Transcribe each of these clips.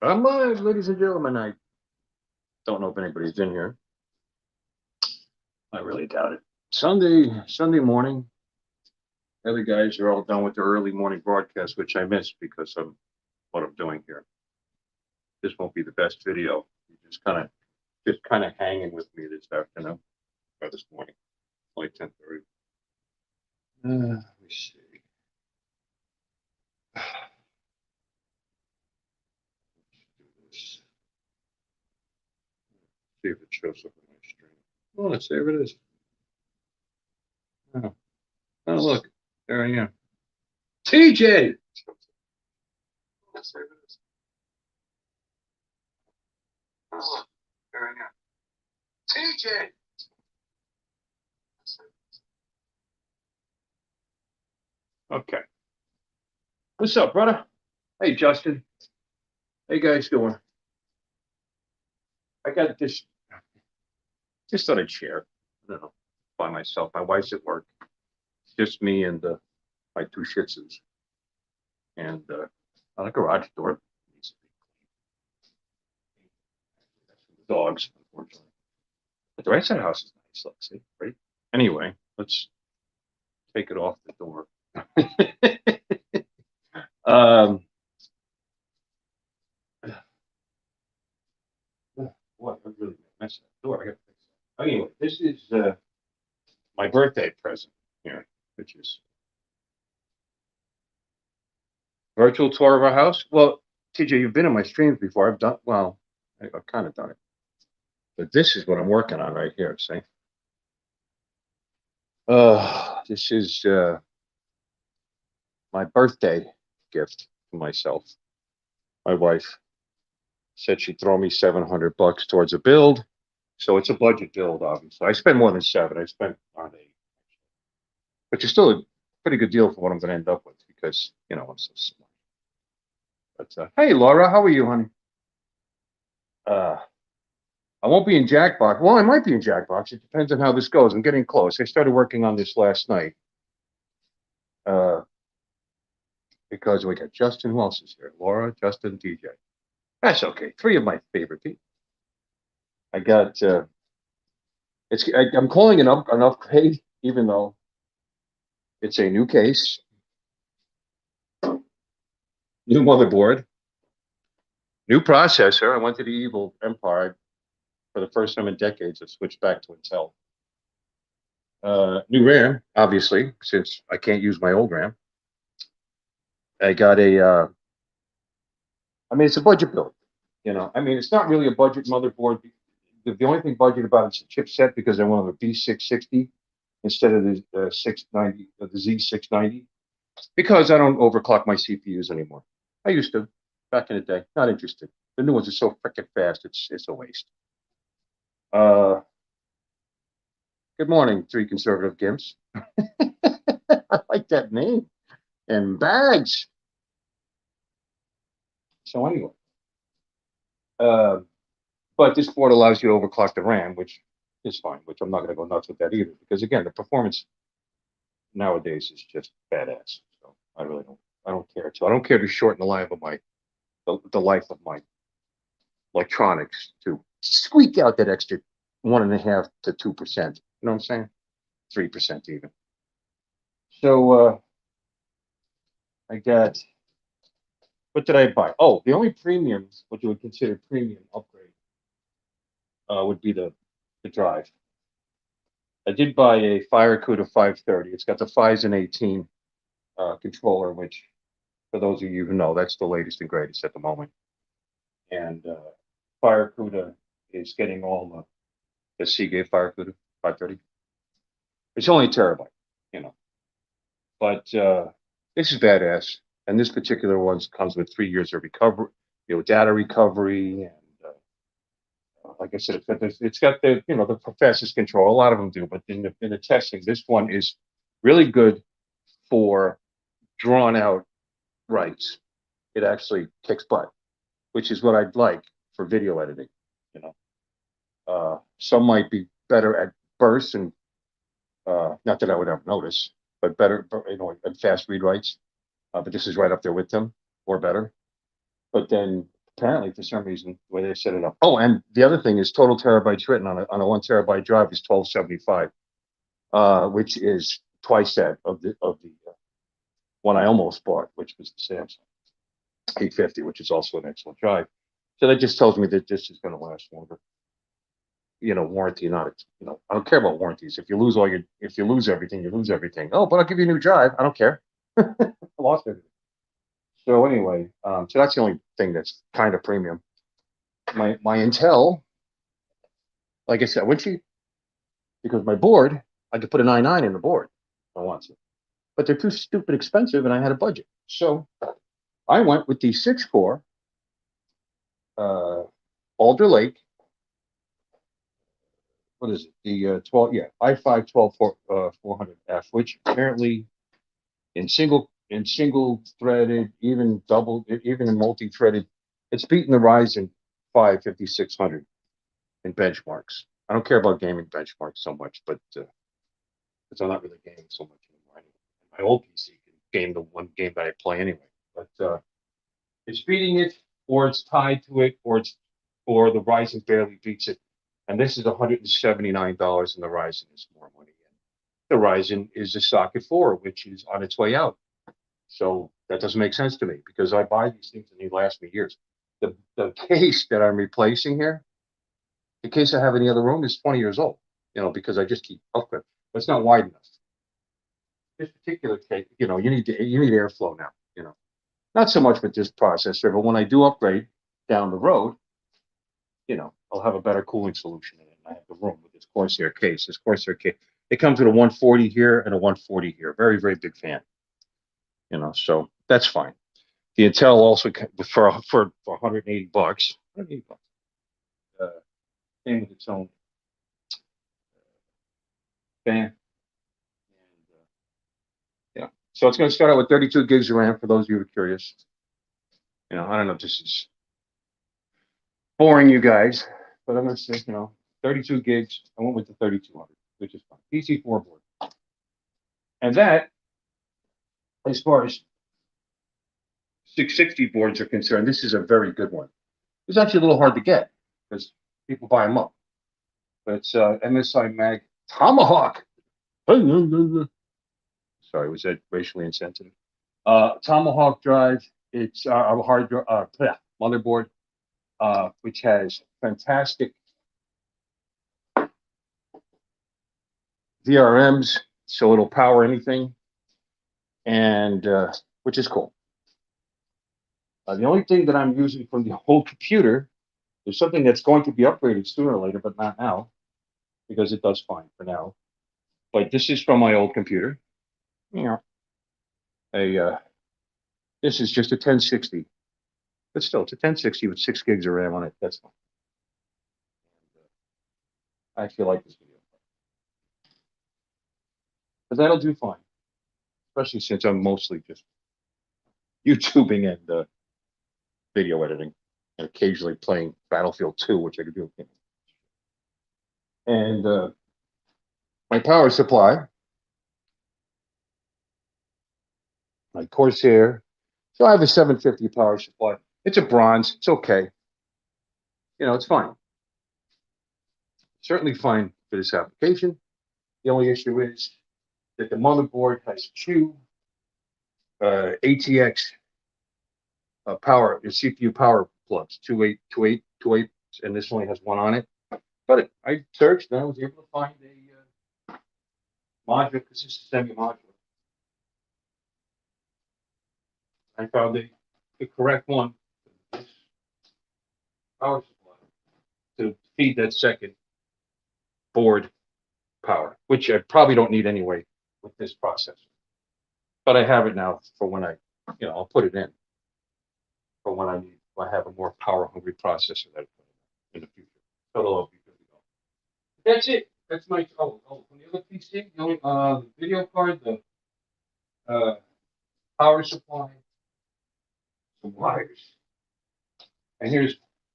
I'm live, ladies and gentlemen. I don't know if anybody's in here. I really doubt it. Sunday morning. The other guys are all done with their early morning broadcast, which I missed because of what I'm doing here. This won't be the best video. You just kind of hanging with me this afternoon or this morning, only 10:30. Let me see. See if it shows up on my stream. Oh, let's see if it is. Oh, oh look, there I am. TJ. Let's see if it is. Oh, look, there I am. TJ. Okay. What's up, brother? Hey, Justin. How you guys doing? I got this just on a chair. I don't know, by myself. My wife's at work. It's just me and my two Shih Tzus. And on the garage door needs to be cleaned. That's for the dogs, unfortunately. But the right side of the house is nice. Let's see, right? Anyway, let's take it off the door. um, what? I really messed up the door. I got to fix that. Anyway, this is my birthday present here, which is virtual tour of our house. Well, TJ, you've been in my streams before. I've kind of done it. But this is what I'm working on right here. See? This is my birthday gift to myself. My wife said she'd throw me $700 towards a build. So it's a budget build, obviously. I spend more than seven. I spent on eight. Which is still a pretty good deal for what I'm going to end up with because, I'm so smart. But hey, Laura, how are you, honey? Uh, I won't be in Jackbox. Well, I might be in Jackbox. It depends on how this goes. I'm getting close. I started working on this last night. Uh, because we got Justin. Who else is here? Laura, Justin, DJ. That's okay. Three of my favorite people. I got. I'm calling it an upgrade, even though it's a new case, new motherboard, new processor. I went to the evil empire for the first time in decades. I switched back to Intel. New RAM, obviously, since I can't use my old RAM. I got it's a budget build. It's not really a budget motherboard. The only thing budget about it's a chipset because I went with a B660 instead of the 690, the Z690, because I don't overclock my CPUs anymore. I used to back in the day. Not interested. The new ones are so freaking fast. It's a waste. Uh, Good morning, three conservative gimps. I like that name. And bags. So anyway, uh, but this board allows you to overclock the RAM, which is fine. Which I'm not going to go nuts with that either, because again, the performance nowadays is just badass. So I really don't. I don't care to. I don't care to shorten the life of the life of my electronics to squeak out that extra 1.5 to 2%. You know what I'm saying? 3% even. So I got. What did I buy? Oh, the only premium, what you would consider premium upgrade, would be the drive. I did buy a FireCuda 530. It's got the Phison 18 controller, which, for those of you who know, that's the latest and greatest at the moment. And FireCuda is getting all the Seagate FireCuda 530. It's only a terabyte, you know. But this is badass. And this particular one comes with 3 years of recovery, data recovery, and like I said, it's got the the fastest control. A lot of them do, but in the testing, this one is really good for drawn out writes. It actually kicks butt, which is what I'd like for video editing. You know, some might be better at bursts and not that I would ever notice, but better, at fast read writes. But this is right up there with them, or better. But then apparently for some reason the way they set it up. Oh, and the other thing is total terabytes written on a 1 terabyte drive is 1275, which is twice that of the one I almost bought, which was the Samsung 850, which is also an excellent drive. So that just tells me that this is going to last longer. Warranty, not, I don't care about warranties. If you lose everything, you lose everything. Oh, but I'll give you a new drive. I don't care. I lost everything. So anyway, so that's the only thing that's kind of premium. My Intel, like I said, because my board, I could put an i9 in the board if I want to, but they're too stupid expensive, and I had a budget. So I went with the 6-core Alder Lake. What is it? The 12, i5 400F, which apparently in single threaded, even in multi-threaded, it's beating the Ryzen 5 5600 in benchmarks. I don't care about gaming benchmarks so much, but because I'm not really gaming so much anymore. My old PC can game the one game that I play anyway, but it's beating it, or it's tied to it, or the Ryzen barely beats it. And this is $179, and the Ryzen is more money. The Ryzen is a socket 4, which is on its way out. So that doesn't make sense to me because I buy these things and they last me years. The case that I'm replacing here, the case I have in the other room, is 20 years old, because I just keep upgrading. But it's not wide enough. This particular case, you need airflow now, Not so much with this processor, but when I do upgrade down the road, I'll have a better cooling solution in it. I have the room with this Corsair case. It comes with a 140 here and a 140 here. Very, very big fan. So that's fine. The Intel also for $180, came with its own fan. And so it's going to start out with 32 gigs of RAM for those of you who are curious. I don't know if this is boring you guys, but I'm going to say, 32 gigs. I went with the 3200, which is fine. PC4 board. And that, as far as 660 boards are concerned, this is a very good one. It's actually a little hard to get because people buy them up. But it's MSI Mag Tomahawk. Sorry, was that racially insensitive? Tomahawk drive. It's a hard motherboard, which has fantastic VRMs, so it'll power anything, and which is cool. The only thing that I'm using from the whole computer is something that's going to be upgraded sooner or later, but not now, because it does fine for now. But this is from my old computer. This is just a 1060, but still, it's a 1060 with 6 gigs of RAM on it. That's fine. I feel like this video, but that'll do fine, especially since I'm mostly just YouTubing and video editing, and occasionally playing Battlefield 2, which I could do. And my power supply, my Corsair. So I have a 750 power supply. It's a bronze. It's okay. It's fine. Certainly fine for this application. The only issue is that the motherboard has two ATX CPU power plugs, two eight, and this only has one on it. But I searched and I was able to find a module, because this is semi-modular. I found the correct one for this power supply to feed that second board power, which I probably don't need anyway with this processor. But I have it now for when I'll put it in for when I have a more power-hungry processor that I put in the future. So it'll be good to go. That's it. That's my from the other PC, the only video card, the power supply, some wires, and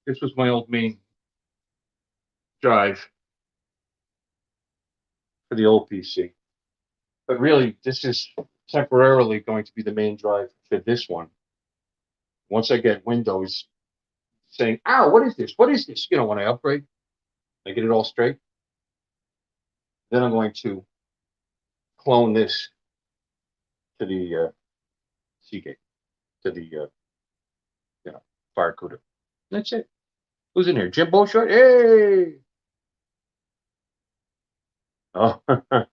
this was my old main drive for the old PC. But really, this is temporarily going to be the main drive for this one. Once I get Windows saying, "Ow, what is this? What is this?" You know, when I upgrade, I get it all straight. Then I'm going to clone this to the Seagate, to the Barracuda. That's it. Who's in here? Jim Beaushort? Hey! Oh, I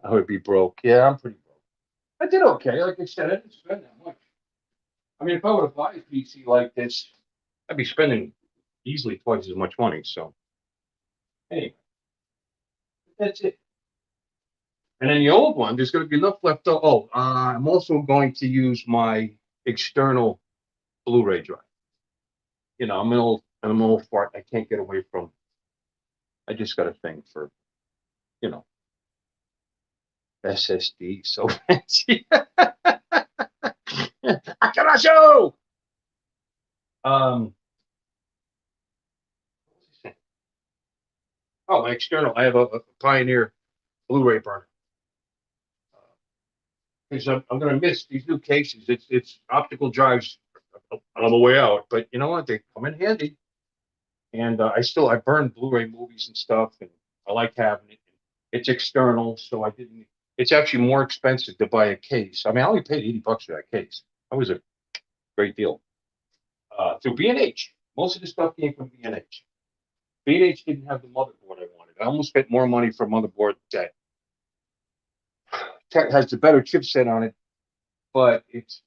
would be broke. Yeah, I'm pretty broke. I did okay. Like I said, I didn't spend that much. I mean, if I were to buy a PC like this, I'd be spending easily twice as much money. So, anyway, that's it. And then the old one, there's going to be enough left. I'm also going to use my external Blu-ray drive. You know, I'm an old fart. I can't get away from. I just got a thing for, you know, SSD. So fancy. Akaracho! Um, my external. I have a Pioneer Blu-ray burner. Because I'm going to miss these new cases. It's optical drives on the way out, but you know what? They come in handy. And I burn Blu-ray movies and stuff, and I like having it. It's external, so I didn't. It's actually more expensive to buy a case. I mean, I only paid $80 for that case. That was a great deal. Through B&H. Most of the stuff came from B&H. B&H didn't have the motherboard I wanted. I almost spent more money for a motherboard that has the better chipset on it, but it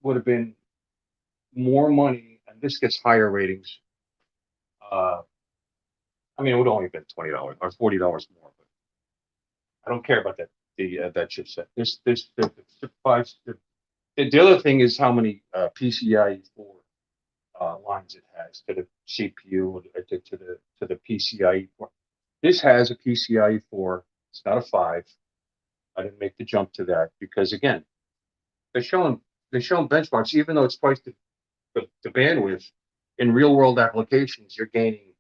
would have been more money, and this gets higher ratings. Uh, I mean, it would only have been $20 or $40 more, but I don't care about that chipset. The other thing is how many PCIe 4 lines it has to the CPU to the PCIe 4. This has a PCIe 4. It's not a 5. I didn't make the jump to that because again, they're showing benchmarks. Even though it's twice the bandwidth, in real world applications, you're gaining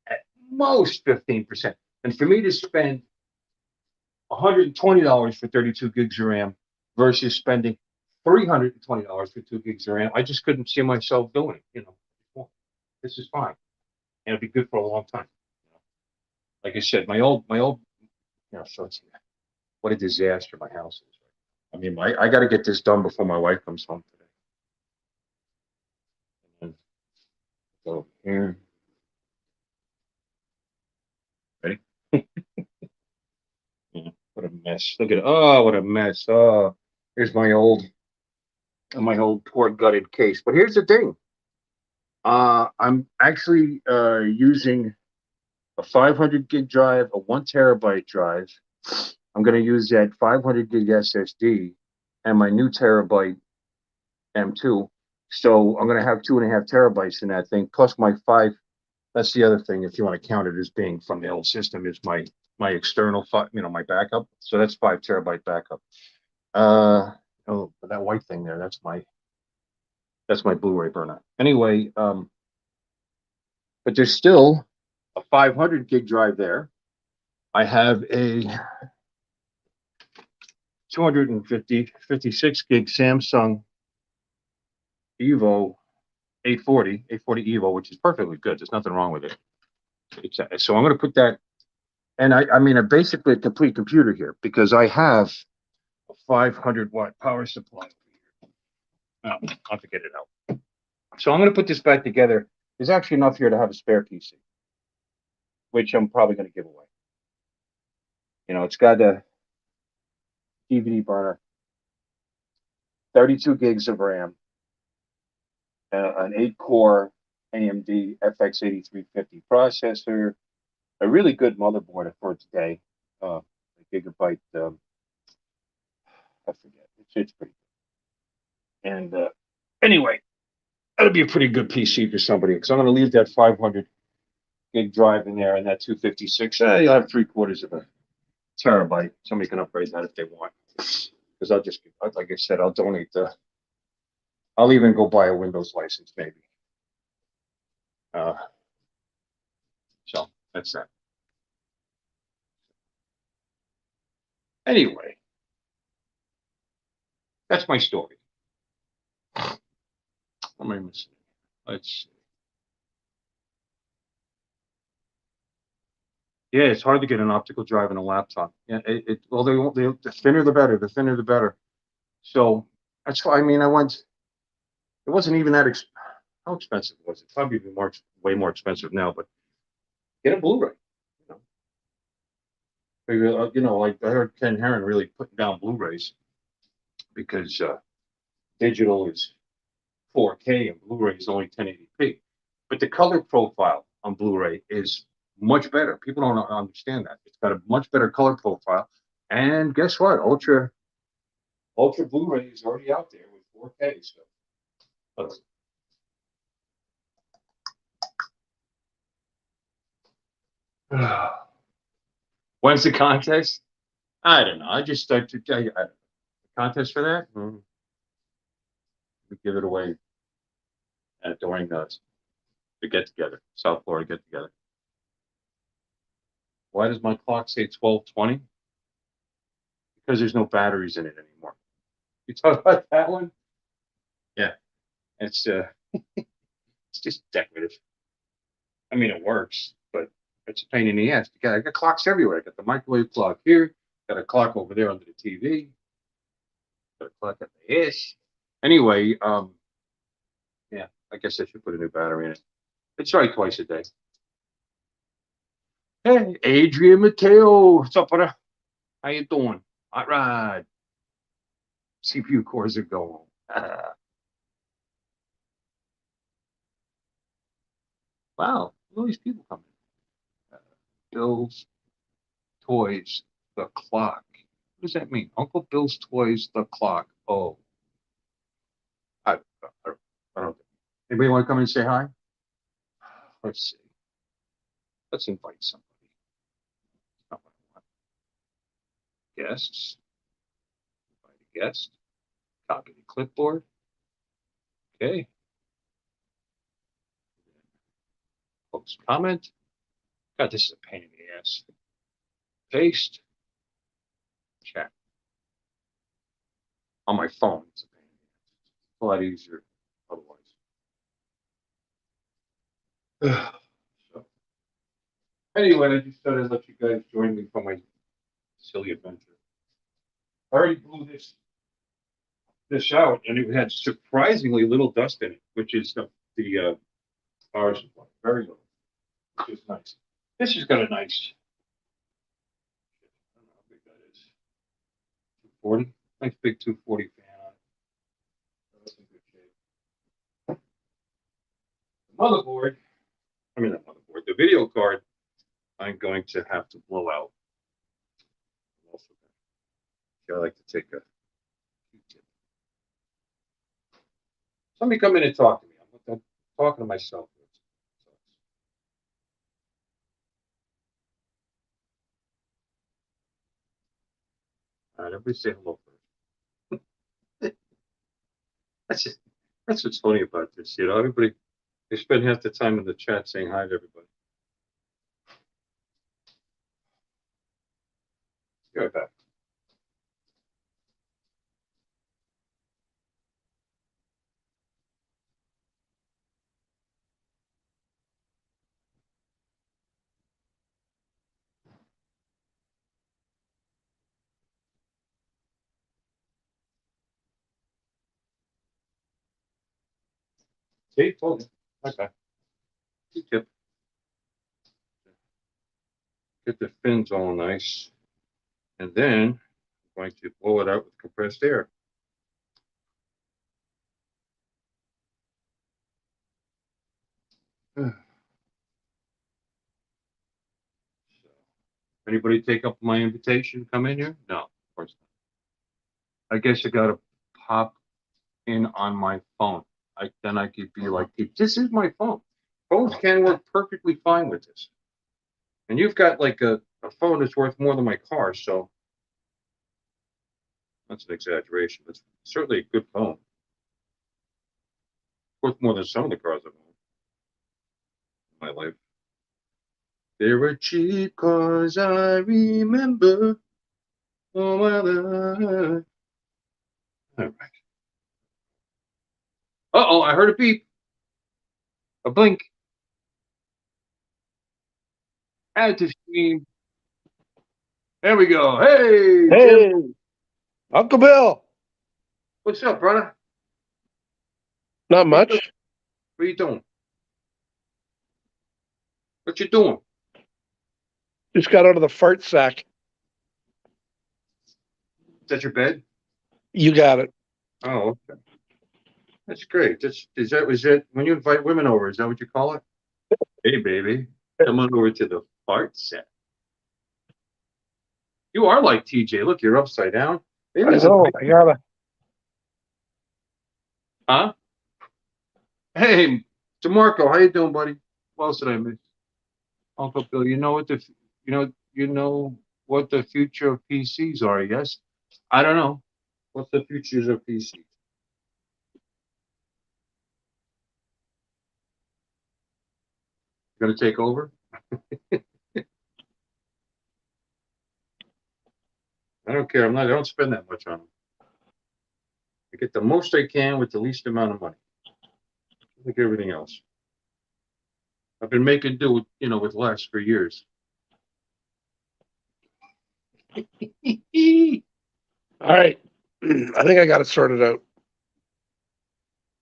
at most 15%. And for me to spend $120 for 32 gigs of RAM versus spending $320 for 2 gigs of RAM, I just couldn't see myself doing it. You know, well, this is fine, and it'll be good for a long time. You know? Like I said, so it's what a disaster my house is. I mean, I got to get this done before my wife comes home today. And so here, ready? Yeah, what a mess! Look at it. Oh, what a mess! Oh, here's my old poor gutted case. But here's the thing. I'm actually using a 500 gig drive, a 1 terabyte drive. I'm going to use that 500 gig SSD and my new terabyte M2. So I'm going to have 2.5 terabytes in that thing, plus my 5. That's the other thing, if you want to count it as being from the old system, is my external, my backup. So that's 5 terabyte backup. But that white thing there, that's my Blu-ray burner. Anyway, but there's still a 500 gig drive there. I have a 56 gig Samsung Evo 840 Evo, which is perfectly good. There's nothing wrong with it. So I'm going to put that, and I mean, basically a complete computer here because I have a 500-watt power supply. Oh, I'll have to get it out. So I'm going to put this back together. There's actually enough here to have a spare PC, which I'm probably going to give away. You know, it's got a DVD burner, 32 gigs of RAM, an 8-core AMD FX 8350 processor, a really good motherboard for today, a gigabyte. I forget. It's pretty good. And anyway, that'll be a pretty good PC for somebody because I'm going to leave that 500 gig drive in there and that 256. You'll have 3/4 of a terabyte. Somebody can upgrade that if they want. Because like I said, I'll donate I'll even go buy a Windows license maybe. So that's that. Anyway, that's my story. How am I missing? Let's see. Yeah, it's hard to get an optical drive in a laptop. Yeah, well, the thinner the better. The thinner the better. So that's why, I mean, I went. It wasn't even that how expensive was it? Probably way more expensive now. But get a Blu-ray. Like I heard Ken Herron really putting down Blu-rays because digital is 4K and Blu-ray is only 1080p. But the color profile on Blu-ray is much better. People don't understand that. It's got a much better color profile. And guess what? Ultra Blu-ray is already out there with 4K. So when's the contest? I don't know. I just started to tell you contest for that. We give it away during the get together, South Florida get together. Why does my clock say 12:20? Because there's no batteries in it anymore. You talk about that one? Yeah, it's it's just decorative. I mean, it works, but it's a pain in the ass. I got clocks everywhere. I got the microwave clock here. Got a clock over there under the TV. Got a clock at the ish. Anyway, yeah, I guess I should put a new battery in it. It's right twice a day. Hey, Adrian Mateo, what's up, brother? How you doing? Hot rod. CPU cores are going. Wow, all these people coming. Bill's Toys, the clock. What does that mean? Uncle Bill's Toys, the clock. Oh, I, I, I don't. Anybody want to come and say hi? Let's see. Let's invite somebody. Not what I want. Guests. Invite a guest. Copy the clipboard. Okay. Post comment. God, this is a pain in the ass. Paste. Chat. On my phone, it's a pain in the ass. It's a lot easier otherwise. So, anyway, I just thought I'd let you guys join me for my silly adventure. I already blew this out, and it had surprisingly little dust in it, which is the power supply. Very little, which is nice. This has got a nice, I don't know how big that is, 240, nice big 240 fan on it. That's in good shape. The motherboard, I mean not motherboard, the video card, I'm going to have to blow out. I like to take a Q-tip. Somebody come in and talk to me. I'm talking to myself. All right, everybody say hello first. That's what's funny about this. Everybody, they spend half the time in the chat saying hi to everybody. Be right back. See, told you. Okay. Q-tip. Get the fins all nice. And then I'm going to blow it out with compressed air. Anybody take up my invitation to come in here? No, of course not. I guess I got to pop in on my phone. Then I could be like, this is my phone. Phones can work perfectly fine with this. And you've got like a phone that's worth more than my car, so that's an exaggeration. But it's certainly a good phone. Worth more than some of the cars I've owned in my life. They were cheap cars, I remember. Oh, my life. All right. Uh-oh, I heard a beep. A blink. Add to stream. There we go. Hey, Jim. Hey, Uncle Bill. What's up, brother? Not much. What are you doing? What you doing? Just got out of the fart sack. Is that your bed? You got it. Oh, okay. That's great. Is that when you invite women over, is that what you call it? Hey, baby, come on over to the fart set. You are like TJ. Look, you're upside down. Maybe I it's know. I gotta. huh? Hey, DeMarco, how you doing, buddy? What else did I miss? Uncle Bill, you know what the future of PCs are, yes? I don't know. What's the futures of PCs? Gonna take over? I don't care. I don't spend that much on them. I get the most I can with the least amount of money. Like everything else. I've been making do with, with less for years. All right. I think I got it sorted out.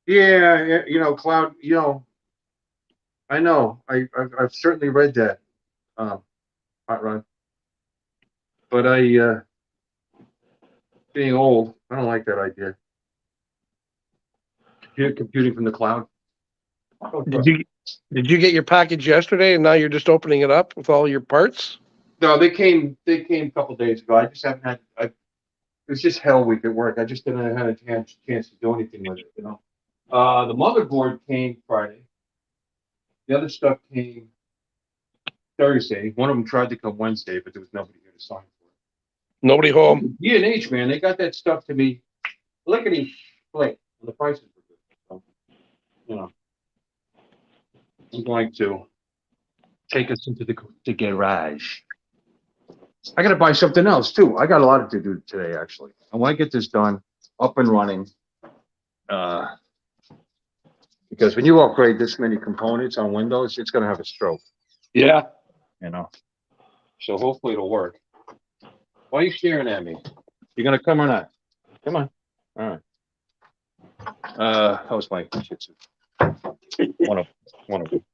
Yeah, Cloud, I know. I've certainly read that, Hot Rod. But being old, I don't like that idea. Computing from the cloud. Did you get your package yesterday and now you're just opening it up with all your parts? No, they came a couple days ago. I just haven't had. It was just hell week at work. I just didn't have a chance to do anything with it. The motherboard came Friday. The other stuff came Thursday. One of them tried to come Wednesday, but there was nobody here to sign for it. Nobody home. D&H, man, they got that stuff to me lickety split. And the prices were good. So, I'm going to take us into the garage. I got to buy something else too. I got a lot to do today, actually. I want to get this done, up and running. Because when you upgrade this many components on Windows, it's going to have a stroke. Yeah. So hopefully it'll work. Why are you staring at me? You going to come or not? Come on. All right. That was my Shih Tzu. One of them.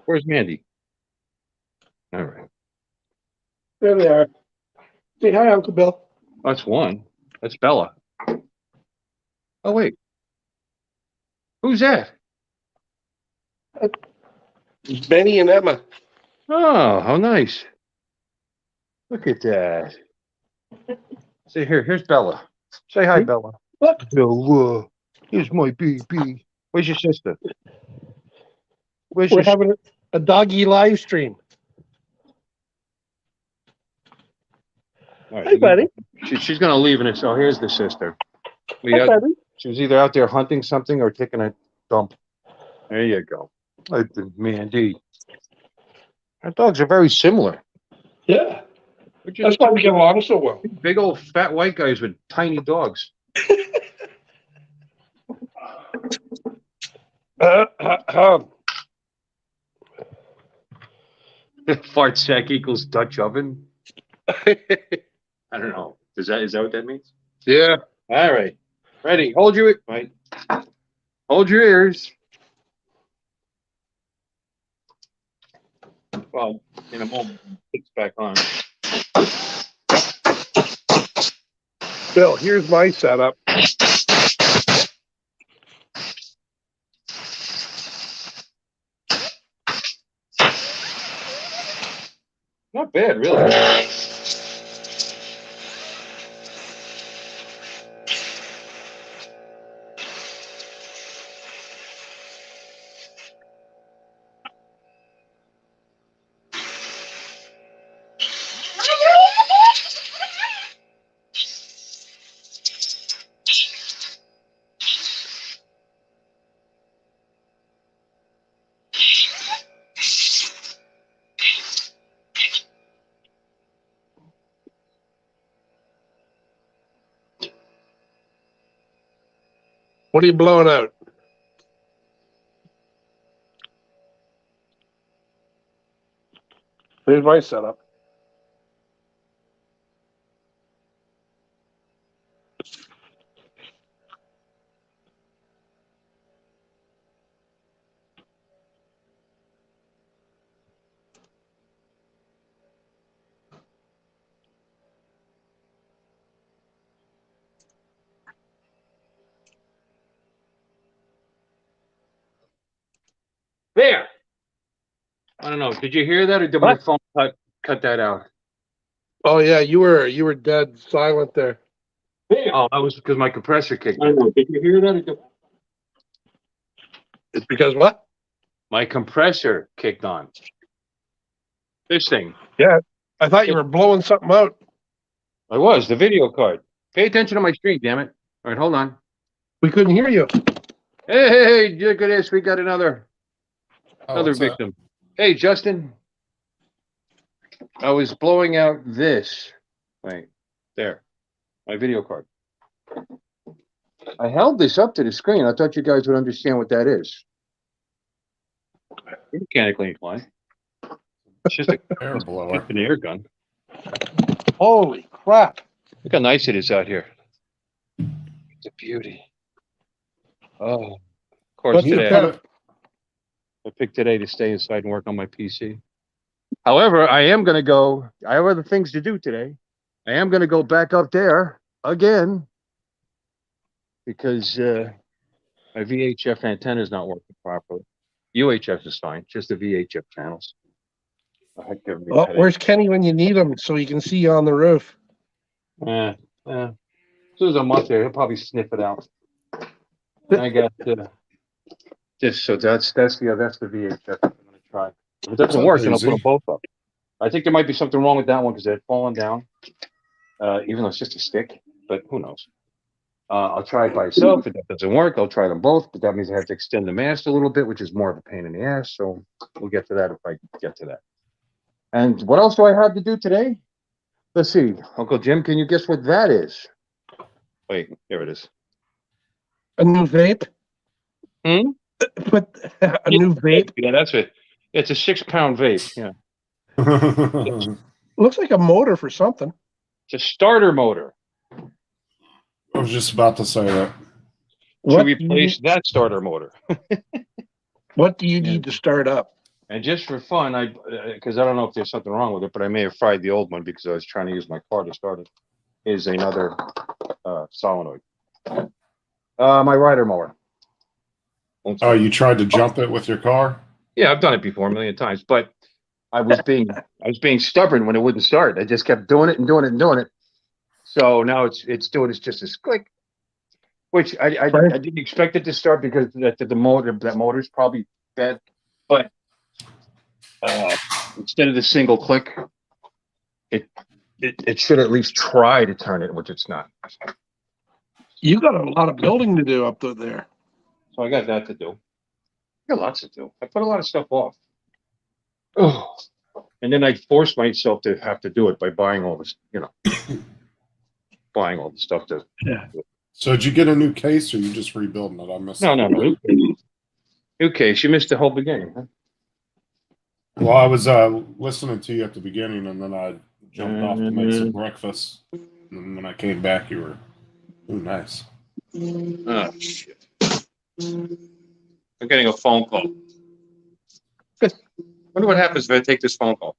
Where's Mandy? All right. There they are. Say hi, Uncle Bill. That's one. That's Bella. Oh, wait. Who's that? It's Benny and Emma. Oh, how nice. Look at that. Say here's Bella. Say hi, Bella. Look. Bella, here's my baby. Where's your sister? We're having a doggy live stream. All right, Hi, buddy. She's going to leave in it. So here's the sister. Hi, buddy. She was either out there hunting something or taking a dump. There you go. Mandy. Our dogs are very similar. Yeah. That's why we get along so well. Big old fat white guys with tiny dogs. Fart sack equals Dutch oven. I don't know. Is that what that means? Yeah. All right. Ready. Hold your ears. Well, in a moment, it's back on. Bill, here's my setup. Not bad, really. What are you blowing out? There's my setup. There. I don't know. Did you hear that, or did my What? phone cut that out? Oh yeah, you were dead silent there. Oh, that was because my compressor kicked in. Did you hear that? Or did... It's because what? My compressor kicked on. This thing. Yeah, I thought you were blowing something out. I was the video card. Pay attention to my screen, damn it. All right, hold on. We couldn't hear you. Hey, look at this. We got another Oh, what's that? victim. Hey, Justin. I was blowing out this. Wait, there. My video card. I held this up to the screen. I thought you guys would understand what that is. You're mechanically inclined. It's just Air blower. an air gun. Holy crap! Look how nice it is out here. It's a beauty. Oh, of course, What's the today temp? I picked today to stay inside and work on my PC. However, I am going to go. I have other things to do today. I am going to go back up there again because my VHF antenna is not working properly. UHF is fine, just the VHF channels. Oh, where's Kenny when you need him so he can see you on the roof? As soon as I'm up there, he'll probably sniff it out. I got this, so that's the VHF I'm gonna try. If it doesn't work, then I'll put them both up. I think there might be something wrong with that one because it had fallen down, even though it's just a stick. But who knows? I'll try it by itself. If that doesn't work, I'll try them both. But that means I have to extend the mast a little bit, which is more of a pain in the ass. So we'll get to that if I get to that. And what else do I have to do today? Let's see. Uncle Jim, can you guess what that is? Wait, here it is. A new vape? Hmm? But a new vape? Yeah, that's it. It's a 6-pound vape. Yeah. Looks like a motor for something. It's a starter motor I was just about to say that. to What, replace that starter motor. what do you need to start up? And just for fun, because I don't know if there's something wrong with it, but I may have fried the old one because I was trying to use my car to start it, is another solenoid. My rider mower. Oh, you tried to jump it with your car? Yeah, I've done it before a million times, but I was being stubborn when it wouldn't start. I just kept doing it and doing it and doing it. So now it's doing just this click, which I didn't expect it to start because that motor's probably bad, but instead of the single click, it should at least try to turn it, which it's not. You got a lot of building to do up there. So I got that to do. I got lots to do. I put a lot of stuff off. Oh, and then I forced myself to have to do it by buying all this, buying all the stuff to. Yeah. So did you get a new case or you just rebuilding it? I missed No. New case. You missed the whole beginning. Huh? Well, I was listening to you at the beginning and then I jumped off to make some breakfast. And when I came back, you were, ooh, nice. Oh, shit. I'm getting a phone call. Wonder what happens if I take this phone call.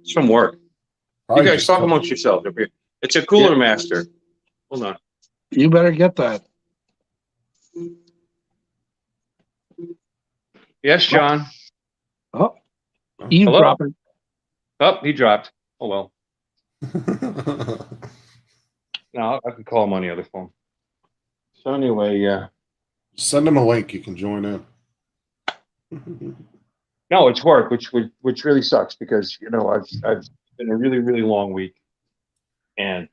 It's from work. Probably You guys just talk cut- amongst yourselves up here. It's a cooler master. Hold on. You better get that. Yes, John. Oh, eavesdropping. Oh, he dropped. Oh, well. No, I could call him on the other phone. So anyway, Send them a link. You can join in. no, it's work, which really sucks because I've been a really, really long week, and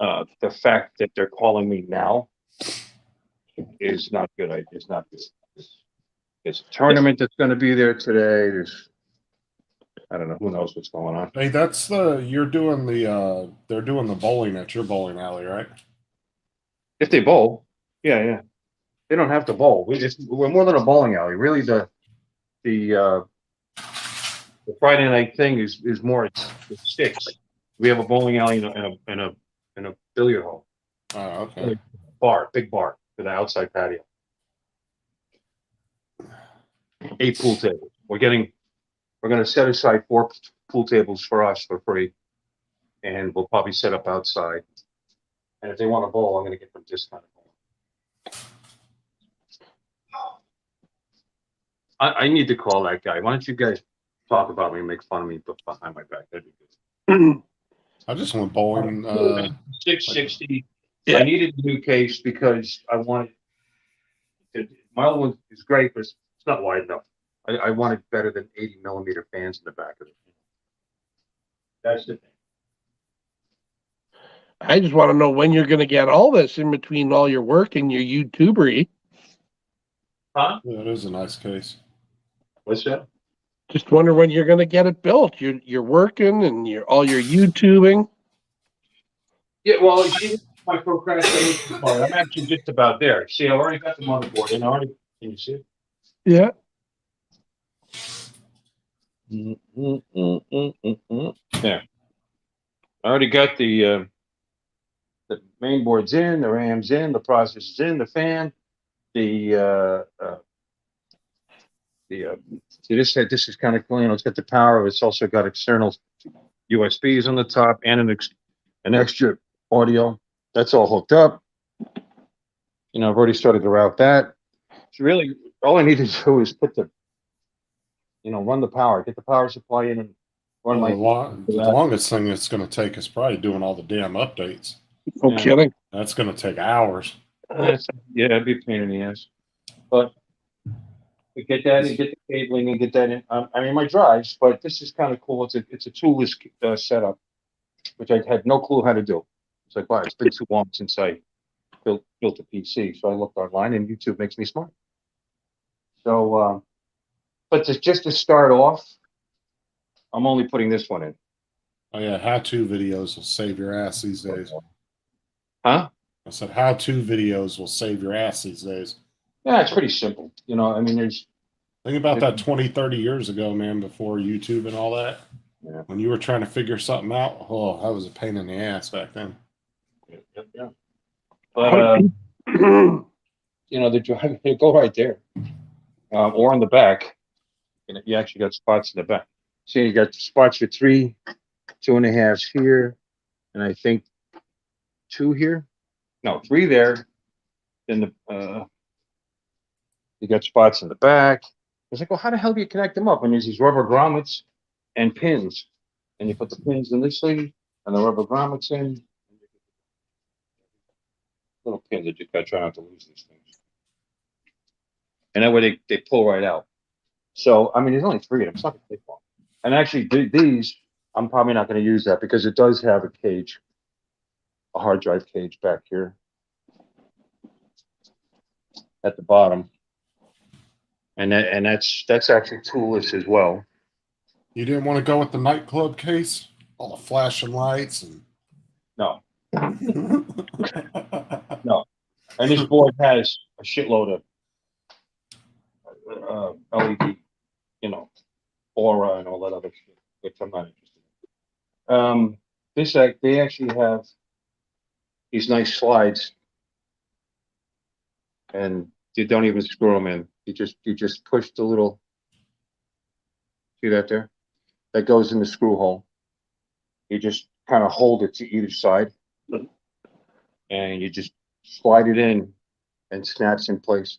the fact that they're calling me now is not good. It's not good. There's a tournament that's going to be there today. I don't know, who knows what's going on. Hey, they're doing the bowling at your bowling alley, right? If they bowl, yeah. They don't have to bowl. We're more than a bowling alley. Really, the The Friday night thing is more, it's six. We have a bowling alley and a billiard hall. Oh, okay. Big bar for the outside patio. 8 pool tables. We're gonna set aside 4 pool tables for us for free. And we'll probably set up outside. And if they want to bowl, I'm gonna get them discounted. I need to call that guy. Why don't you guys talk about me and make fun of me behind my back? That'd be good. I just went bowling. 660. Yeah. I needed a new case because I wanted my old one is great, but it's not wide enough. I wanted better than 80 millimeter fans in the back of it. That's the thing. I just want to know when you're going to get all this in between all your work and your YouTubery. Huh? Yeah, it is a nice case. What's that? Just wonder when you're going to get it built. You're working and all your YouTubing. Yeah, well, you see, my procrastination part. I'm actually just about there. See, I already got the motherboard and can you see it? Yeah. There. I already got the main board's in, the RAM's in, the processor's in, the fan, see this is kind of cool. You know, it's got the power. It's also got external USBs on the top and an extra audio. That's all hooked up. You know, I've already started to route that. So really, all I need to do is run the power, get the power supply in, and run Well, my. the longest thing it's going to take is probably doing all the damn updates. No Yeah. kidding. That's going to take hours. Yeah, it'd be a pain in the ass. But we get that and get the cabling and get that in. I mean, my drives, but this is kind of cool. It's a toolless setup, which I had no clue how to do. It's like, wow, it's been too long since I built a PC. So I looked online, and YouTube makes me smart. So, but just to start off, I'm only putting this one in. Oh yeah, how-to videos will save your ass these days. Huh? I said how-to videos will save your ass these days. Yeah, it's pretty simple. You know, I mean, Think about that 20, 30 years ago, man, before YouTube and all that. Yeah. When you were trying to figure something out, oh, that was a pain in the ass back then. Yeah. But, you know, the drive, they go right there. Or on the back. And you actually got spots in the back. See, you got spots for 3, 2.5s here, and I think 2 here. No, 3 there. Then you got spots in the back. It's like, well, how the hell do you connect them up? And there's these rubber grommets and pins, and you put the pins in this sleeve and the rubber grommets in. Little pins that you got to try not to lose these things. And that way they pull right out. So, I mean, there's only 3 of them. It's not going to take long. And actually, these, I'm probably not going to use that because it does have a cage, a hard drive cage back here at the bottom. And that's actually toolless as well. You didn't want to go with the nightclub case? All the flashing lights and No. No. And this board has a shitload of LED, you know, aura and all that other shit, which I'm not interested in. They actually have these nice slides, and you don't even screw them in. You just push the little. See that there? That goes in the screw hole. You just kind of hold it to either side, and you just slide it in, and snaps in place.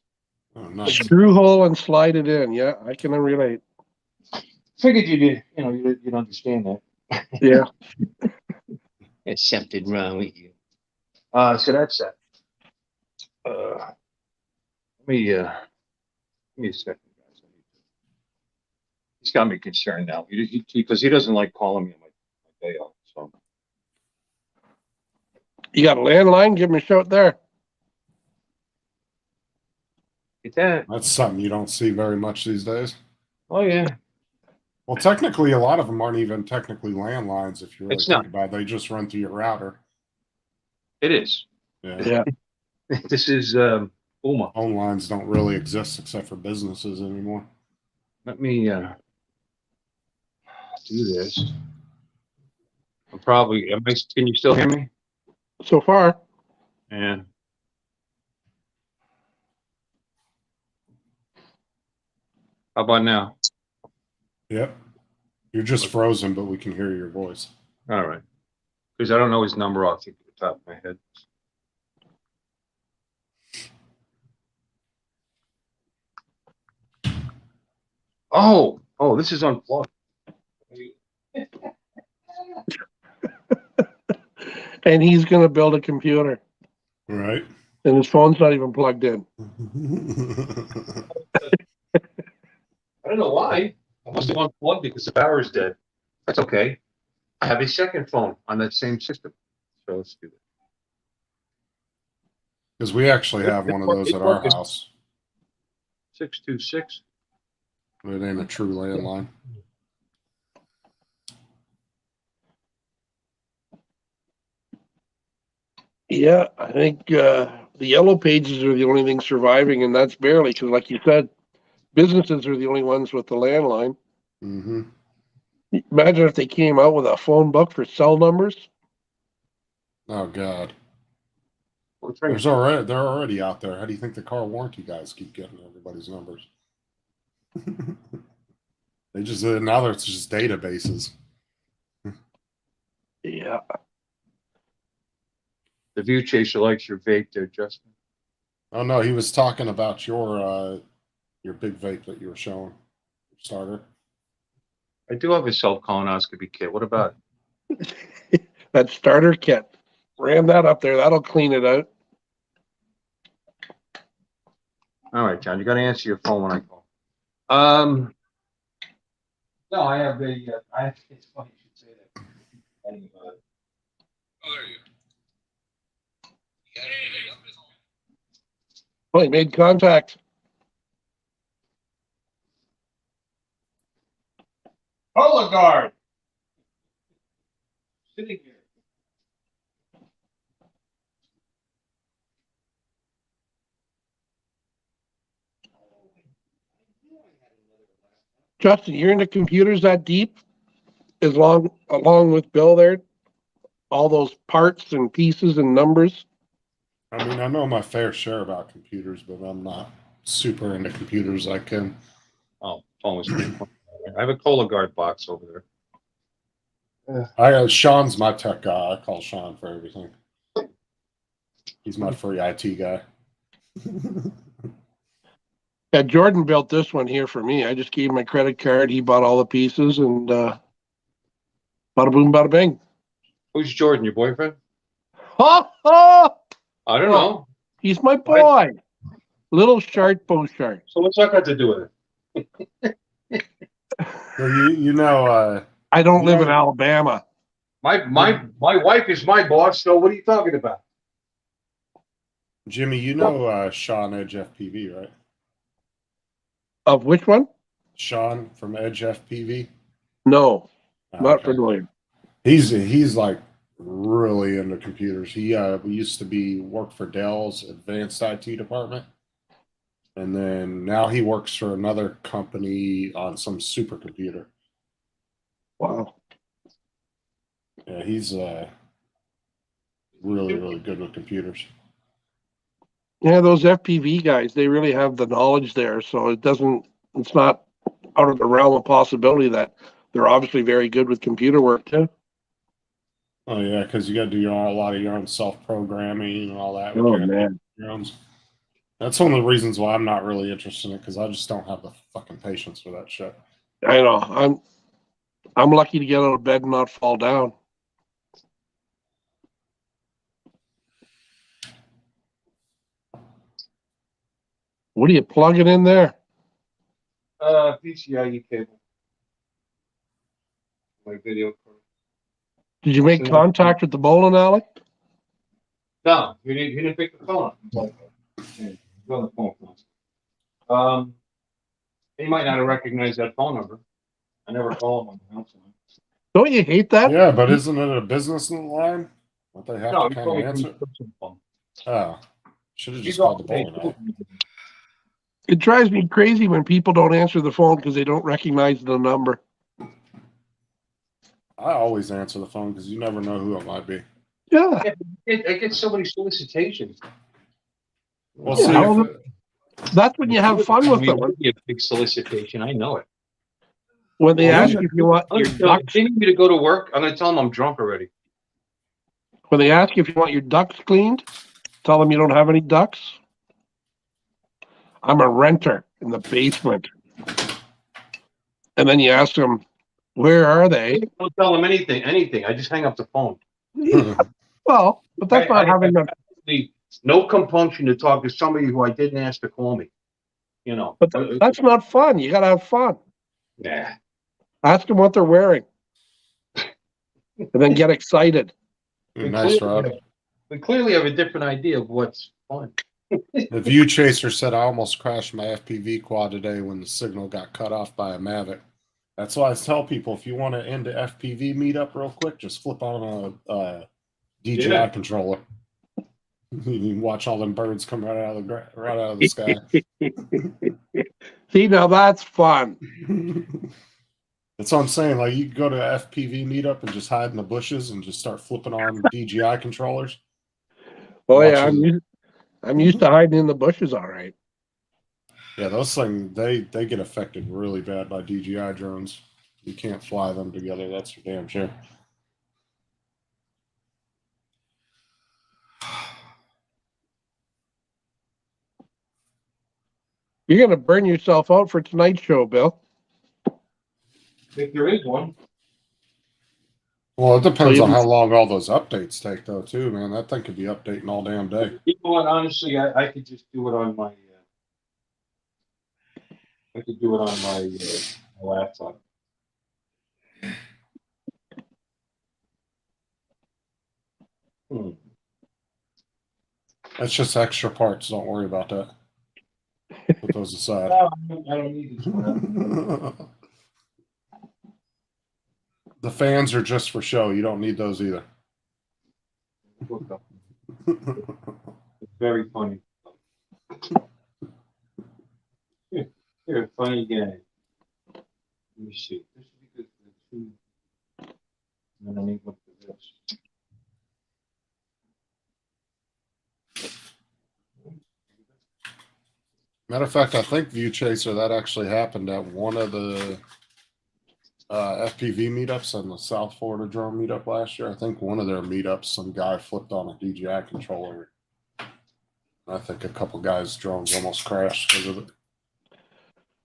oh, nice. Screw hole and slide it in. Yeah, I can relate. Figured you'd understand that. Yeah. There's something wrong with you. So that's that. Let me a second, guys. He's got me concerned now because he doesn't like calling me on my day off. So You got a landline? Give me a shout there. get that. That's something you don't see very much these days. Oh yeah. Well, technically, a lot of them aren't even technically landlines if you really It's think not. about it. They just run through your router. It is. Yeah. Yeah. This is Uma. Phone lines don't really exist except for businesses anymore. Let me do this. I'm probably, can you still hear me? So far, Yeah. How about now? Yep. You're just frozen, but we can hear your voice. All right. Because I don't know his number off the top of my head. Oh, this is unplugged. and he's going to build a computer, Right. and his phone's not even plugged in. I don't know why. I must have unplugged because the battery's dead. That's okay. I have a second phone on that same system. So let's do that. Because we actually have one of those at our house. 626. It ain't a true landline. Yeah, I think the yellow pages are the only thing surviving, and that's barely because, like you said, businesses are the only ones with the landline. Mm-hmm. Imagine if they came out with a phone book for cell numbers. Oh God. What's They're already out there. How do you think the car warranty guys keep getting everybody's numbers? They just now it's just databases. Yeah. The View Chaser likes your vape there, Justin. Oh no, he was talking about your big vape that you were showing. Starter. I do have a self-colonoscopy kit. What about it? That starter kit. Ram that up there. That'll clean it out. All right, John, you got to answer your phone when I call. No, I have a. It's funny you should say that. Oh, there you Oh, he made contact. Guard. Sitting here. Justin, you're into computers that deep? Along with Bill there? All those parts and pieces and numbers? I mean, I know my fair share about computers, but I'm not super into computers like him. Oh, phone was I have a Guard box over there. Sean's my tech guy. I call Sean for everything. He's my free IT guy. Yeah, Jordan built this one here for me. I just gave him my credit card. He bought all the pieces and bada boom, bada bing. Who's Jordan, your boyfriend? Ha ha! I don't know. He's my boy. Little Shart Beauchart. So what's that got to do with it? So you know, I don't live in Alabama. My wife is my boss, so what are you talking about? Jimmy, you know Sean Edge FPV, right? Of which one? Sean from Edge FPV. No, not Okay. familiar. He's like really into computers. He used to work for Dell's advanced IT department, and then now he works for another company on some supercomputer. Wow. Yeah, he's really good with computers. Yeah, those FPV guys, they really have the knowledge there. So it's not out of the realm of possibility that they're obviously very good with computer work too. Oh yeah, because you got to do a lot of your own self-programming and all that. Oh man. Your own. That's one of the reasons why I'm not really interested in it, because I just don't have the fucking patience for that shit. I know. I'm lucky to get out of bed and not fall down. What are you plugging in there? PCIe cable. My video card. Did you make contact with the bowling alley? No, he didn't pick the phone up. He's on the phone. He might not have recognized that phone number. I never call him on the house line. Don't you hate that? Yeah, but isn't it a business line? Don't they have No, to he kind told of me from answer? the personal phone. Oh, should have just He's called the all- bowling alley. It drives me crazy when people don't answer the phone because they don't recognize the number. I always answer the phone because you never know who it might be. Yeah. I get so many solicitations. Well, Yeah, see, well, that's when you have fun with I them. mean, it'd be a big solicitation. I know it. When they Well, ask yeah. you if you want your If ducks, they need me to go to work, I'm gonna tell them I'm drunk already. when they ask you if you want your ducks cleaned, tell them you don't have any ducks. I'm a renter in the basement. And then you ask them, where are they? Don't tell them anything. I just hang up the phone. Well, but that's not having them. No compunction to talk to somebody who I didn't ask to call me. You know. But that's not fun. You got to have fun. Nah. Ask them what they're wearing, and then get excited. Nice, Rod. We clearly have a different idea of what's fun. The View Chaser said I almost crashed my FPV quad today when the signal got cut off by a Mavic. That's why I tell people if you want to end the FPV meetup real quick, just flip on a DJI controller. You can watch all them birds come right out of the sky. See, now that's fun. That's what I'm saying. Like you can go to a FPV meetup and just hide in the bushes and just start flipping on DJI controllers. Oh yeah, Watching- I'm used to hiding in the bushes. All right. Yeah, those things they get affected really bad by DJI drones. You can't fly them together. That's for damn sure. You're gonna burn yourself out for tonight's show, Bill. If there is one. Well, it depends So on how long all those updates take, though, too, man. That thing could be updating all damn day. You know what? Honestly, I could just do it on my. I could do it on my laptop. That's just extra parts. Don't worry about that. Put those aside. No, I don't need this. The fans are just for show. You don't need those either. It's very funny. You're a funny guy. Let me see. This would be good for the two. And then I need one for this. Matter of fact, I think View Chaser, that actually happened at one of the FPV meetups on the South Florida drone meetup last year. I think one of their meetups, some guy flipped on a DJI controller. I think a couple guys' drones almost crashed because of it.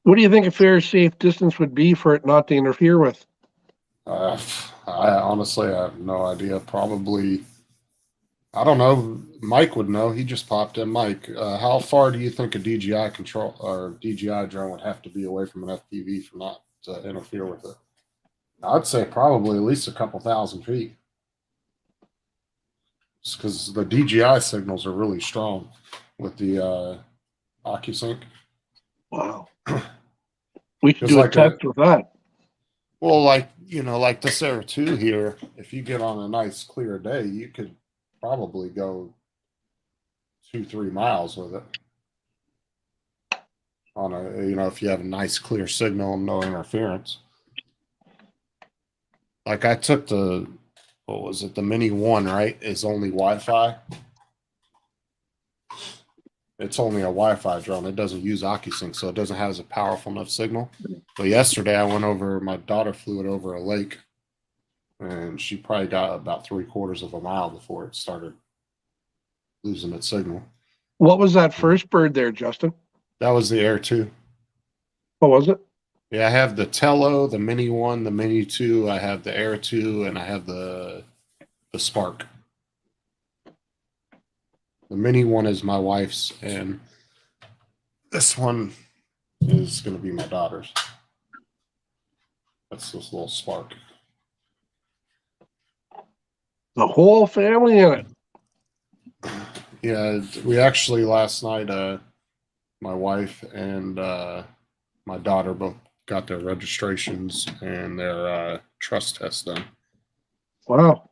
What do you think a fair, safe distance would be for it not to interfere with? I honestly have no idea. Probably, I don't know. Mike would know. He just popped in. Mike, how far do you think a DJI control or DJI drone would have to be away from an FPV for not to interfere with it? I'd say probably at least a couple thousand feet. Because the DJI signals are really strong with the OcuSync. Wow. We should It's do like a test with that. Well, like this Air 2 here, if you get on a nice clear day, you could probably go 2-3 miles with it. On a if you have a nice clear signal and no interference. Like I took the Mini 1, right? Is only Wi-Fi. It's only a Wi-Fi drone. It doesn't use OcuSync, so it doesn't have as a powerful enough signal. But yesterday I went over, my daughter flew it over a lake, and she probably got about 3/4 of a mile before it started losing its signal. What was that first bird there, Justin? That was the Air 2. What was it? Yeah, I have the Tello, the Mini 1, the Mini 2. I have the Air 2, and I have the Spark. The Mini 1 is my wife's, and this one is going to be my daughter's. That's this little Spark. The whole family in it. Yeah, we actually last night, my wife and my daughter both got their registrations and their trust test done. Wow.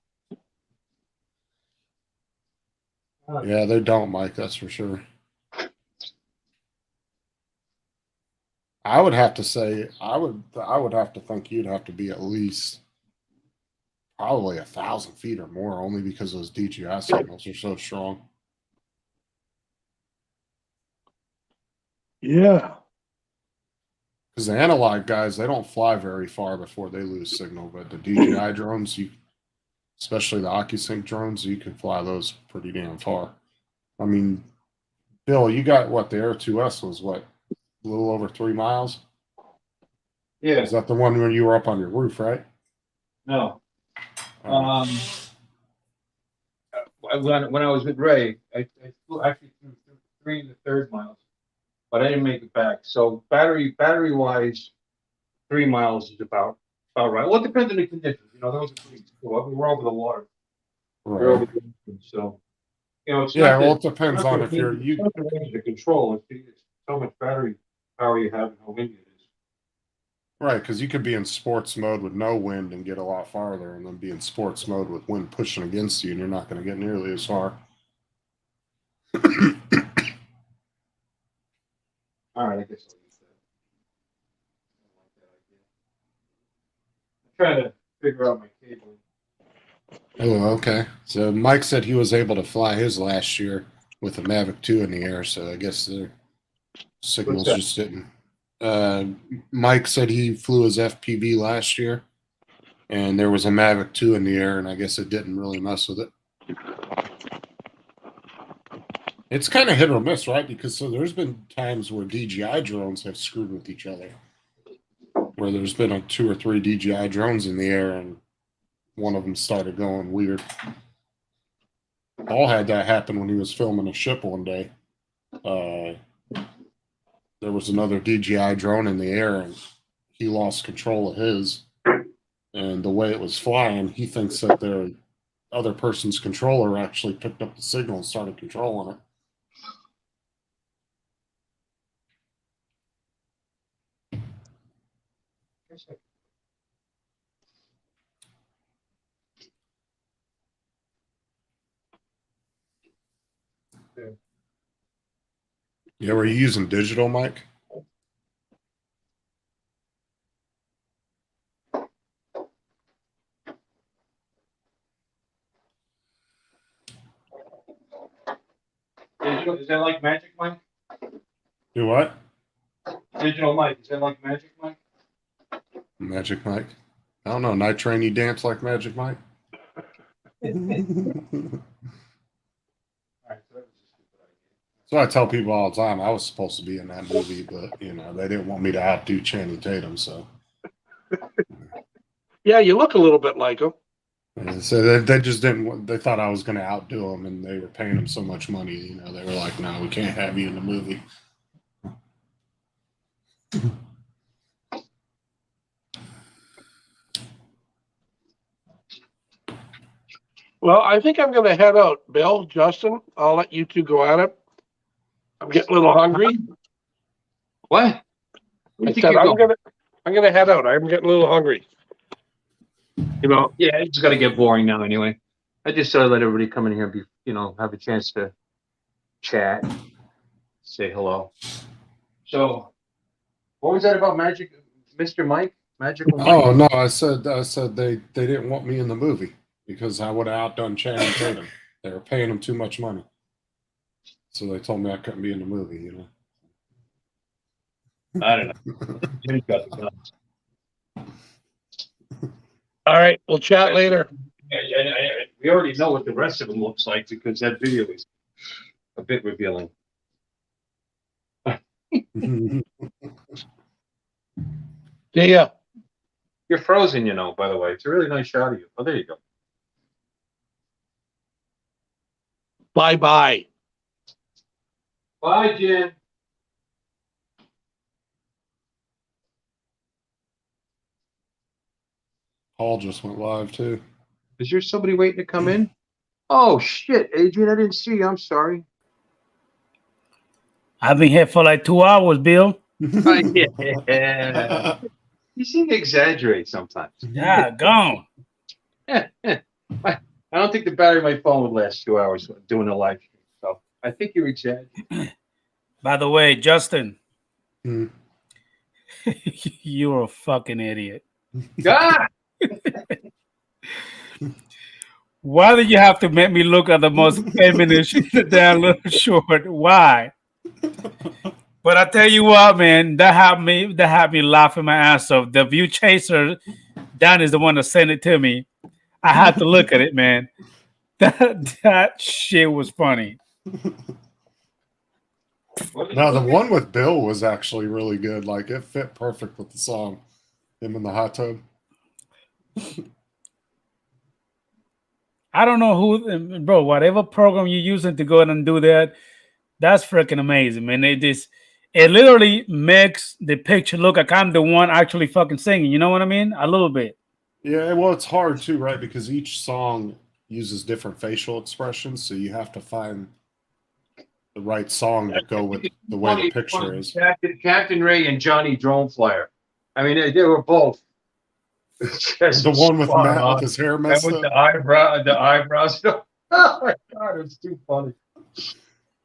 Yeah, they don't, Mike. That's for sure. I would have to say, I would have to think you'd have to be at least probably 1,000 feet or more, only because those DJI signals are so strong. Yeah. Because the analog guys, they don't fly very far before they lose signal, but the DJI drones, especially the OcuSync drones, you can fly those pretty damn far. I mean, Bill, you got what? The Air 2S was what? A little over 3 miles? Yeah, Is that the one when you were up on your roof, right? no. Oh. When I was with Ray, I flew actually through 3 and the third miles, but I didn't make it back. So battery wise, 3 miles is about right. Well, it depends on the conditions. You know, those are pretty cool. I mean, we're over the water. We're over Right. the ocean, so you know, it's Yeah, not well, that it depends on if you're it's not the range of control. It's how much battery power you have and how windy it is. right, because you could be in sports mode with no wind and get a lot farther, and then be in sports mode with wind pushing against you, and you're not going to get nearly as far. All right, I guess I'll use that. I like that idea. I'm trying to figure out my cabling. Oh, okay. So Mike said he was able to fly his last year with the Mavic 2 in the air, so I guess the signals that? just didn't. Mike said he flew his FPV last year, and there was a Mavic 2 in the air, and I guess it didn't really mess with it. It's kind of hit or miss, right? Because so there's been times where DJI drones have screwed with each other, where there's been 2 or 3 DJI drones in the air, and one of them started going weird. Paul had that happen when he was filming a ship one day. There was another DJI drone in the air, and he lost control of his. And the way it was flying, he thinks that the other person's controller actually picked up the signal and started controlling it. Yeah, were you using digital, Mike? Digital, is that like Magic Mike? Do what? Digital Mike, is that like Magic Mike? Magic Mike. I don't know. Night Train, you dance like Magic Mike? All right, so that was a stupid idea. So I tell people all the time I was supposed to be in that movie, but you know they didn't want me to outdo Channing Tatum. So Yeah, you look a little bit like him. so they just didn't. They thought I was going to outdo him, and they were paying him so much money. You know, they were like, "No, we can't have you in the movie." Well, I think I'm going to head out. Bill, Justin, I'll let you two go at it. I'm getting a little hungry. What? I said I'm gonna head out. I'm getting a little hungry. You know. Yeah, it's got to get boring now anyway. I just thought I'd let everybody come in here, have a chance to chat, say hello. So, what was that about Magic, Mr. Mike? Magical Mike? Oh no, I said they didn't want me in the movie because I would have outdone Channing Tatum. They were paying him too much money, so they told me I couldn't be in the movie. You know. I don't know. Jimmy's got the guns. All right, we'll chat later. We already know what the rest of them looks like because that video is a bit revealing. See ya. You're frozen, by the way. It's a really nice shot of you. Oh, there you go. Bye-bye. Bye, Jen. Paul just went live too. Is there somebody waiting to come in? Oh, shit, Adrian, I didn't see you. I'm sorry. I've been here for like 2 hours, Bill. Yeah. You seem to exaggerate sometimes. Yeah, gone. I don't think the battery of my phone would last 2 hours doing a live stream. So I think you're exaggerating. By the way, Justin, Hmm. you're a fucking idiot. Ah! Why did you have to make me look at the most feminist damn little short? Why? But I tell you what, man, that had me laughing my ass off. The View Chaser, Dan is the one that sent it to me. I had to look at it, man. That shit was funny. No, the one with Bill was actually really good. Like it fit perfect with the song. Him in the hot tub. I don't know who, bro. Whatever program you're using to go ahead and do that, that's freaking amazing, man. It literally makes the picture look like I'm the one actually fucking singing. You know what I mean? A little bit. Yeah, well, it's hard too, right? Because each song uses different facial expressions, so you have to find the right song to go with the way the picture is. Captain Ray and Johnny Drone Flyer. I mean, they were both. The one with Matt with his hair And messed with up. the eyebrows. Oh my god, it's too funny.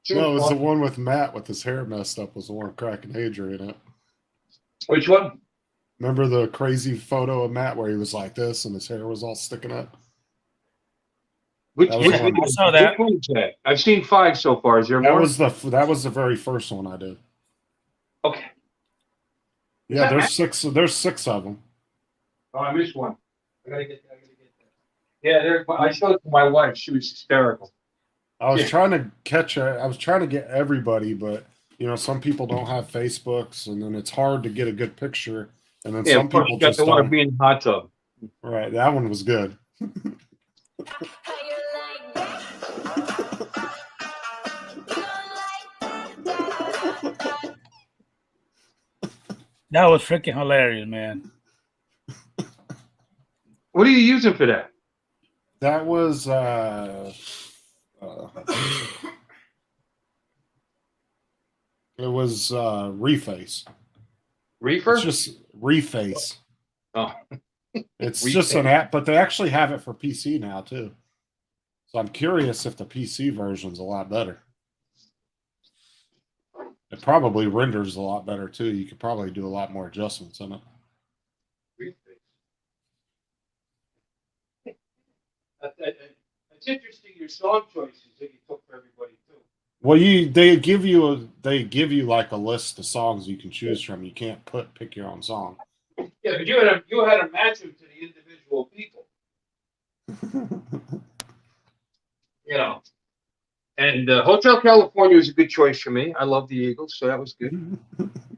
No, it was the one with Matt with his hair messed up was the one cracking Adrian up. Which one? Remember the crazy photo of Matt where he was like this and his hair was all sticking up? Which That was one. I saw that. Which one is that? I've seen 5 so far. Is there more? That was the very first one I did. Okay. Yeah, there's 6 of them. Oh, I missed one. I gotta get that. Yeah, I showed it to my wife. She was hysterical. I was trying to get everybody, but you know, some people don't have Facebooks, and then it's hard to get a good picture. And then some people got just the one don't. of being in the hot tub. Right, that one was good. That was freaking hilarious, man. What are you using for that? That was it was Reface. Reefer? It's just Reface. Oh. It's Reface. just an app, but they actually have it for PC now too. So I'm curious if the PC version's a lot better. It probably renders a lot better too. You could probably do a lot more adjustments in it. It's interesting your song choices that you took for everybody too. Well, they give you like a list of songs you can choose from. You can't pick your own song. Yeah, but you had to match them to the individual people. You know. And Hotel California was a good choice for me. I love the Eagles, so that was good.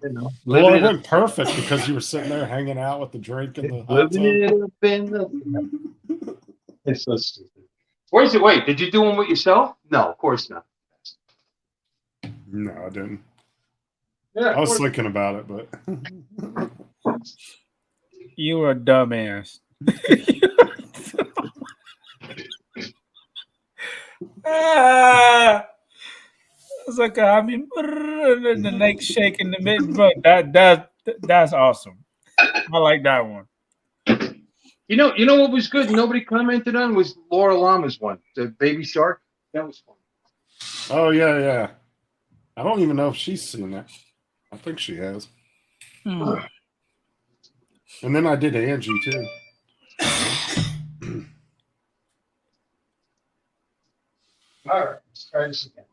You know, Well, it went perfect because you were sitting there hanging out with the drink and the hot tub. living it up in the. It's so stupid. Where's it? Wait, did you do one with yourself? No, of course not. No, I didn't. Yeah, I was thinking about it, but You were a dumbass. It's like I mean, the neck shaking the mid, bro. That's awesome. I like that one. You know what was good? Nobody commented on was Laura Lama's one, the Baby Shark. That was fun. oh yeah. I don't even know if she's seen that. I think she has. Hmm. And then I did Angie too. All right, let's try this again.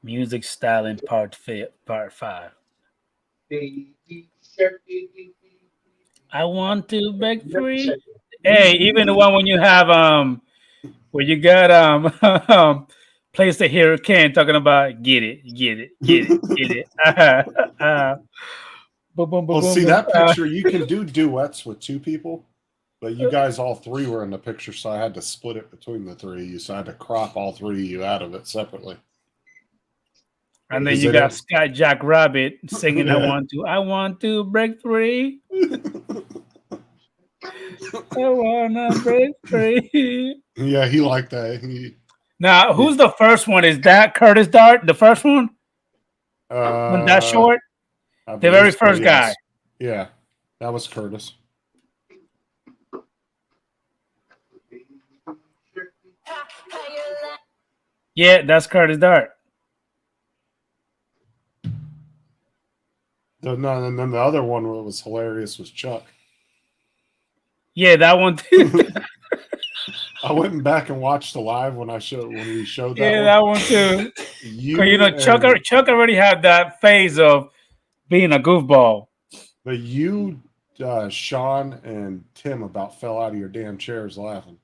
Music styling part 5. Baby Shark. I want to break free. Hey, even the one when you have where you got place the hurricane talking about get it. Boom, boom, boom, Well, boom, see boom. that picture, you can do duets with 2 people, but you guys all 3 were in the picture, so I had to split it between the 3 of you. So I had to crop all 3 of you out of it separately. And then Is you it got a- Scott Jack Rabbit singing Yeah. I want to break free. I wanna break free. Yeah, he liked that. Now, who's the first one? Is that Curtis Dart, the first one? When that short? I The very believe so, first guy. Yeah, that was Curtis. Yeah, that's Curtis Dart. No, and then the other one that was hilarious was Chuck. Yeah, that one too. I went back and watched the live when we showed that Yeah, one. that one too. You, 'Cause, you know, and- Chuck already had that phase of being a goofball. but you, Sean, and Tim about fell out of your damn chairs laughing.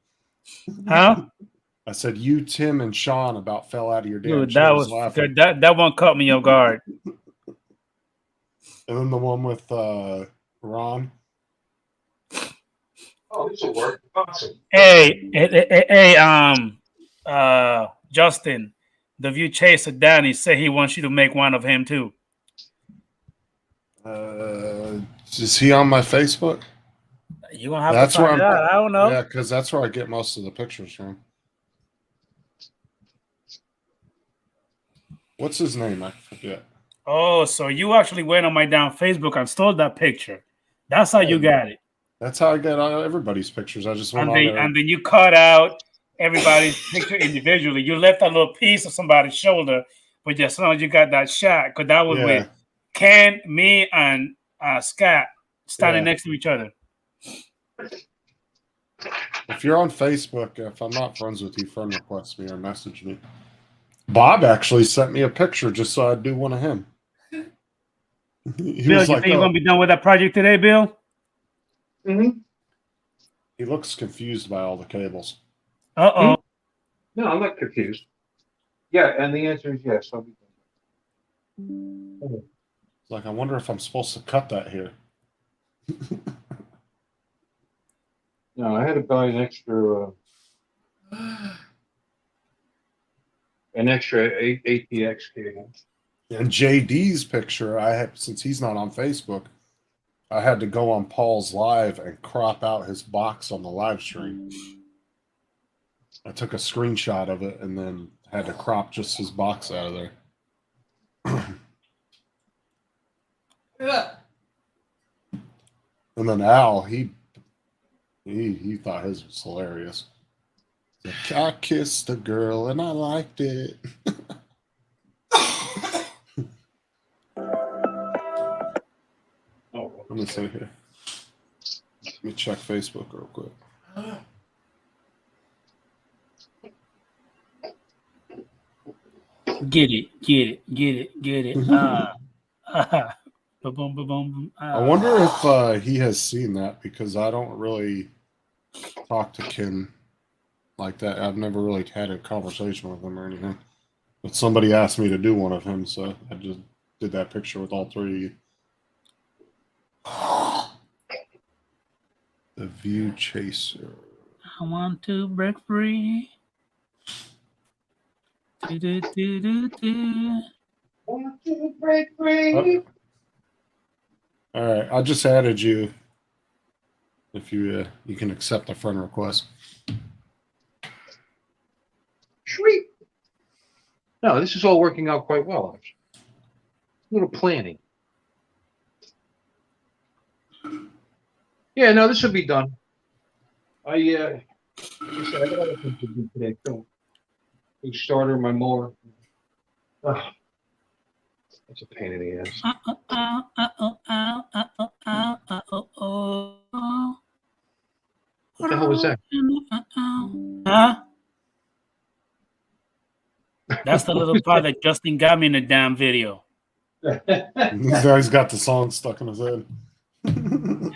Huh? I said you, Tim, and Sean about fell out of your damn Dude, chairs laughing. that one caught me off guard. And then the one with Ron. Oh, this will work. Awesome. Hey, Justin, the View Chaser Danny said he wants you to make one of him too. Is he on my Facebook? You're gonna have That's to find where out. I don't know. Yeah, because that's where I get most of the pictures from. What's his name? I forget. Oh, so you actually went on my damn Facebook and stole that picture. That's how you got it. That's how I get everybody's pictures. I just went on there. And then you cut out everybody's picture individually. You left a little piece of somebody's shoulder, but as long as you got that shot, because that was with Ken, me, and Scott standing next to each other. If you're on Facebook, if I'm not friends with you, friend request me or message me. Bob actually sent me a picture just so I'd do one of him. He Bill, was you like, think you're gonna be done with that project today, Bill? Mm-hmm. he looks confused by all the cables. Uh-oh. No, I'm not confused. Yeah, and the answer is yes. I'll be done. Like, I wonder if I'm supposed to cut that here. No, I had to buy an extra ATX cable. And JD's picture, I had, since he's not on Facebook, I had to go on Paul's live and crop out his box on the live stream. I took a screenshot of it and then had to crop just his box out of there. And then Al, he thought his was hilarious. Like, I kissed a girl and I liked it. Let me see here. Let me check Facebook real quick. Get it. Ba-boom. I wonder if he has seen that, because I don't really talk to Ken like that. I've never really had a conversation with him or anything. But somebody asked me to do one of him, so I just did that picture with all three of you. The View Chaser. I want to break free. Do. Want to break free. All right, I just added you. If you can accept a friend request. Sweet. No, this is all working out quite well, actually. A little planning. Yeah, no, this will be done. Like I said, I got other things to do today too. New starter, my mower. Ugh. That's a pain in the ass. What the hell was that? Huh? That's the little part that Justin got me in the damn video. This guy's got the song stuck in his head.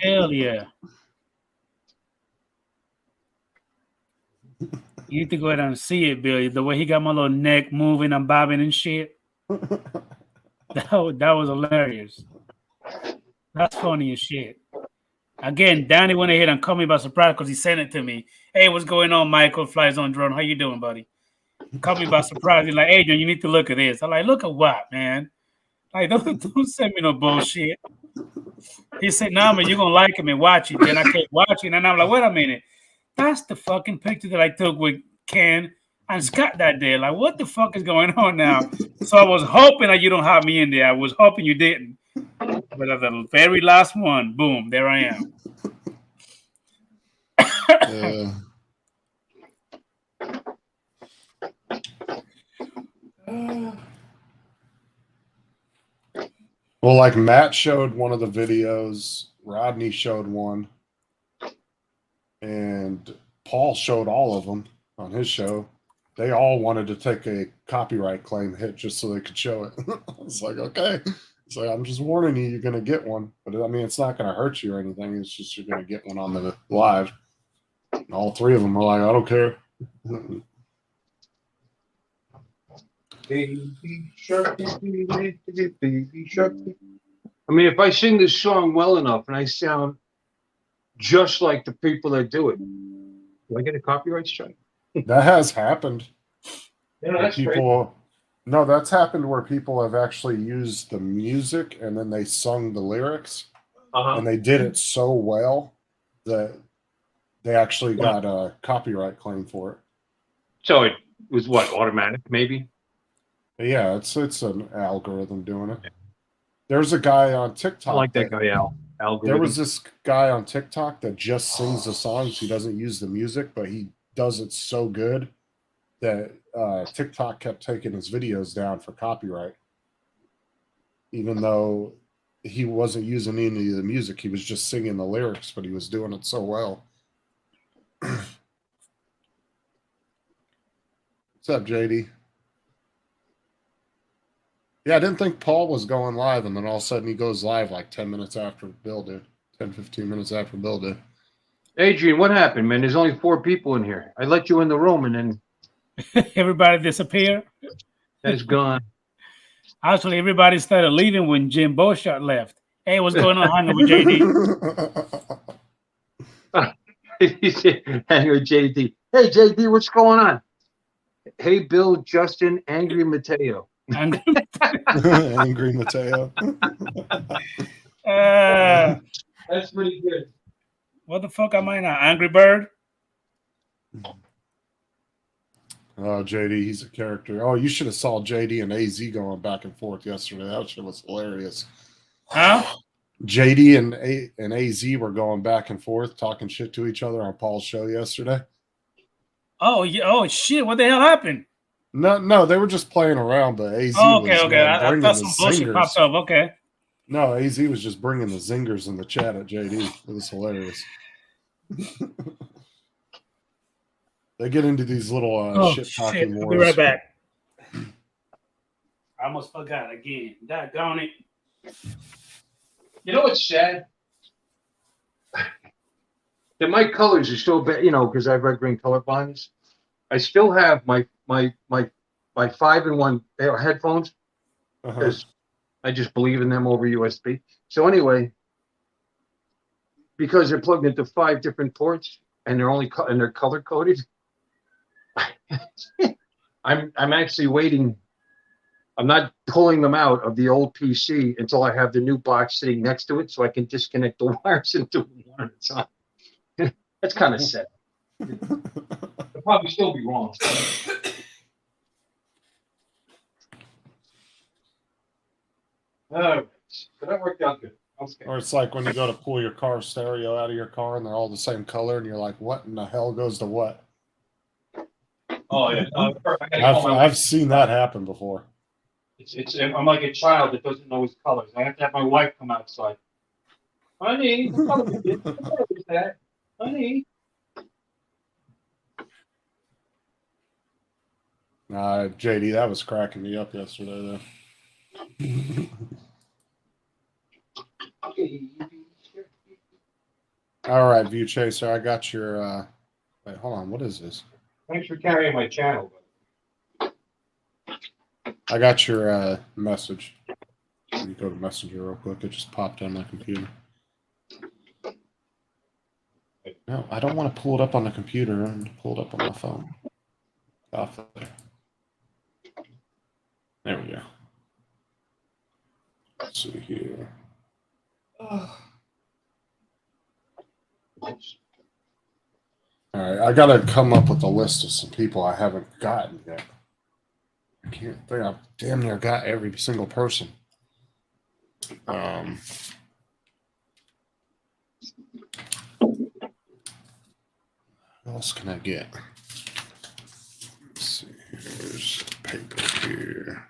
Hell yeah. You need to go ahead and see it, Billy. The way he got my little neck moving and bobbing and shit. That was hilarious. That's funny as shit. Again, Danny went ahead and caught me by surprise because he sent it to me. Hey, what's going on, Michael? Flies on Drone. How you doing, buddy? Caught me by surprise. He's like, Adrian, you need to look at this. I'm like, look at what, man? Like, don't send me no bullshit. He said, nah, man, you're going to like him and watch it. Then I kept watching, and I'm like, wait a minute. That's the fucking picture that I took with Ken and Scott that day. Like, what the fuck is going on now? So I was hoping that you don't have me in there. I was hoping you didn't. But at the very last one, boom, there I am. Well, like Matt showed one of the videos, Rodney showed one, and Paul showed all of them on his show. They all wanted to take a copyright claim hit just so they could show it. It's like, okay. It's like, I'm just warning you, you're going to get one. But I mean, it's not going to hurt you or anything. It's just you're going to get one on the live. And all three of them were like, I don't care. Baby shark, baby shark. I mean, if I sing this song well enough and I sound just like the people that do it, do I get a copyright strike? That has happened. Yeah, Where that's great. people, no, that's happened where people have actually used the music and then they sung the lyrics. And they did it so well that they actually got a copyright claim for it. So it was what, automatic, maybe? But yeah, it's an algorithm doing it. There's a guy on TikTok. I like that guy, Al. There was this guy on TikTok that just sings the songs. He doesn't use the music, but he does it so good that TikTok kept taking his videos down for copyright. Even though he wasn't using any of the music, he was just singing the lyrics, but he was doing it so well. What's up, JD? Yeah, I didn't think Paul was going live, and then all of a sudden he goes live like 10 minutes after Bill did. 10, 15 minutes after Bill did. Adrian, what happened, man? There's only 4 people in here. I let you in the room and then Everybody disappeared. that's gone. Actually, everybody started leaving when Jim Beauchamp left. Hey, what's going on? Hanging with JD. He said, hang with JD. Hey, JD, what's going on? Hey, Bill, Justin, Angry Mateo. And, Angry Mateo. That's pretty good. what the fuck am I now? Angry Bird? Oh, JD, he's a character. Oh, you should have saw JD and AZ going back and forth yesterday. That shit was hilarious. Huh? JD and AZ were going back and forth, talking shit to each other on Paul's show yesterday. Oh, yeah. Oh, shit. What the hell happened? No, they were just playing around, but AZ Oh, was okay. I bringing thought the some bullshit popped zingers. up. Okay. No, AZ was just bringing the zingers in the chat at JD. It was hilarious. They get into these little shit talking I'll wars. be right back. I almost forgot again. Doggone it. You know what's sad? That my colors are so bad, you know, because I've red green color blinds. I still have my 5-in-1 headphones Uh-huh. because I just believe in them over USB. So anyway, because they're plugged into 5 different ports and they're color coded, I'm actually waiting. I'm not pulling them out of the old PC until I have the new box sitting next to it, so I can disconnect the wires and do one at a time. That's kind of sad. I'll probably still be wrong. All right, so that worked out good. Okay. Or it's like when you go to pull your car stereo out of your car and they're all the same color, and you're like, "What in the hell goes to what?" Oh yeah, no, perfect. I gotta call my I've seen that happen before. I'm like a child that doesn't know his colors. I have to have my wife come outside. Honey, what color is it? What color is that? Honey. JD, that was cracking me up yesterday, though. All right, View Chaser, I got your. Wait, hold on. What is this? Thanks for carrying my channel. I got your message. Let me go to Messenger real quick. It just popped on my computer. No, I don't want to pull it up on the computer. I want to pull it up on my phone. Off there. There we go. Let's see here. All right, I gotta come up with a list of some people I haven't gotten yet. I can't think. I've damn near got every single person. What else can I get? Let's see. Here's paper here.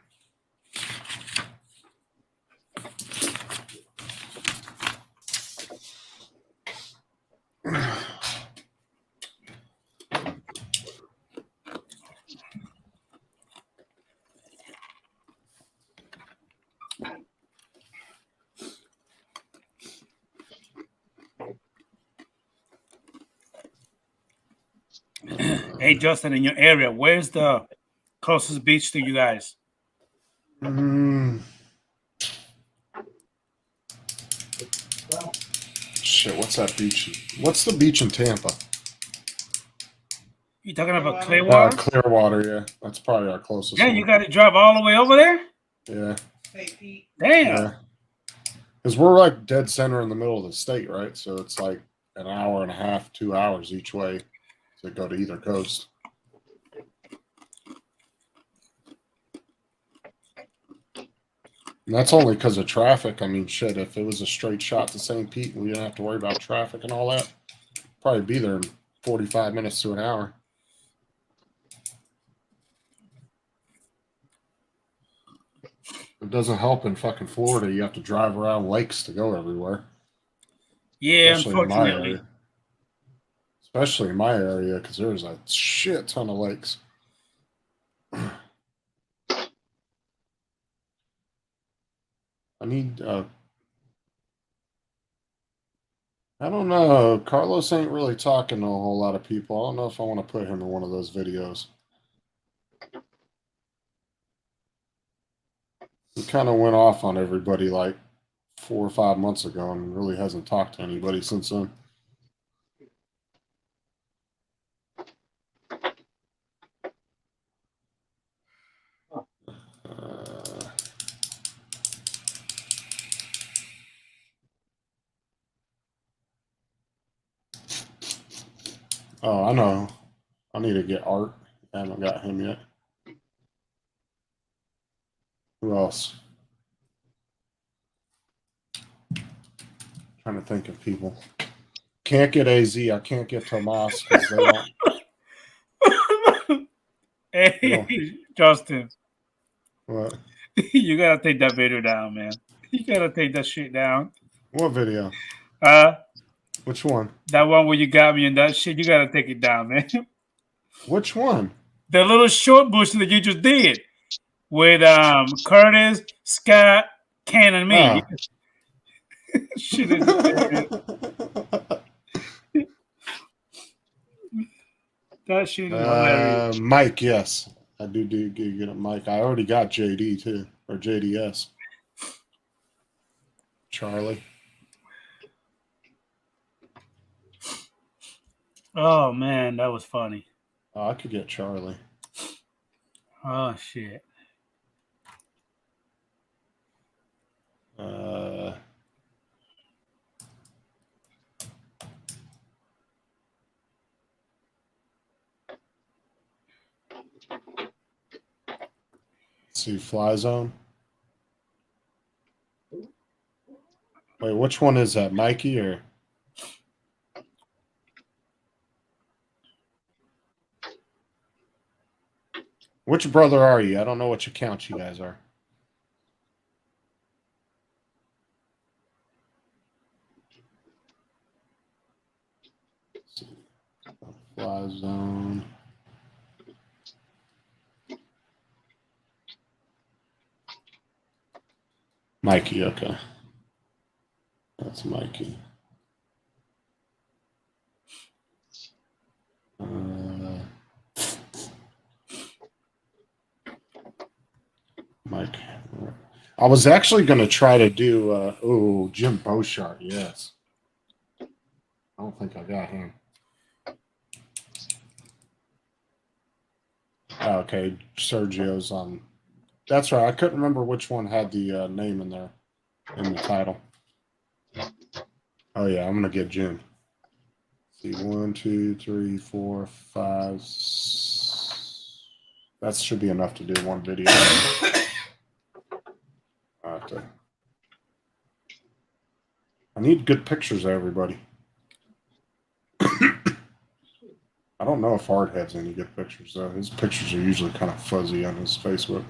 Hey, Justin, in your area, where's the closest beach to you guys? Shit, what's that beach? What's the beach in Tampa? You talking about Clearwater? Clearwater, yeah. That's probably our closest Yeah, one. you got to drive all the way over there. Yeah. Damn. Yeah. Because we're like dead center in the middle of the state, right? So it's like an hour and a half, 2 hours each way to go to either coast. And that's only because of traffic. I mean, shit, if it was a straight shot to St. Pete, we didn't have to worry about traffic and all that. Probably be there in 45 minutes to an hour. It doesn't help in fucking Florida. You have to drive around lakes to go everywhere. Yeah, Especially in my unfortunately. area. Especially in my area, because there's a shit ton of lakes. I need, I don't know. Carlos ain't really talking to a whole lot of people. I don't know if I want to put him in one of those videos. He kind of went off on everybody like 4 or 5 months ago and really hasn't talked to anybody since then. Oh, I know. I need to get Art. I haven't got him yet. Who else? Trying to think of people. Can't get AZ. I can't get Tomas because they don't. Hey, Justin, What? you gotta take that video down, man. You gotta take that shit down. What video? Which one? That one where you got me in that shit. You gotta take it down, man. Which one? The little short bush that you just did with Curtis, Scott, Ken, and me. Shit is hilarious. That shit is hilarious. Mike, yes. I do get a Mike. I already got JD too, or JDS. Charlie. Oh man, that was funny. Oh, I could get Charlie. Oh shit. See, Fly Zone. Wait, which one is that, Mikey or? Which brother are you? I don't know which account you guys are. Fly Zone. Mikey, okay. That's Mikey. Mike. I was actually going to try to do, Jim Beauchart, yes. I don't think I got him. Okay, Sergio's on. That's right. I couldn't remember which one had the name in there, in the title. Oh, yeah, I'm going to get Jim. See, 1, 2, 3, 4, 5. That should be enough to do one video. I need good pictures of everybody. I don't know if Art has any good pictures, though. His pictures are usually kind of fuzzy on his Facebook.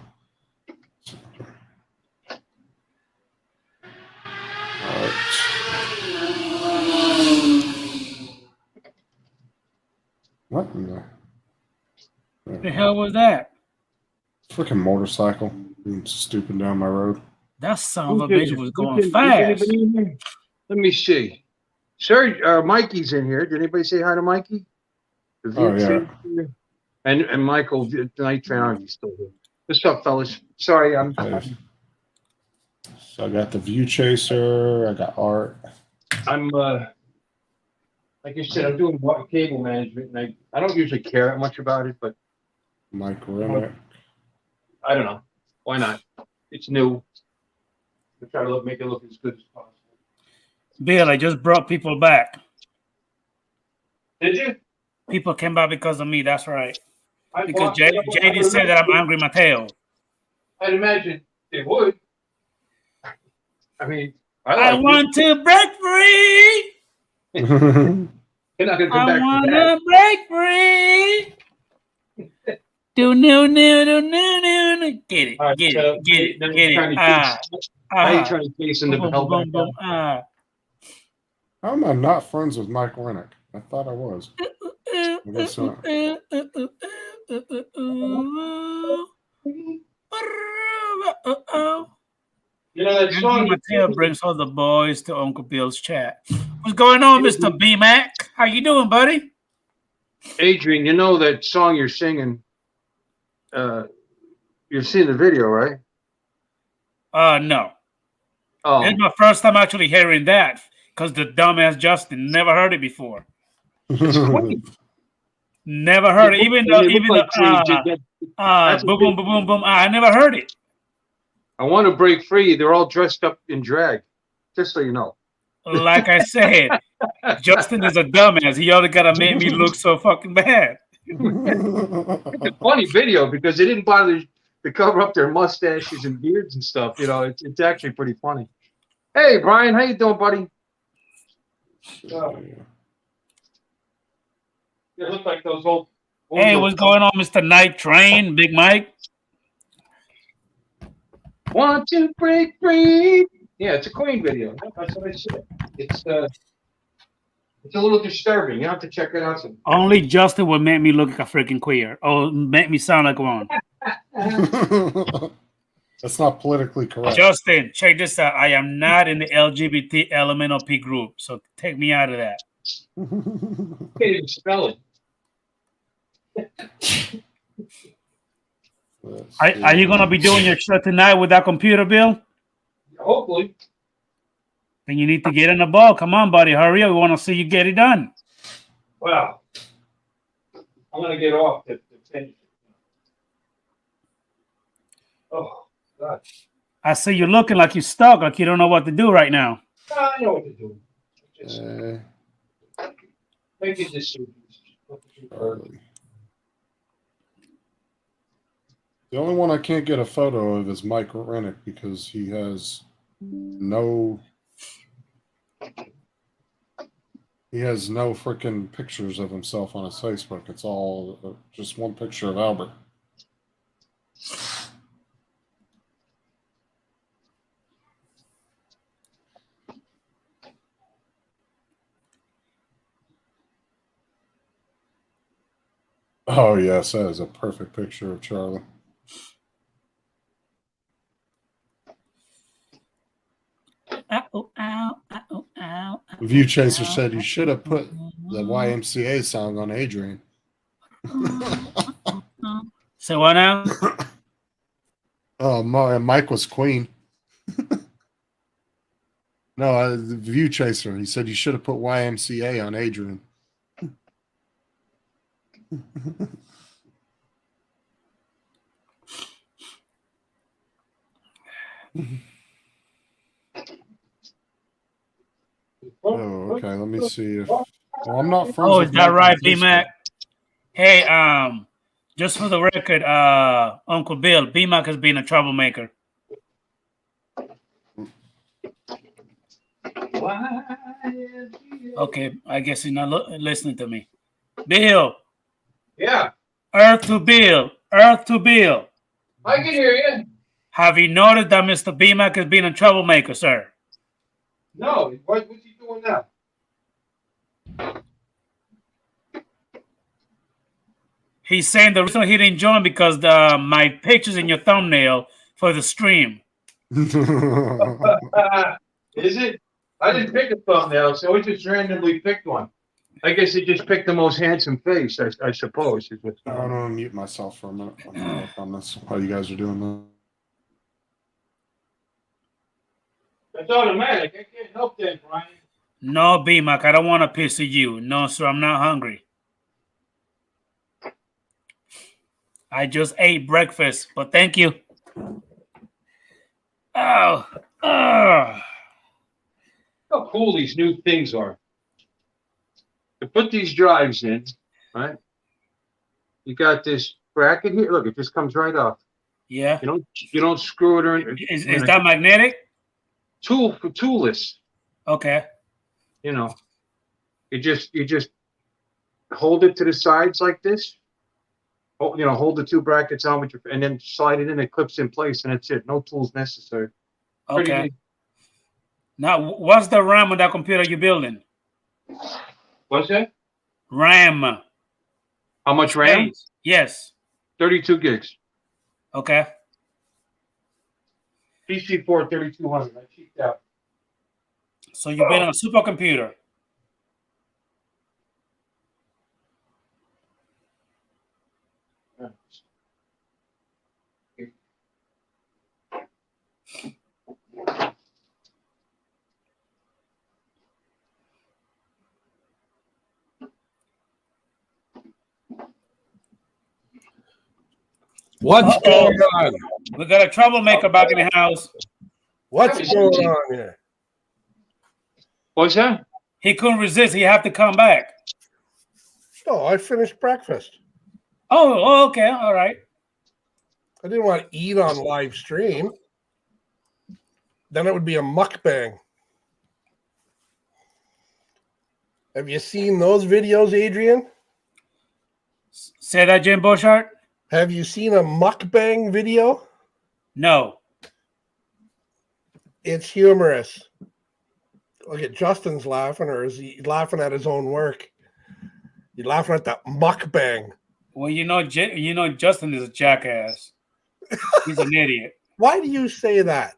What in The hell was that? Freaking motorcycle being stupid down my road. That son of a Who did bitch it? was Who going did it? Did fast. anybody in here? Let me see. Sir, Mikey's in here. Did anybody say hi to Mikey? The Oh, View yeah. Chaser and Michael, the Night Train Army's still here. What's up, fellas? Sorry, Okay. So I got the View Chaser. I got Art. I'm like I said, I'm doing cable management, and I don't usually care that much about it, but Mike Remick. I don't know. Why not? It's new. I try to make it look as good as possible. Bill, I just brought people back. Did you? People came back because of me. That's right. I Because bought- JD said that I'm angry Mateo. I'd imagine they would. I mean, I like want to break free. it. You're not gonna come I back want from that. to break free. Do no no no no no no. Get it, All right, get so it, get it, now you're get trying it. to Ah, now you're ah. trying to chase in the Boom, hell back boom, boom, out. ah. How am I not friends with Mike Remick? I thought I was. I guess not. You know that Angry song? Mateo brings all the boys to Uncle Bill's chat. What's going on, Mr. B Mac? How you doing, buddy? Adrian, you know that song you're singing? You've seen the video, right? No. Oh, It's my first time actually hearing that because the dumbass Justin never heard it before. it's Queen. Never heard it. Even They look the like trees. That's a boom, big- boom, boom, boom, boom. I never heard it. I want to break free. They're all dressed up in drag, just so you know. Like I said, Justin is a dumbass. He only gotta make me look so fucking bad. It's a funny video because they didn't bother to cover up their mustaches and beards and stuff. You know, it's actually pretty funny. Hey, Brian, how you doing, buddy? They look like those old. Hey, what's going on, Mr. Night Train, Big Mike? Want to break free? Yeah, it's a Queen video. That's what I said. It's a little disturbing. You have to check it out. Only Justin would make me look like a freaking queer or make me sound like one. That's not politically correct. Justin, check this out. I am not in the LGBT LMNOP group, so take me out of that. Can't even spell it. Are you gonna be doing your show tonight with that computer, Bill? Hopefully. Then you need to get in the ball. Come on, buddy, hurry up. We want to see you get it done. Well, I'm gonna get off to finish it. Oh God! I see you looking like you're stuck, like you don't know what to do right now. I know what to do. Just Uh, make a decision. Charlie. The only one I can't get a photo of is Mike Remick because he has no freaking pictures of himself on his Facebook. It's all just one picture of Albert. Oh yes, that is a perfect picture of Charlie. View Chaser said you should have put the YMCA song on Adrian. So what now? Oh, Mike was Queen. No, the View Chaser. He said you should have put YMCA on Adrian. Oh, okay. Let me see if. Well, I'm not friends. Oh, with is that Mike right, on B Facebook. Mac? Hey, just for the record, Uncle Bill, B Mac has been a troublemaker. Okay, I guess he's not listening to me. Bill, Yeah, Earth to Bill, Earth to Bill. I can hear you. Have you noticed that Mr. B Mac has been a troublemaker, sir? No, what's he doing now? He's saying the reason he didn't join because my picture's in your thumbnail for the stream. Is it? I didn't pick a thumbnail, so I just randomly picked one. I guess it just picked the most handsome face, I suppose. Is what's I'm going on. gonna mute myself for a minute. I'm gonna work on this while you guys are doing that. That's automatic. I can't help that, Brian. No, B-Mac, I don't want to piss at you. No, sir, I'm not hungry. I just ate breakfast, but thank you. Oh, How cool these new things are. To put these drives in, right? You got this bracket here. Look, it just comes right off. yeah. You don't screw it or Is that magnetic? toolless. Okay. You know, you just hold it to the sides like this. Hold the two brackets on with and then slide it in. It clips in place, and that's it. No tools necessary. Pretty Okay. neat. Now, what's the RAM on that computer you're building? What's that? RAM. How much RAM? Space. Yes. 32 gigs. Okay. PC4 3200. I cheaped out. So you've been on a supercomputer. What's going on? We got a troublemaker back in the house. What's going on here? What's that? He couldn't resist. He had to come back. Oh, I finished breakfast. Oh, okay. All right. I didn't want to eat on live stream. Then it would be a mukbang. Have you seen those videos, Adrian? Say that, Jim Boshart? Have you seen a mukbang video? No. It's humorous. Look at Justin's laughing, or is he laughing at his own work? He's laughing at that mukbang. Well, Justin is a jackass. He's an idiot. Why do you say that?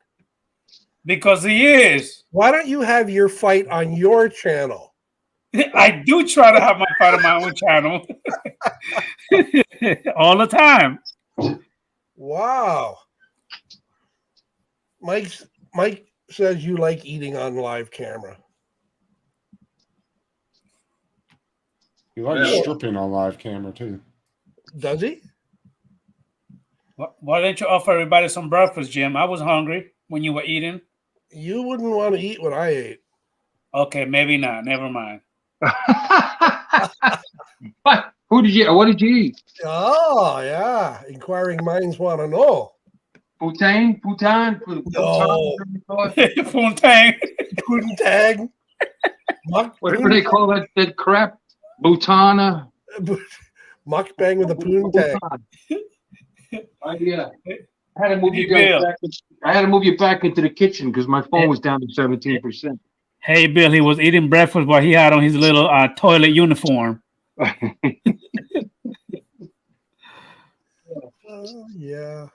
Because he is. Why don't you have your fight on your channel? I do try to have my fight on my own channel. All the time. Wow. Mike says you like eating on live camera. You like stripping on live camera too. Does he? Why didn't you offer everybody some breakfast, Jim? I was hungry when you were eating. You wouldn't want to eat what I ate. Okay, maybe not. Never mind. What did you eat? Oh, yeah. Inquiring minds want to know. Putain? No. Fontaine. Poontang. Whatever they call that crap. Butana. Mukbang with a poontang. I had to move you guys back. I had to move you back into the kitchen because my phone was down to 17%. Hey, Bill, he was eating breakfast while he had on his little toilet uniform. Yeah.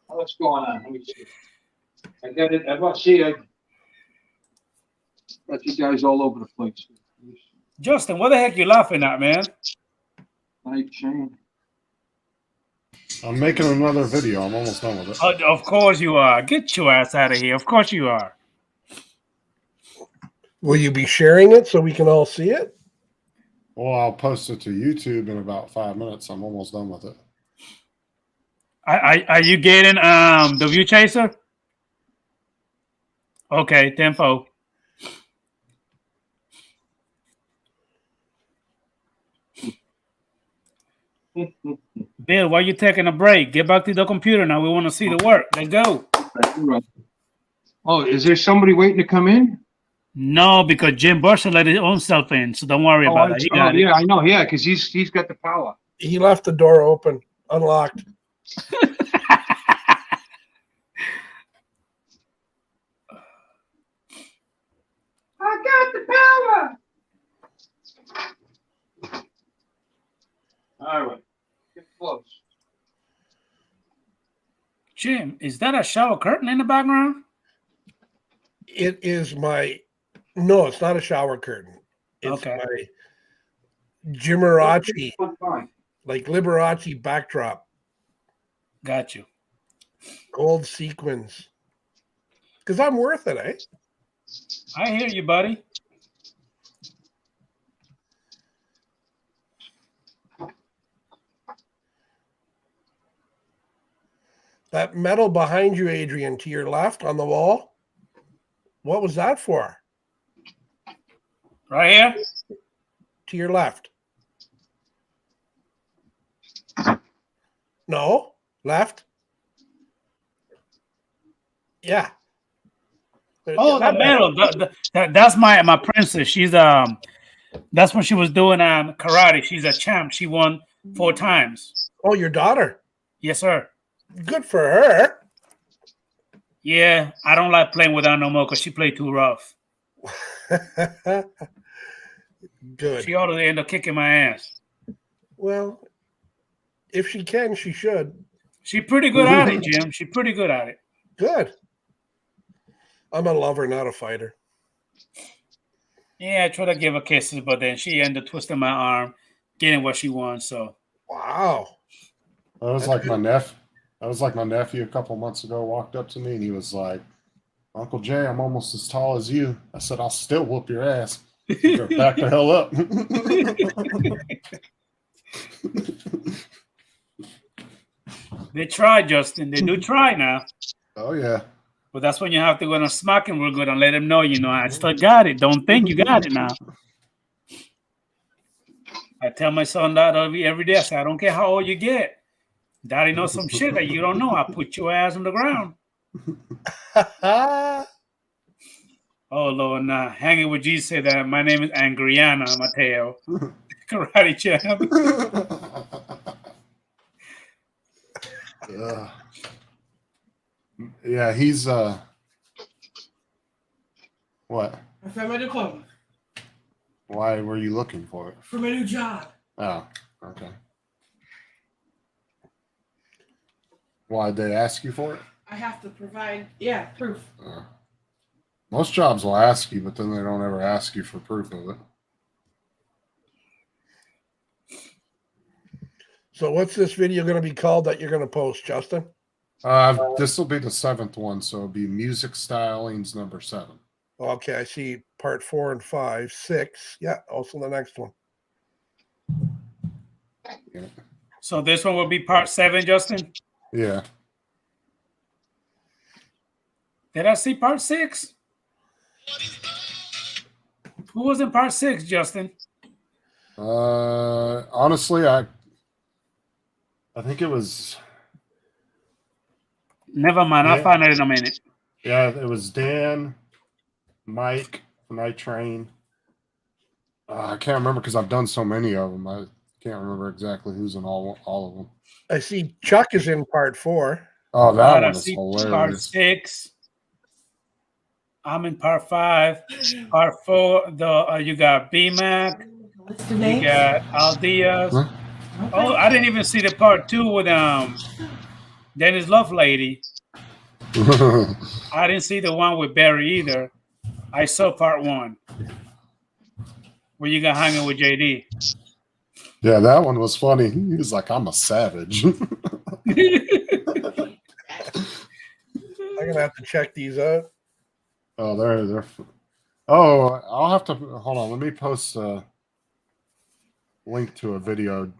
What's going on? Let me see. I got it. I got you guys all over the place. Justin, what the heck you laughing at, man? Night chain. I'm making another video. I'm almost done with it. Of course you are. Get your ass out of here. Of course you are. Will you be sharing it so we can all see it? Well, I'll post it to YouTube in about 5 minutes. I'm almost done with it. Are you getting the view chaser? Okay, tempo. Bill, why are you taking a break? Get back to the computer now. We want to see the work. Let's go. Oh, is there somebody waiting to come in? No, because Jim Bursha let his own self in, so don't worry about it. He got it. Yeah, I know. Yeah, because he's got the power. He left the door open, unlocked. I got the power. All right, get close. Jim, is that a shower curtain in the background? It is no, it's not a shower curtain. It's Okay. my Jimarachi, like Liberace backdrop, Got you. gold sequins. Because I'm worth it, eh? I hear you, buddy. That metal behind you, Adrian, to your left on the wall. What was that for? Right here? To your left. No, left. Yeah. Oh, the metal. That's my princess. She's that's when she was doing karate. She's a champ. She won 4 times. Oh, your daughter. Yes, sir. Good for her. Yeah, I don't like playing with her no more because she played too rough. Good. She ought to end up kicking my ass. Well, if she can, she should. She's pretty good at it, Jim. She's pretty good at it. Good. I'm a lover, not a fighter. Yeah, I tried to give her kisses, but then she ended up twisting my arm, getting what she wants. So Wow. That was like my nephew. That was like my nephew a couple months ago walked up to me and he was like, "Uncle Jay, I'm almost as tall as you." I said, "I'll still whoop your ass. You're back the hell up." they try, Justin. They do try now. Oh yeah. But that's when you have to go and smack him real good and let him know, I still got it. Don't think you got it now. I tell my son that every day. I say, I don't care how old you get. Daddy knows some shit that you don't know. I'll put your ass on the ground. Oh, Lord, nah. Hanging with Jesus said that my name is Angriana Mateo. Karate champ. Yeah, he's what? I found my diploma Why were you looking for it? for my new job. Oh, okay. Why'd they ask you for it? I have to provide, proof. Most jobs will ask you, but then they don't ever ask you for proof of it. So what's this video going to be called that you're going to post, Justin? This will be the 7th one, so it'll be Music Stylings number 7. Okay, I see part 4 and 5, 6. Yeah, also the next one. Yeah. So this one will be part 7, Justin? Yeah. Did I see part 6? Who was in part 6, Justin? Honestly, I think it was. Never mind. I'll Yeah. find it in a minute. Yeah, it was Dan, Mike, Night Train. I can't remember because I've done so many of them. I can't remember exactly who's in all of them. I see Chuck is in part 4. Oh, that I one is see part hilarious. 6. I'm in part 5. Part 4, you got B-Mac. List of You names. got Aldias. Huh? Oh, I didn't even see the part 2 with Dennis Lovelady. I didn't see the one with Barry either. I saw part 1 where you got hanging with JD. Yeah, that one was funny. He was like, "I'm a savage." I'm going to have to check these out. Oh, they're. Oh, I'll have to hold on. Let me post a link to a video,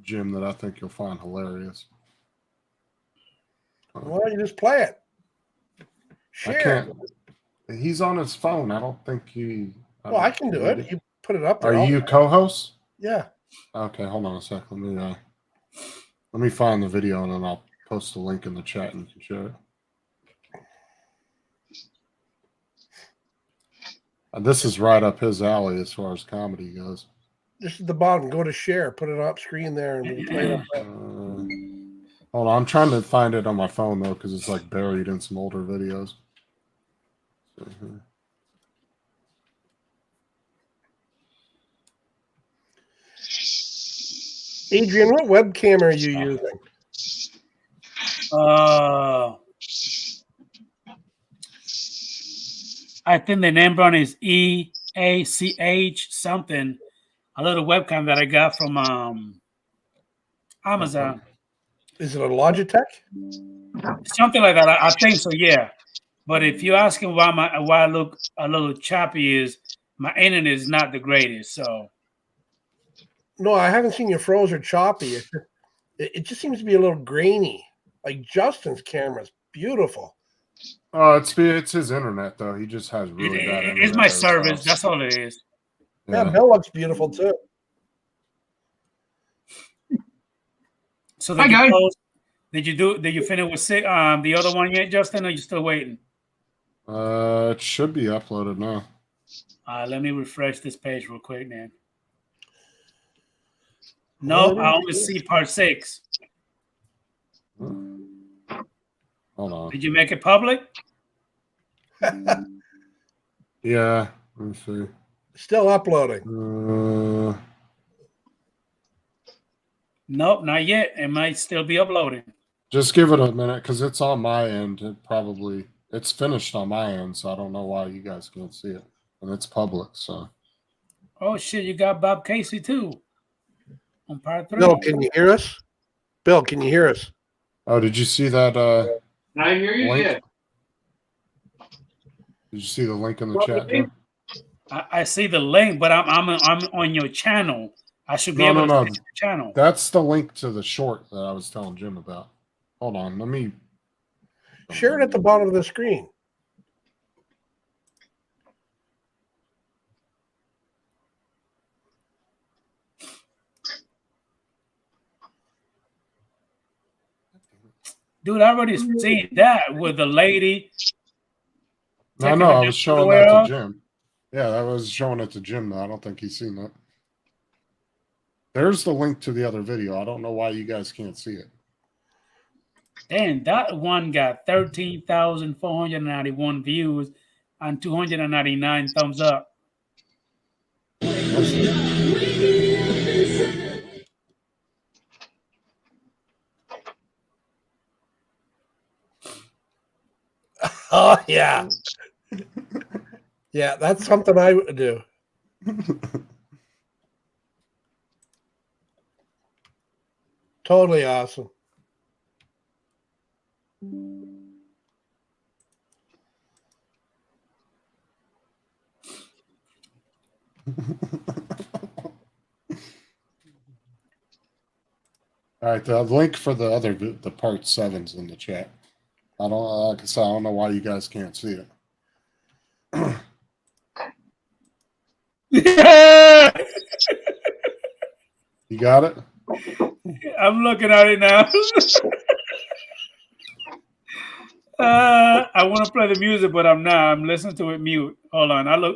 Jim, that I think you'll find hilarious. Why don't you just play it? I Share. can't. He's on his phone. I don't think he. Well, I can do it. You put it up there. Are you co-host? Yeah. Okay, hold on a sec. Let me find the video and then I'll post a link in the chat and you can share it. This is right up his alley as far as comedy goes. This is the bottom. Go to share. Put it up screen there and we'll play it up there. Hold on, I'm trying to find it on my phone though because it's like buried in some older videos. Adrian, what webcam are you using? I think the name brand is EACH something. A little webcam that I got from Amazon. Is it a Logitech? Something like that. I think so, yeah. But if you're asking why I look a little choppy, is my internet is not the greatest. So No, I haven't seen you froze or choppy. It just seems to be a little grainy. Like Justin's camera is beautiful. Oh, it's his internet though. He just has really bad internet. it's my at his service. house. That's all it is. Yeah, Bill looks beautiful too. So Hi, guys. did you finish with the other one yet, Justin? Or are you still waiting? It should be uploaded now. Let me refresh this page real quick, man. No, I only see part 6. Hold on. Did you make it public? Yeah, let me see. Still uploading. Nope, not yet. It might still be uploading. Just give it a minute because it's on my end. It's finished on my end, so I don't know why you guys can't see it. And it's public, so. Oh shit, you got Bob Casey too on part 3. Bill, can you hear us? Bill, can you hear us? Oh, did you see that? I hear you. link? Yeah. Did you see the link in the chat? Jim? I see the link, but I'm on your channel. I should be able to see the channel. That's the link to the short that I was telling Jim about. Hold on, let me share it at the bottom of the screen. Dude, I already seen that with the lady. No, I was showing that to Jim. Yeah, I was showing it to Jim. I don't think he's seen that. There's the link to the other video. I don't know why you guys can't see it. And that one got 13,491 views and 299 thumbs up. Oh, yeah. Yeah, that's something I would do. Totally awesome. All right, the link for the part 7's in the chat. I don't, like I said, I don't know why you guys can't see it. You got it? I'm looking at it now. I want to play the music, but I'm not. I'm listening to it mute. Hold on. I look.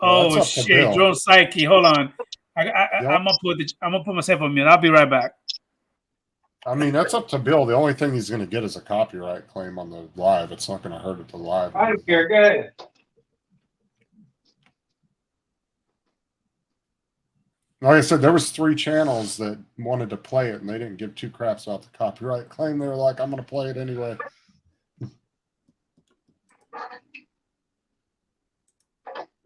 Well, oh shit, Drone Psyche. Hold on. I'm gonna put myself on mute. I'll be right back. I mean, that's up to Bill. The only thing he's going to get is a copyright claim on the live. It's not going to hurt at the live. I don't care. Go ahead. Like I said, there was 3 channels that wanted to play it, and they didn't give 2 craps about the copyright claim. They were like, "I'm going to play it anyway."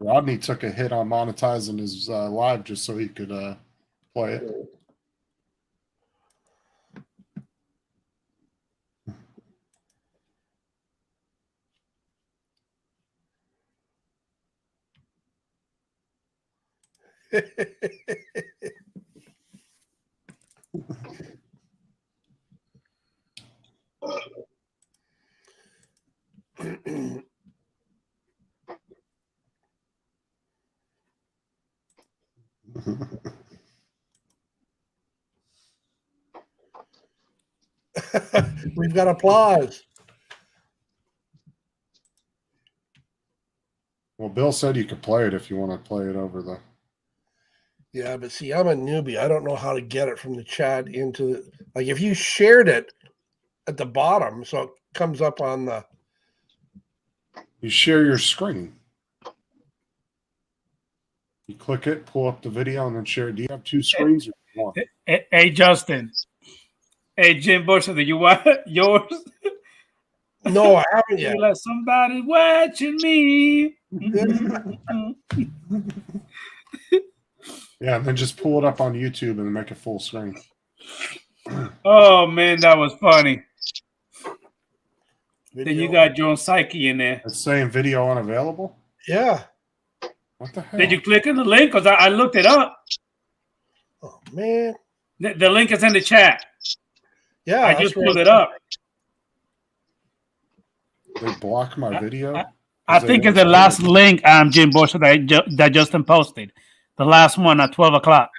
Rodney took a hit on monetizing his live just so he could play it. We've got applause. Well, Bill said you could play it if you want to play it over the. Yeah, but see, I'm a newbie. I don't know how to get it from the chat into the, like if you shared it at the bottom, so it comes up on the. You share your screen. You click it, pull up the video, and then share it. Do you have 2 screens or one? Hey, Justin. Hey, Jim Bush, did you watch yours? No, I haven't yet. You're like, somebody watching me. Yeah, and then just pull it up on YouTube and make it full screen. Oh man, that was funny. Then you Video. got Joan Psyche in there. It's saying video unavailable. Yeah. What the hell? Did you click on the link? Because I looked it up. Oh man. The link is in the chat. Yeah. I just pulled it up. They block my video. I think it's the last link, Jim Bush, that Justin posted. The last one at 12 o'clock.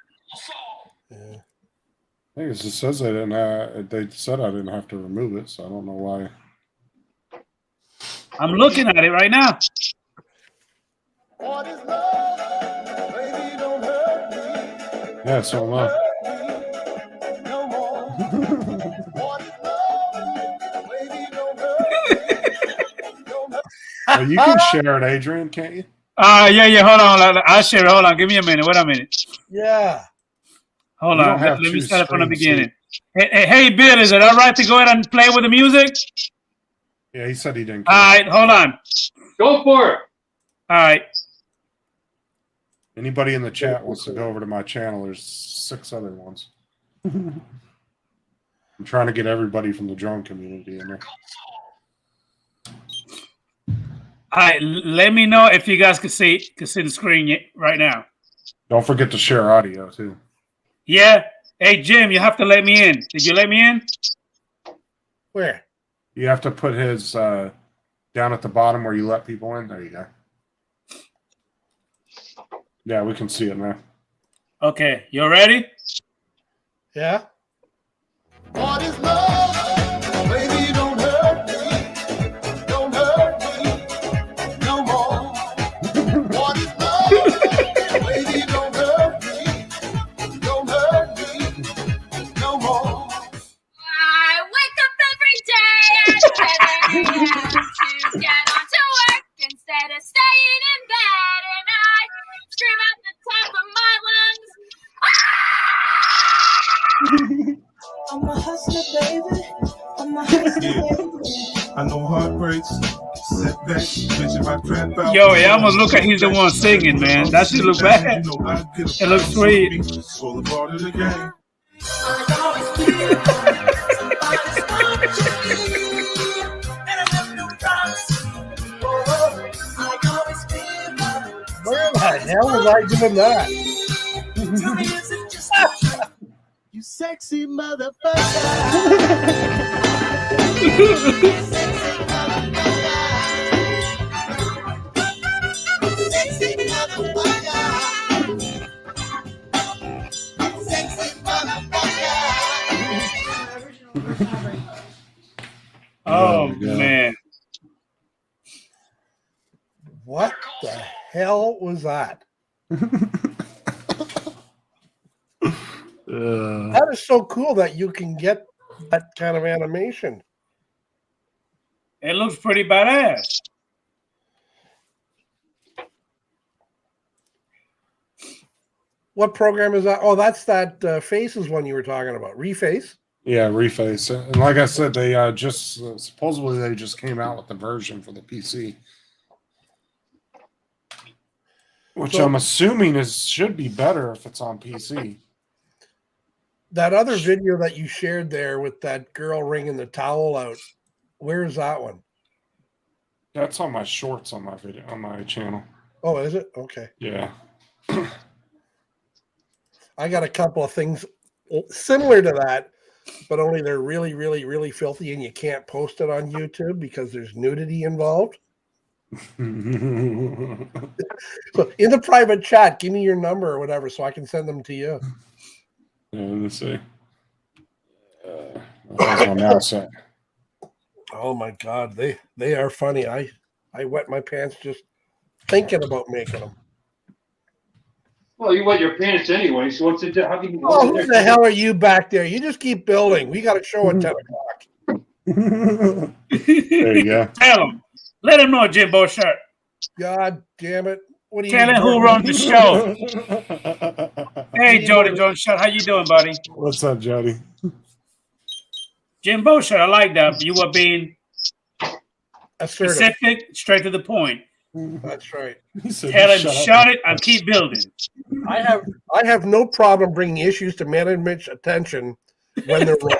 Yeah. I think it just says they didn't. They said I didn't have to remove it, so I don't know why. I'm looking at it right now. Yeah, so am I. Well, you can share it, Adrian, can't you? Yeah. Hold on. I'll share it. Hold on. Give me a minute. Wait a minute. Yeah. Hold You on. don't have Let me two start from the screens, beginning. Hey, Bill, is it all right to go ahead and play with the music? Yeah, he said he didn't. All right. Hold on. Go for it. All right. Anybody in the chat wants to go over to my channel, there's 6 other ones. I'm trying to get everybody from the drone community in there. All right. Let me know if you guys can see the screen right now. Don't forget to share audio too. Yeah. Hey, Jim, you have to let me in. Did you let me in? Where? You have to put his down at the bottom where you let people in. There you go. Yeah, we can see it now. Okay. You ready? Yeah. What is love? Baby, don't hurt me. Don't hurt me no more. What is love? Baby, don't hurt me. Don't hurt me no more. I wake up every day at 7 a.m. to get on to work instead of staying in bed, and I scream at the top of my lungs. I'm a hustler, baby. I'm a hustler, baby. I know heartbreaks, setbacks, mention my crap out. Yo, it almost look like he's the one singing, man. That shit look bad. It looks sweet. It's all a part of the game. Where the hell was I doing that? You sexy motherfucker. Sexy motherfucker. Sexy motherfucker. Oh, There we go. man. What the hell was that? That is so cool that you can get that kind of animation. It looks pretty badass. What program is that? Oh, that's that Faces one you were talking about. Reface? Yeah, Reface. And like I said, they just supposedly they just came out with the version for the PC. Which So- I'm assuming should be better if it's on PC. That other video that you shared there with that girl wringing the towel out, where is that one? That's on my shorts on my video on my channel. Oh, is it? Okay. Yeah. I got a couple of things similar to that, but only they're really, really, really filthy and you can't post it on YouTube because there's nudity involved. So in the private chat, give me your number or whatever so I can send them to you. Yeah, let's see. That's on now set. Oh my God, they are funny. I wet my pants just thinking about making them. Well, you wet your pants anyway, so what's it? How can you? Oh, who the hell are you back there? You just keep building. We got a show at 10 o'clock. There you go. Tell him. Let him know, Jimbo Shirt. God damn it. What are you Tell him who doing? runs the show. Hey, Jody Jones Shirt. How you doing, buddy? What's up, Jody? Jim Boucher, I like that. You were being Assertive. specific, straight to the point. That's right. He said, Tell him, "Shut up." shut it and keep building. I have no problem bringing issues to management's attention when they're wrong.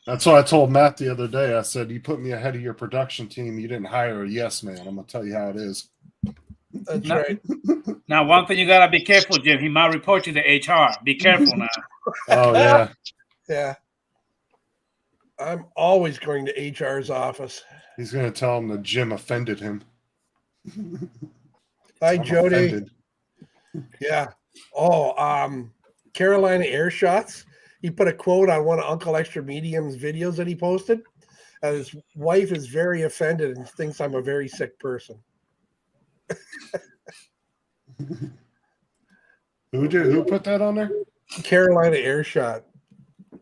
That's what I told Matt the other day. I said, "You put me ahead of your production team. You didn't hire a yes man. I'm gonna tell you how it is." That's No. right. Now, one thing you gotta be careful, Jim. He might report you to HR. Be careful now. Oh yeah. Yeah. I'm always going to HR's office. He's gonna tell him that Jim offended him. Hi, I'm Jody. offended. Yeah. Oh, Carolina Air Shots. He put a quote on one of Uncle Extra Medium's videos that he posted. And his wife is very offended and thinks I'm a very sick person. Who put that on there? Carolina Air Shot.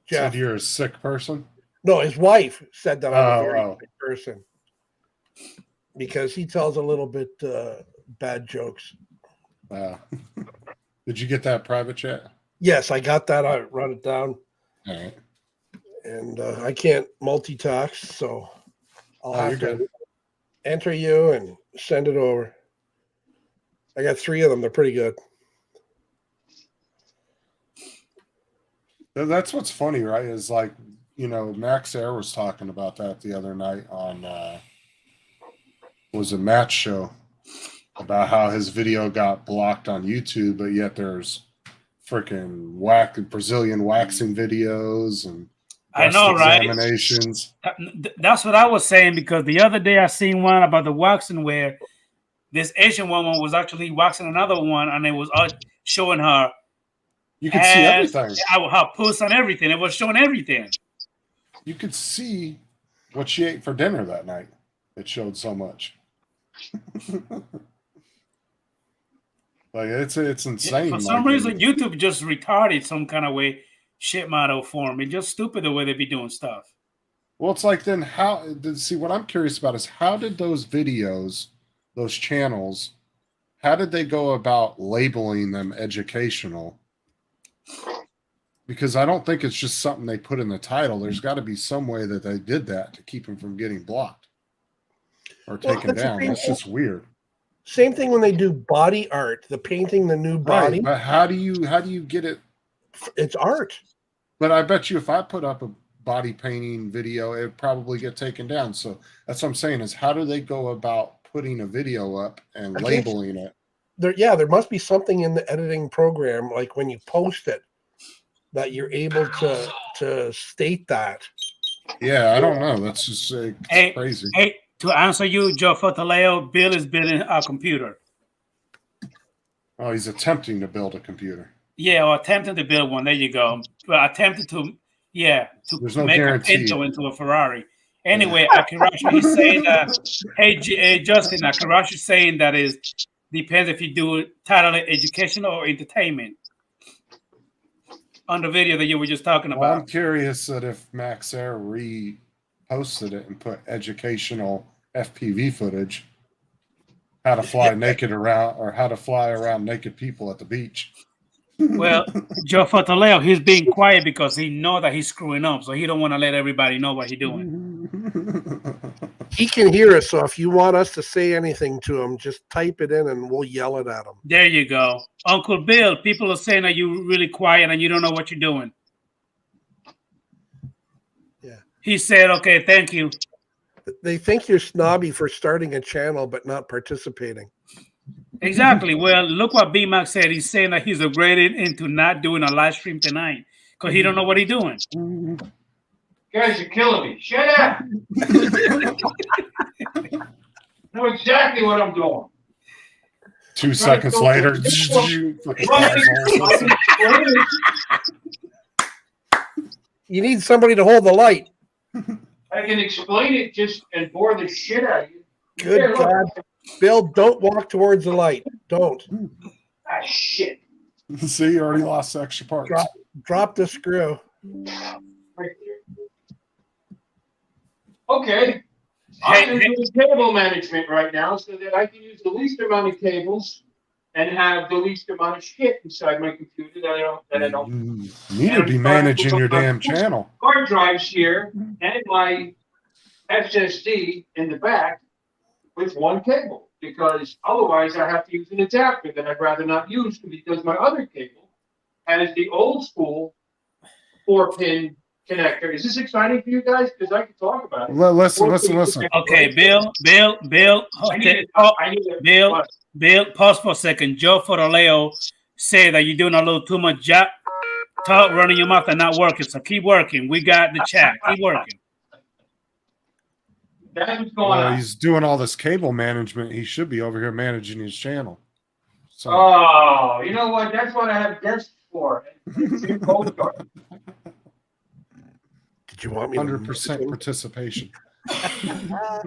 Jeff. Said you're a sick person. No, his wife said that I'm a very Oh. sick person because he tells a little bit bad jokes. Did you get that private chat? Yes, I got that. I wrote it down, All right. and I can't multitask, so I'll Oh, have you're to good. enter you and send it over. I got 3 of them. They're pretty good. That's what's funny, right? Is like, Max Air was talking about that the other night on was a match show about how his video got blocked on YouTube, but yet there's freaking Brazilian waxing videos and I breast know, right? examinations. That's what I was saying, because the other day I seen one about the waxing where this Asian woman was actually waxing another one, and it was showing her You could see everything. her puss and everything. It was showing everything. You could see what she ate for dinner that night. It showed so much. Like it's insane. For some reason, YouTube just retarded some kind of way, shit model form. It's just stupid the way they be doing stuff. Well, it's like then see what I'm curious about is how did those videos, those channels, how did they go about labeling them educational? Because I don't think it's just something they put in the title. There's got to be some way that they did that to keep them from getting blocked or taken that's the down. thing. That's just weird. Same thing when they do body art, the painting the new body. Right, but how do you get it? It's art. But I bet you if I put up a body painting video, it'd probably get taken down. So that's what I'm saying is how do they go about putting a video up and labeling it? There must be something in the editing program, like when you post it, that you're able to state that. Yeah, I don't know. That's just crazy. Hey, to answer you, Joe Fotaleo, Bill is building a computer. Oh, he's attempting to build a computer. Yeah, or attempting to build one. There you go. But attempted to There's no make guarantee. a Pinto into a Ferrari. Anyway, Akirashi is saying that. Hey, Justin, Akirashi is saying that is depends if you do it title it educational or entertainment. On the video that you were just talking Well, about. I'm curious that if Max Air reposted it and put educational FPV footage, how to fly naked around or how to fly around naked people at the beach. Well, Joe Fotaleo, he's being quiet because he know that he's screwing up, so he don't want to let everybody know what he's doing. He can hear us, so if you want us to say anything to him, just type it in and we'll yell it at him. There you go. Uncle Bill, people are saying that you're really quiet and you don't know what you're doing. Yeah. He said, okay, thank you. They think you're snobby for starting a channel but not participating. Exactly. Well, look what B-Max said. He's saying that he's upgraded into not doing a live stream tonight because he don't know what he's doing. Guys, you're killing me. Shut up. Know exactly what I'm doing. 2 seconds later. You need somebody to hold the light. I can explain it just and bore the shit out of you. Good Here, look. God. Bill, don't walk towards the light. Don't. Ah, shit. See, you already lost extra parts. Drop the screw. Right there. Okay. I'm doing cable management right now so that I can use the least amount of cables and have the least amount of shit inside my computer that I don't. You need to be managing your damn channel. Hard drives here and my SSD in the back with one cable, because otherwise I have to use an adapter that I'd rather not use, because my other cable has the old school 4-pin connector. Is this exciting for you guys? Because I can talk about it. Listen. Okay, Bill. I need a- Bill, Bill, pause for a second. Joe Foroleo said that you're doing a little too much talk, running your mouth and not working. So keep working. We got the chat. Keep working. That's what's going on. He's doing all this cable management. He should be over here managing his channel. So Oh, you know what? That's what I have desks for. It's in Coast Guard. Did you want me to 100% participation. All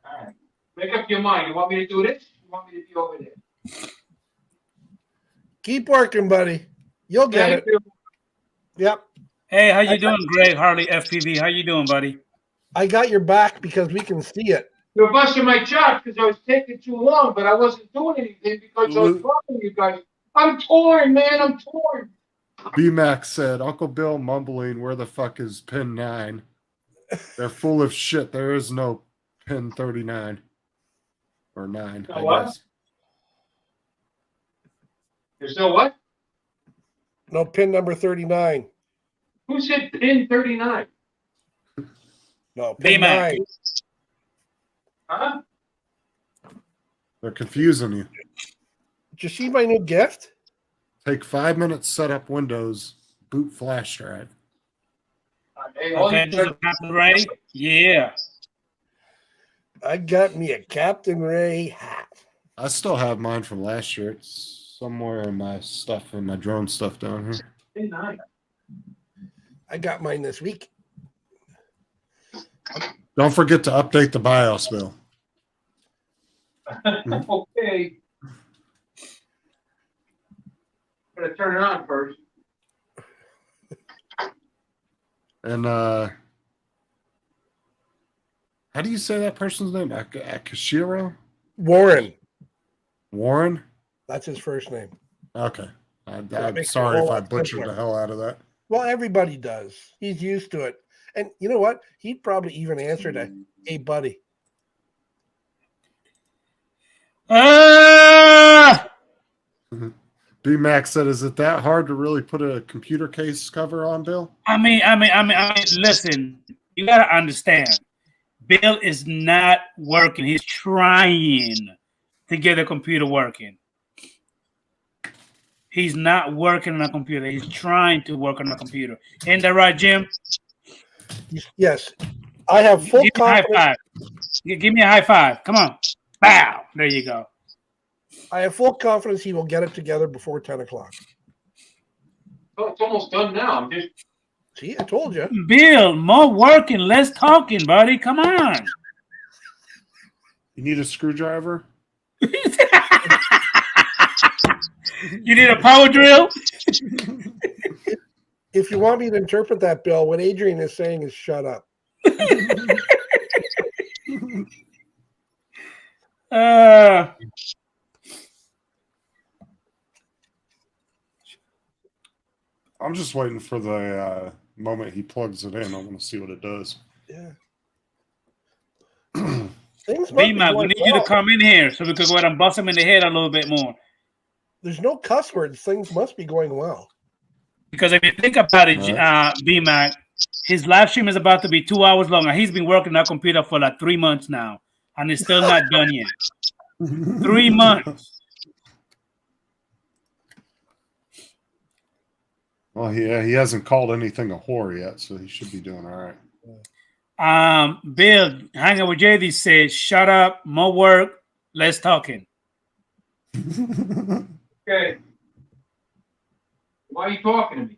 right. Make up your mind. You want me to do this? You want me to be over there? keep working, buddy? You'll get it. Thank you. Yep. Hey, how you doing, Greg Harley, FPV? How you doing, buddy? I got your back because we can see it. You're busting my chops because I was taking too long, but I wasn't doing anything because I was talking to you guys. I'm torn, man. I'm torn. B-Max said, Uncle Bill mumbling, where the fuck is pin 9? They're full of shit. There is no pin 39. Or 9, I what? guess. There's no what? No pin number 39. Who said pin 39? No, pin B-Mac. 9. Huh? They're confusing you. Did you see my new gift? Take 5 minutes, set up Windows, boot flash drive. Hey, all Okay, you- this is Captain Ray. Yeah. I got me a Captain Ray hat. I still have mine from last year. It's somewhere in my stuff, in my drone stuff down here. Pin 9. I got mine this week. Don't forget to update the BIOS, Bill. Okay. Gotta turn it on first. And how do you say that person's name? Akashiro? Warren. Warren? That's his first name. Okay. That I'm makes it a sorry whole if I lot butchered simpler. the hell out of that. Well, everybody does. He's used to it. And you know what? He'd probably even answer to, hey, buddy. Ah! B-Max said, is it that hard to really put a computer case cover on, Bill? I mean, listen, you gotta understand. Bill is not working. He's trying to get the computer working. He's not working on a computer. He's trying to work on a computer. Ain't that right, Jim? Yes. I have full Give me a high confidence. five. Give me a high five. Come on. Bow. There you go. I have full confidence he will get it together before 10 o'clock. Oh, it's almost done now. I'm just See, I told you. Bill, more working, less talking, buddy. Come on. You need a screwdriver? You need a power drill? If you want me to interpret that, Bill, what Adrian is saying is shut up. I'm just waiting for the moment he plugs it in. I want to see what it does. Yeah. Things might be B-Mac, we going need you to well. come in here so we could go ahead and bust him in the head a little bit more. There's no cuss words. Things must be going well. Because if you think about it, B-Mac, his live stream is about to be 2 hours long, and he's been working on that computer for like 3 months now, and it's still not done yet. 3 months. Well, he hasn't called anything a whore yet, so he should be doing all right. Bill, hanging with JD says, shut up, more work, less talking. okay. Why are you talking to me?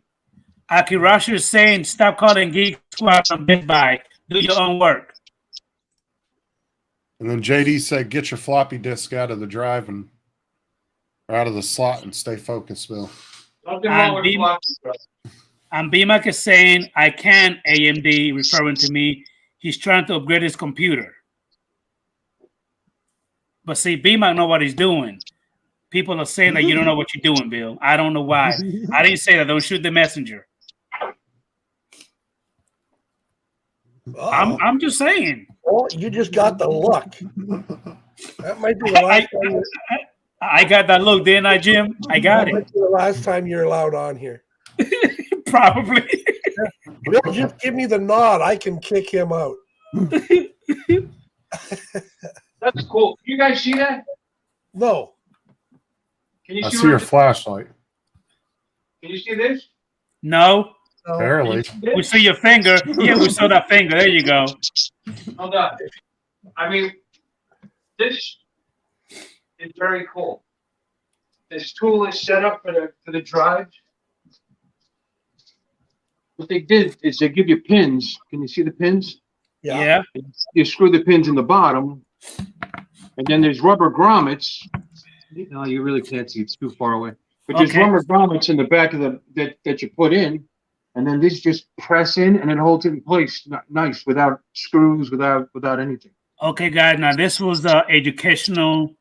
Akirashi is saying, stop calling Geek Squad on Best Buy. Do your own work. And then JD said, get your floppy disk out of the drive and or out of the slot and stay focused, Bill. Nothing wrong with B- blocking, bro. And B-Mac is saying, I can't, AMD, referring to me. He's trying to upgrade his computer. But see, B might know what he's doing. People are saying that you don't know what you're doing, Bill. I don't know why. I didn't say that. Don't shoot the messenger. Uh-oh. I'm just saying. Well, you just got the look. That might be the last time. I got that look, didn't I, Jim? I got That it. might be the last time you're allowed on here. Probably. Bill, just give me the nod. I can kick him out. That's cool. You guys see that? No. Can you I see, see your flashlight. Can you see this? No. No. Barely. We see your finger. Yeah, we saw that finger. There you go. Hold on. I mean, this is very cool. This tool is set up for the drives. What they did is they give you pins. Can you see the pins? Yeah. You screw the pins in the bottom, and then there's rubber grommets. No, you really can't see; it's too far away. But there's Okay. rubber grommets in the back of that you put in, and then this just press in, and it holds it in place, nice, without screws, without anything. Okay, guys. Now this was educational.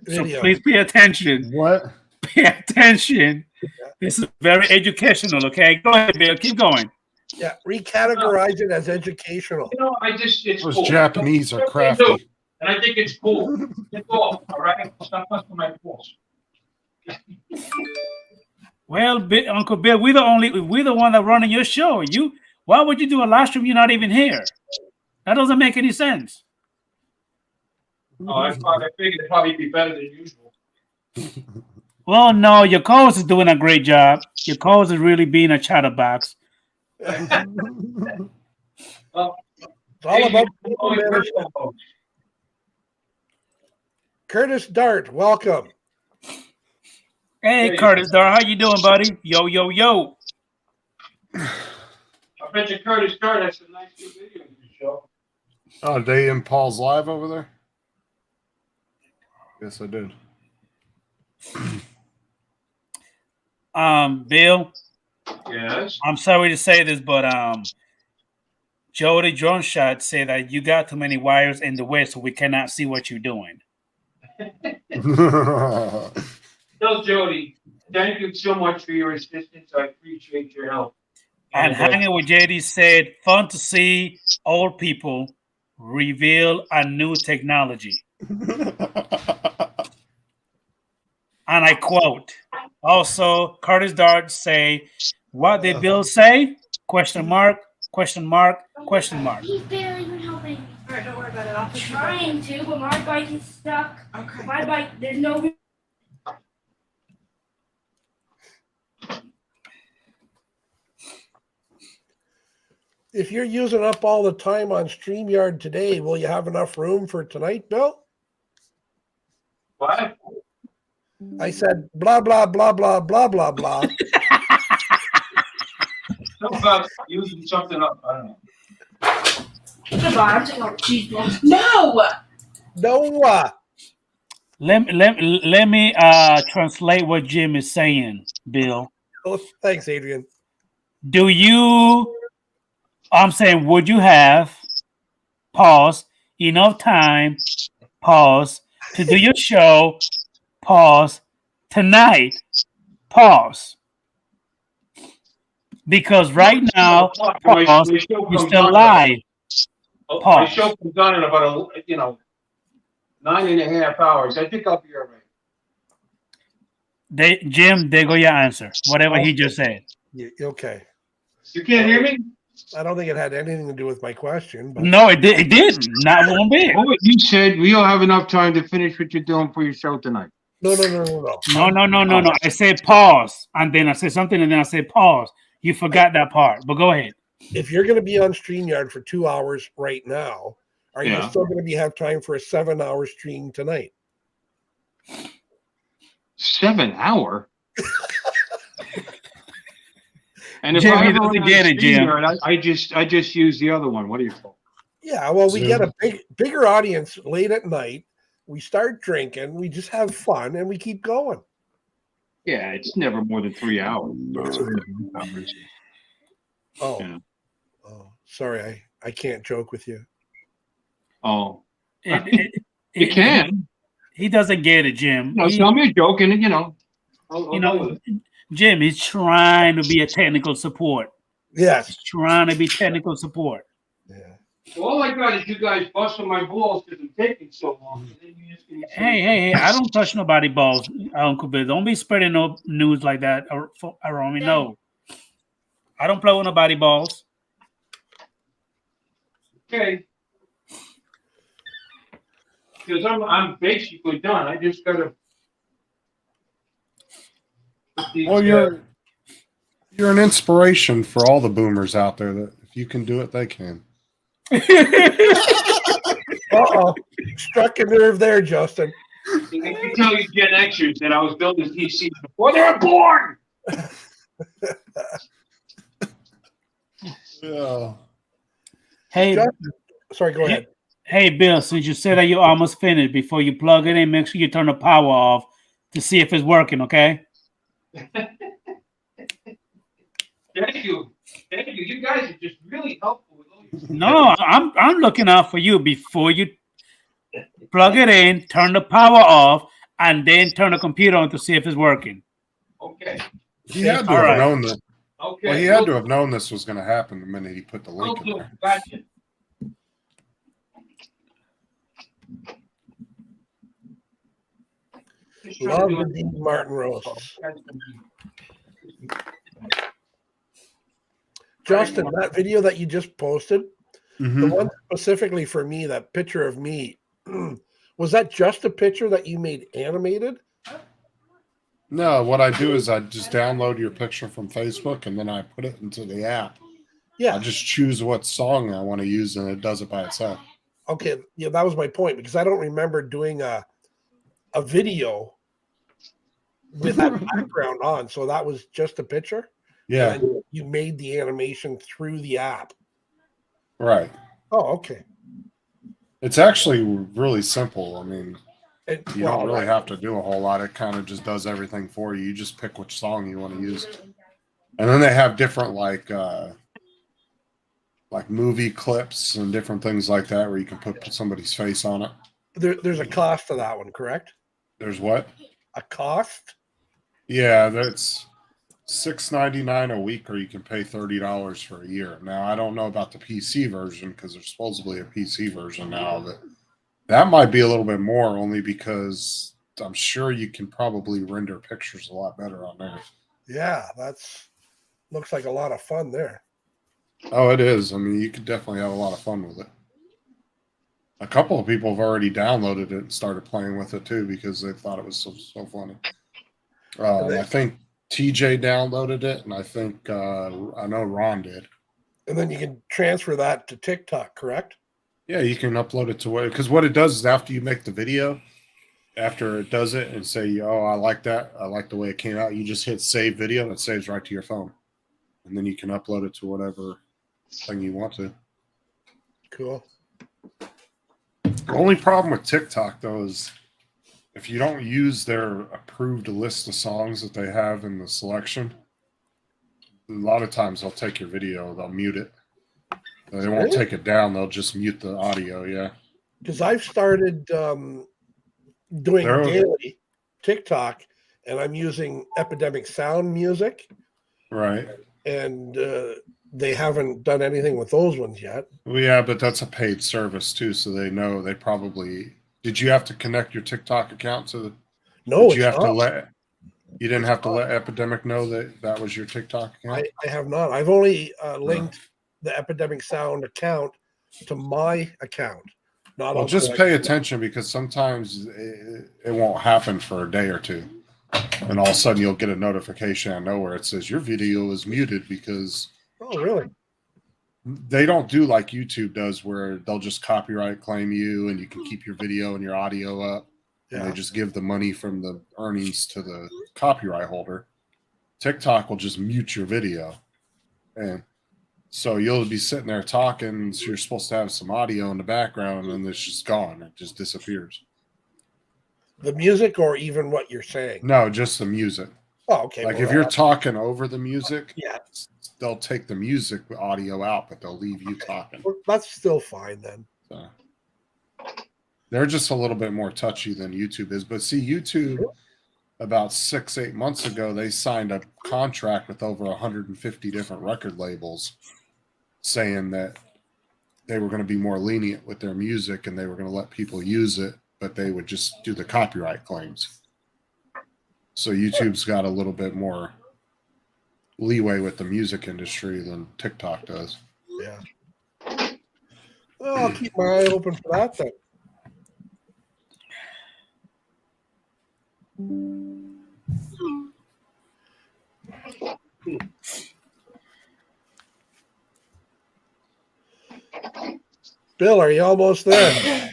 So Video. please pay attention. What? Pay attention. This is very educational. Okay, go ahead, Bill. Keep going. Yeah. Recategorize it as educational. You know, it's Those cool. Japanese are That's what they do, crafty. and I think it's cool. It's all right. Stop busting my balls. Well, Uncle Bill, we're the one that running your show. Why would you do a live stream? You're not even here. That doesn't make any sense. Oh, I figured it'd probably be better than usual. Well, no, your co-host is doing a great job. Your co-host is really being a chatterbox. Well, It's all about people management. Curtis Dart, welcome. Hey, Curtis Dar, how you doing, buddy? Yo, yo, yo. I bet you Curtis Dart has some nice new videos to show. Oh, they in Paul's live over there? Yes, I did. Bill, Yes. I'm sorry to say this, but Jody Drone Shot said that you got too many wires in the way, so we cannot see what you're doing. Tell Jody, thank you so much for your assistance. I appreciate your help. And hanging with JD said, fun to see old people reveal a new technology. And I quote, also, Curtis Dart say, what did Bill say? Question mark, question mark, question mark. He's barely even helping. All right, don't worry about it. I'll I'm push you trying to, but my bike is stuck. back. Okay. My bike, there's no. If you're using up all the time on StreamYard today, will you have enough room for tonight, Bill? What? I said blah blah blah blah blah blah blah. Something about using something up. I don't know. Goodbye. I'm taking out cheese balls. No! No. Let me translate what Jim is saying, Bill. Oh, thanks, Adrian. I'm saying, would you have, pause, enough time, pause, to do your show, pause, tonight, pause. Because right now, pause, you're still live. My Pause. show comes on in about 9.5 hours. I think I'll be all right. Jim, there go your answer. Whatever he just said. Okay. You can't hear me? I don't think it had anything to do with my question, but No, it didn't. Not one bit. Oh, you said we'll have enough time to finish what you're doing for your show tonight. no. No. I said pause, and then I said something, and then I said pause. You forgot that part, but go ahead. If you're going to be on StreamYard for 2 hours right now, are you Yeah. still going to have time for a 7-hour stream tonight? 7 hour? And if Jim, I he ever doesn't went get on it, Jim. StreamYard, I just use the other one. What do you call Yeah, well, we Zoom. get a bigger audience late at night. We start drinking, we just have fun, and we keep going. Yeah, it's never more than 3 hours. Oh, Yeah. oh, sorry, I can't joke with you. Oh, It You can. He doesn't get it, Jim. No, He- tell me a joke, and I'll you go know, with it. Jim, he's trying to be a technical support. Yes. He's trying to be technical support. Yeah. So all I got is you guys busting my balls because I'm taking so long. And then you just gonna say, Hey, I don't touch nobody balls, Uncle Bill. Don't be spreading no news like that around me. No. I don't play with nobody balls. okay. Because I'm basically done. I just gotta. put these, Well, you're an inspiration for all the boomers out there that if you can do it, they can. Uh-oh. Struck a nerve there, Justin. I can tell you Gen Xers that I was building PCs before they were born. Yeah. Hey, Justin, sorry, go ahead. hey, Bill. Since you said that you almost finished, before you plug it in, make sure you turn the power off to see if it's working. Okay. Thank you. Thank you. You guys are just really helpful with all your No, I'm looking out for you before you plug it in, turn the power off, and then turn the computer on to see if it's working. Okay. He had to All have right. known that. Okay. Well, he had to have known this was going to happen the minute he put the link in Okay. there. Gotcha. Just trying Love to do the it. Dean Martin roast. Justin, that video that you just posted, the Mhm. one specifically for me, that picture of me, was that just a picture that you made animated? No, what I do is I just download your picture from Facebook and then I put it into the app. I Yeah. just choose what song I want to use and it does it by itself. Okay. Yeah, that was my point because I don't remember doing a video with that background on. So that was just a picture. Yeah, And you made the animation through the app. right. Oh, okay. It's actually really simple. I mean, And, you don't really have to do a whole lot. It kind of just does everything for you. You just pick which song you want to use. And then they have different like movie clips and different things like that where you can put somebody's face on it. there's a cost to that one, correct? There's what? A cost? Yeah, that's $6.99 a week, or you can pay $30 for a year. Now, I don't know about the PC version because there's supposedly a PC version now, but that might be a little bit more only because I'm sure you can probably render pictures a lot better on there. Yeah, that's looks like a lot of fun there. Oh, it is. I mean, you could definitely have a lot of fun with it. A couple of people have already downloaded it and started playing with it too because they thought it was so funny. I think TJ downloaded it, and I think I know Ron did. And then you can transfer that to TikTok, correct? Yeah, you can upload it to what, because what it does is after you make the video, after it does it and say, oh, I like that, I like the way it came out, you just hit save video and it saves right to your phone. And then you can upload it to whatever thing you want to. Cool. The only problem with TikTok, though, is if you don't use their approved list of songs that they have in the selection, a lot of times they'll take your video, they'll mute it. They won't Really? take it down, they'll just mute the audio, yeah. Because I've started doing There- daily TikTok, and I'm using Epidemic Sound music, Right. and they haven't done anything with those ones yet. Well, yeah, but that's a paid service too, so they know they probably. Did you have to connect your TikTok account to the? No, Did you it's have to not. let? You didn't have to let Epidemic know that that was your TikTok account. I have not. I've only linked the Epidemic Sound account to my account. Not Well, on just the- pay attention because sometimes it won't happen for a day or two, and all of a sudden you'll get a notification out of nowhere. It says your video is muted because Oh, really? they don't do like YouTube does, where they'll just copyright claim you and you can keep your video and your audio up. And Yeah. they just give the money from the earnings to the copyright holder. TikTok will just mute your video. And so you'll be sitting there talking, so you're supposed to have some audio in the background, and it's just gone. It just disappears. The music, or even what you're saying? No, just the music. Oh, okay. Like well, if you're talking over the music, yeah, they'll take the music audio out, but they'll leave you talking. well, that's still fine then. So. They're just a little bit more touchy than YouTube is. But see, YouTube about 6-8 months ago, they signed a contract with over 150 different record labels saying that they were going to be more lenient with their music and they were going to let people use it, but they would just do the copyright claims. So YouTube's got a little bit more leeway with the music industry than TikTok does. Yeah. Well, I'll keep my eye open for that then. Bill, are you almost there?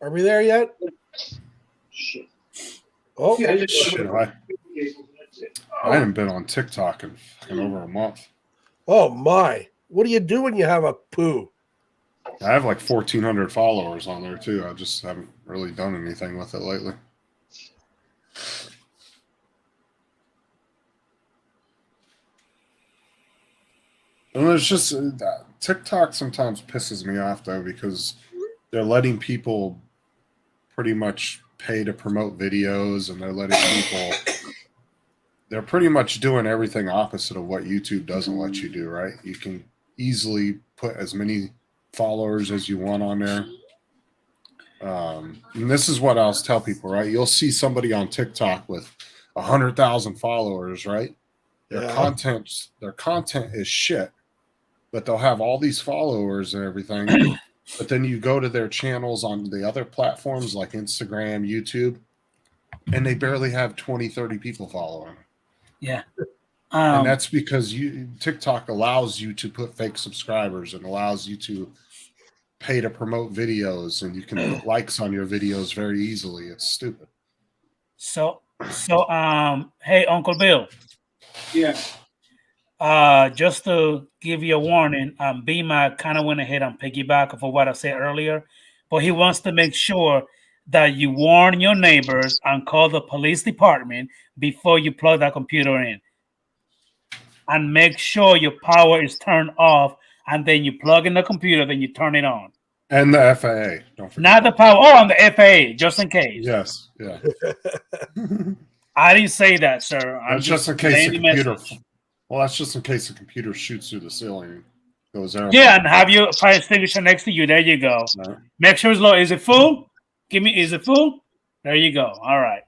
Are we there yet? Oh, Shit, I haven't been on TikTok in fucking over a month. oh my. What do you do when you have a poo? I have like 1,400 followers on there too. I just haven't really done anything with it lately. And it's just TikTok sometimes pisses me off though because they're letting people pretty much pay to promote videos, and they're letting people. They're pretty much doing everything opposite of what YouTube doesn't let you do. Right? You can easily put as many followers as you want on there. And this is what I'll tell people, right? You'll see somebody on TikTok with 100,000 followers, right? Their content is shit, but they'll have all these followers and everything. But then you go to their channels on the other platforms like Instagram, YouTube, and they barely have 20, 30 people following. Yeah. And that's because TikTok allows you to put fake subscribers and allows you to pay to promote videos, and you can put likes on your videos very easily. It's stupid. So, hey, Uncle Bill. Yeah. Just to give you a warning, Bima kind of went ahead and piggyback for what I said earlier, but he wants to make sure that you warn your neighbors and call the police department before you plug that computer in. And make sure your power is turned off, and then you plug in the computer, then you turn it on. And the FAA. Don't forget. Not the power. Oh, on the FAA, just in case. Yes. Yeah. I didn't say that, sir. I'm That's just in case the laying the computer. message. Well, that's just in case the computer shoots through the ceiling. Goes there. Yeah, and have your fire extinguisher next to you. There you go. Right. Make sure it's low. Is it full? Is it full? There you go. All right.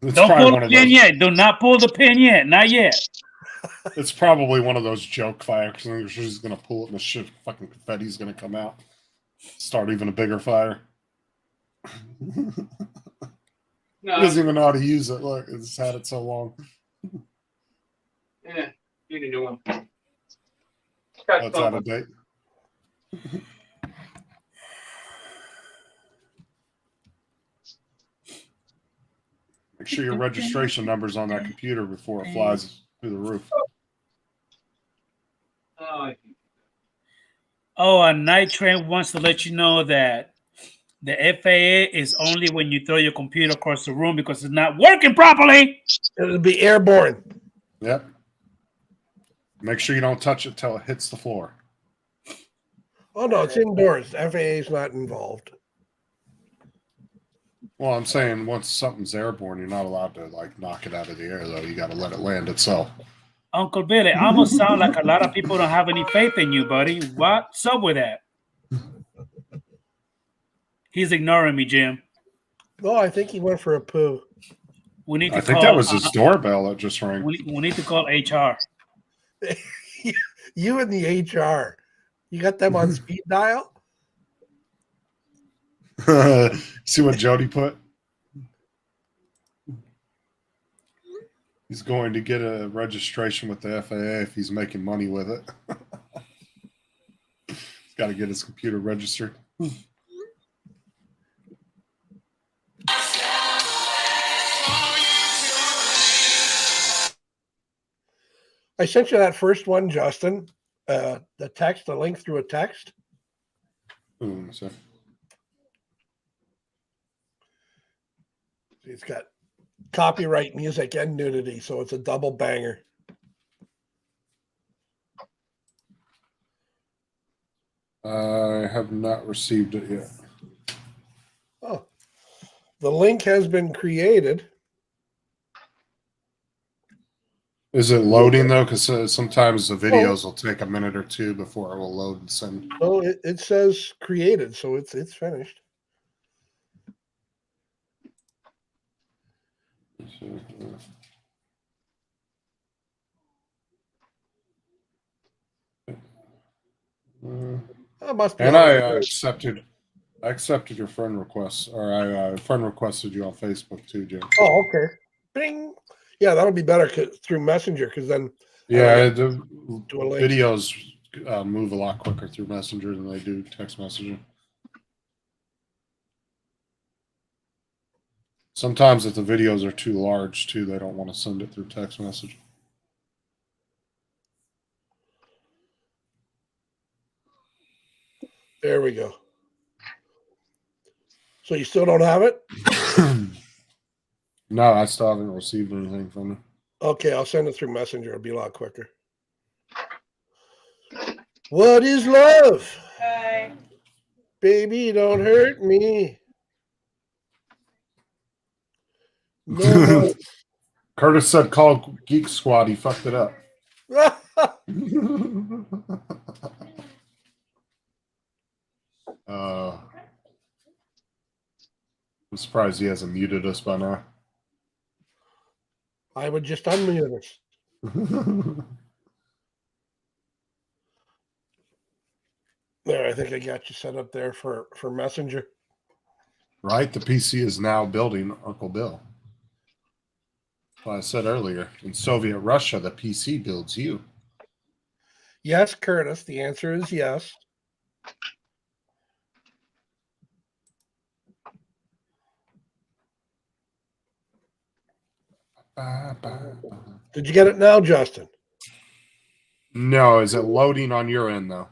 It's Don't probably pull one the of pin those. yet. Do not pull the pin yet. Not yet. It's probably one of those joke fire extinguishers. He's gonna pull it, and the shit fucking confetti's gonna come out. Start even a bigger fire. He doesn't even know how to use it. Look, it's had it so long. Yeah, you need a new one. That's out of date. Make sure your registration number's on that computer before it flies through the roof. Oh, and Night Train wants to let you know that the FAA is only when you throw your computer across the room because it's not working properly. It'll be airborne. Yep. Make sure you don't touch it till it hits the floor. Oh no, it's indoors. FAA is not involved. Well, I'm saying once something's airborne, you're not allowed to like knock it out of the air, though. You got to let it land itself. Uncle Billy, I almost sound like a lot of people don't have any faith in you, buddy. What's up with that? He's ignoring me, Jim. No, I think he went for a poo. We need to I think call, that was his doorbell that just rang. we need to call HR. You and the HR. You got them on speed dial? See what Jody put? He's going to get a registration with the FAA if he's making money with it. He's got to get his computer registered. I sent you that first one, Justin. The text, the link through a text. Ooh, so. It's got copyright music and nudity, so it's a double banger. I have not received it yet. Oh, the link has been created. Is it loading though? Because sometimes the videos will take a minute or two before it will load and send. No, it says created, so it's finished. That must be. And all I right. accepted your friend request, or I friend requested you on Facebook too, Jim. Oh, okay. Bing. Yeah, that'll be better through Messenger because then Yeah, do a link. videos move a lot quicker through Messenger than they do text messaging. Sometimes if the videos are too large too, they don't want to send it through text message. There we go. So you still don't have it? No, I still haven't received anything from you. Okay, I'll send it through Messenger. It'll be a lot quicker. What is love? Hi. Baby, don't hurt me. No. Curtis said call Geek Squad. He fucked it up. I'm surprised he hasn't muted us by now. I would just unmute us. There, I think I got you set up there for Messenger. Right? The PC is now building Uncle Bill. Well, I said earlier, in Soviet Russia, the PC builds you. Yes, Curtis. The answer is yes. Did you get it now, Justin? No, is it loading on your end though?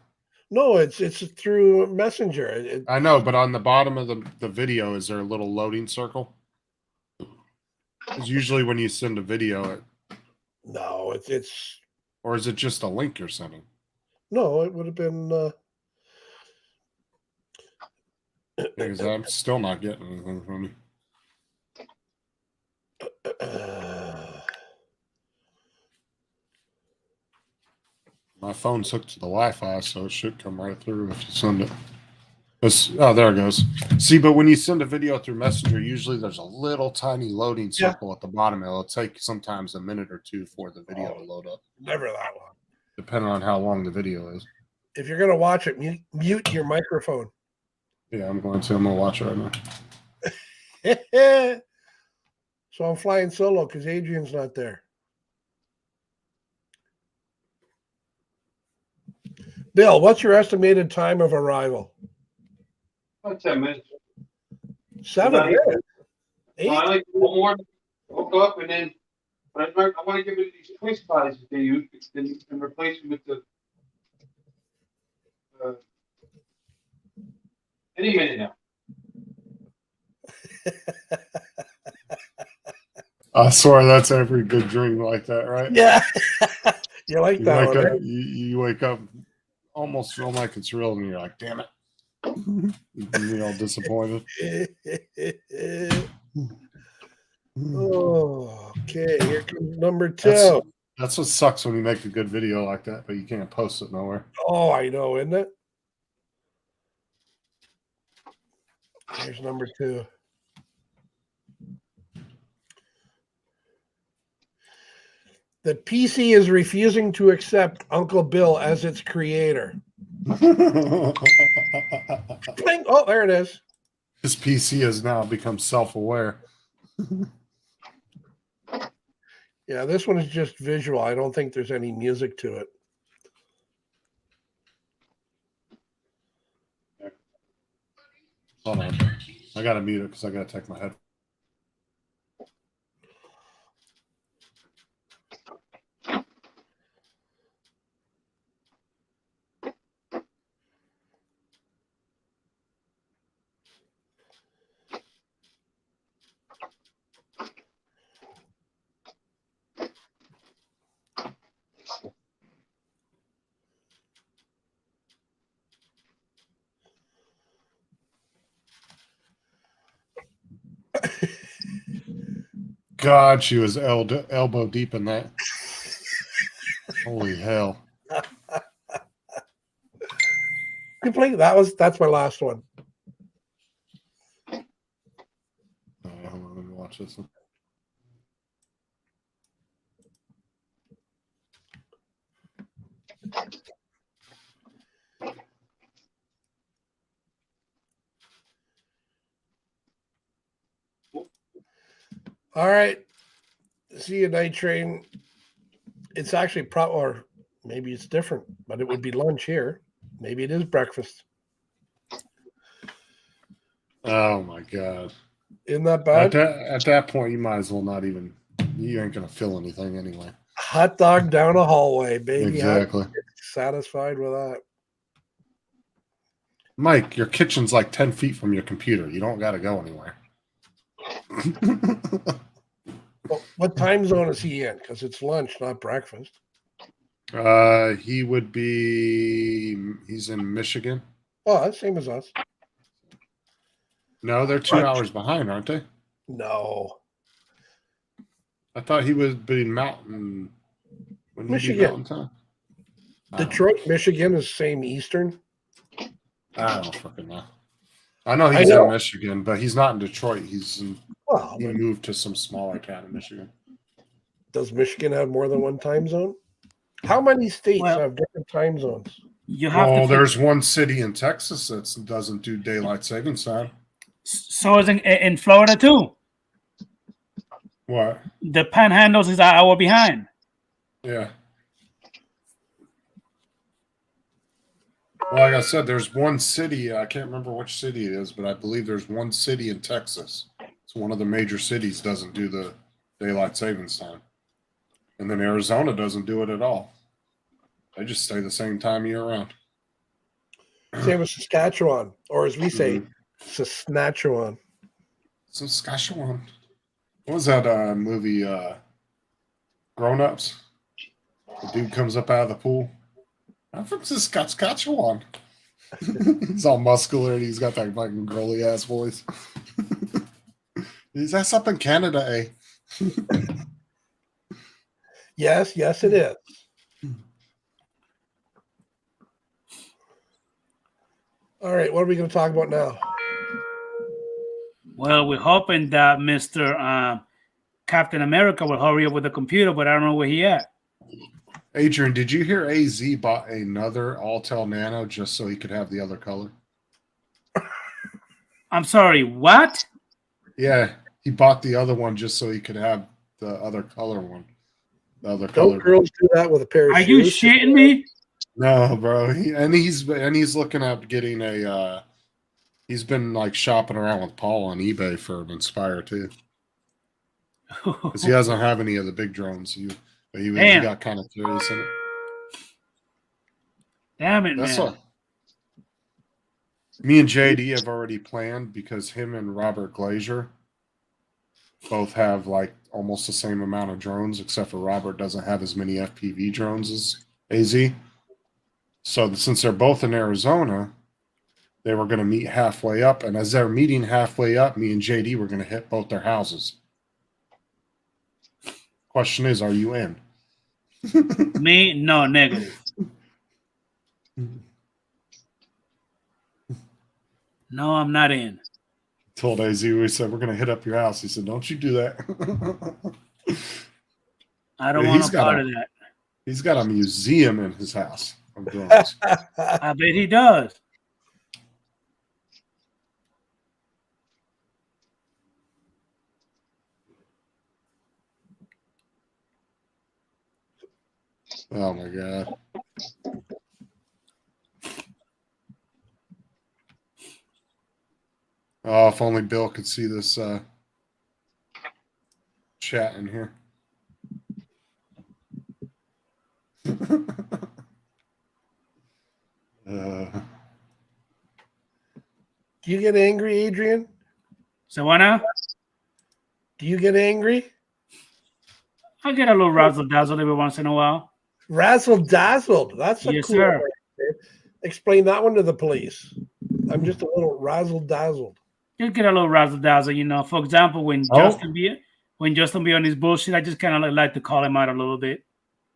No, it's through Messenger. I know, but on the bottom of the video, is there a little loading circle? Because usually when you send a video, No, it's or is it just a link you're sending? no. It would have been. Because I'm still not getting anything from you. My phone's hooked to the Wi-Fi, so it should come right through if you send it. Oh, there it goes. See, but when you send a video through Messenger, usually there's a little tiny loading circle at the bottom. It'll take sometimes a minute or two for the video to load up, Never that long. depending on how long the video is. If you're gonna watch it, mute your microphone. Yeah, I'm going to watch it right now. So I'm flying solo because Adrian's not there. Bill, what's your estimated time of arrival? About 10 minutes. 7 Not even. minutes. 8? I like one more, hook up, and then, but I want to get rid of these twist ties that they use, then you can replace them with the, any minute now. I swear that's every good dream like that, right? Yeah. You like You that wake one, up, right? you wake up, almost feel like it's real, and you're like, "Damn it!" You're all disappointed. Oh, okay. Here comes number 2. That's what sucks when you make a good video like that, but you can't post it nowhere. Oh, I know, isn't it? Here's number 2. The PC is refusing to accept Uncle Bill as its creator. Bling! Oh, there it is. His PC has now become self-aware. Yeah, this one is just visual. I don't think there's any music to it. Hold on, I gotta mute it because I gotta take my head. God, she was elbow deep in that. Holy hell. Complete. That's my last one. Hold on, let me watch this one. All right. See you, Night Train. It's actually or maybe it's different, but it would be lunch here. Maybe it is breakfast. Oh my God. Isn't that At bad? at that point, you might as well not even. You ain't gonna feel anything anyway. Hot dog down a hallway, baby. Exactly. Satisfied with that. Mike, your kitchen's like 10 feet from your computer. You don't got to go anywhere. Well, what time zone is he in? Because it's lunch, not breakfast. He would be. He's in Michigan. Oh, that's same as us. No, they're 2 Lunch. hours behind, aren't they? No. I thought he was being mountain. When Michigan. Mountain time? Detroit, Michigan is same Eastern. I don't fucking know. I know I he's know. in Michigan, but he's not in Detroit. He's in. Well, He but moved to some smaller town in Michigan. does Michigan have more than one time zone? How many states Well- have different time zones? You have Well, to. there's one city in Texas that doesn't do daylight savings time. So is in Florida too. What? The Panhandles is an hour behind. Yeah. Well, like I said, there's one city. I can't remember which city it is, but I believe there's one city in Texas. It's one of the major cities doesn't do the daylight savings time, and then Arizona doesn't do it at all. They just stay the same time year round. Same as Saskatchewan, or as we say, Saskatchewan. Saskatchewan. What was that movie? Grown Ups. The dude comes up out of the pool. I'm from Saskatchewan. He's all muscular and he's got that fucking girly ass voice. That's up in Canada, eh? Yes, it is. All right, what are we going to talk about now? Well, we're hoping that Mr. Captain America will hurry up with the computer, but I don't know where he at. Adrian, did you hear AZ bought another Altel Nano just so he could have the other color? I'm sorry, what? Yeah, he bought the other one just so he could have the other color one. The other Don't color. girls do that with a pair of Are you shoes? shitting me? No, bro. He's looking at getting a. He's been like shopping around with Paul on eBay for an Inspire too, because he doesn't have any of the big drones. He Damn. got kind of curious in it. Damn it, That's man. all. Me and JD have already planned because him and Robert Glazier both have like almost the same amount of drones, except for Robert doesn't have as many FPV drones as AZ. So since they're both in Arizona, they were going to meet halfway up. And as they're meeting halfway up, me and JD were going to hit both their houses. Question is, are you in? Me? No, negative. No, I'm not in. Told AZ, we said, we're going to hit up your house. He said, don't you do that. I don't Yeah, want he's a got part a- of that. He's got a museum in his house of drones. I bet he does. Oh my god. Oh, if only Bill could see this chat in here. Do you get angry, Adrian? So what now? Do you get angry? I get a little razzle dazzle every once in a while. Razzle dazzled. That's a Yes, cool sir. word. Explain that one to the police. I'm just a little razzle dazzled. Just get a little razzle dazzle, you know. For example, when Oh. when Justin be on his bullshit, I just kind of like to call him out a little bit.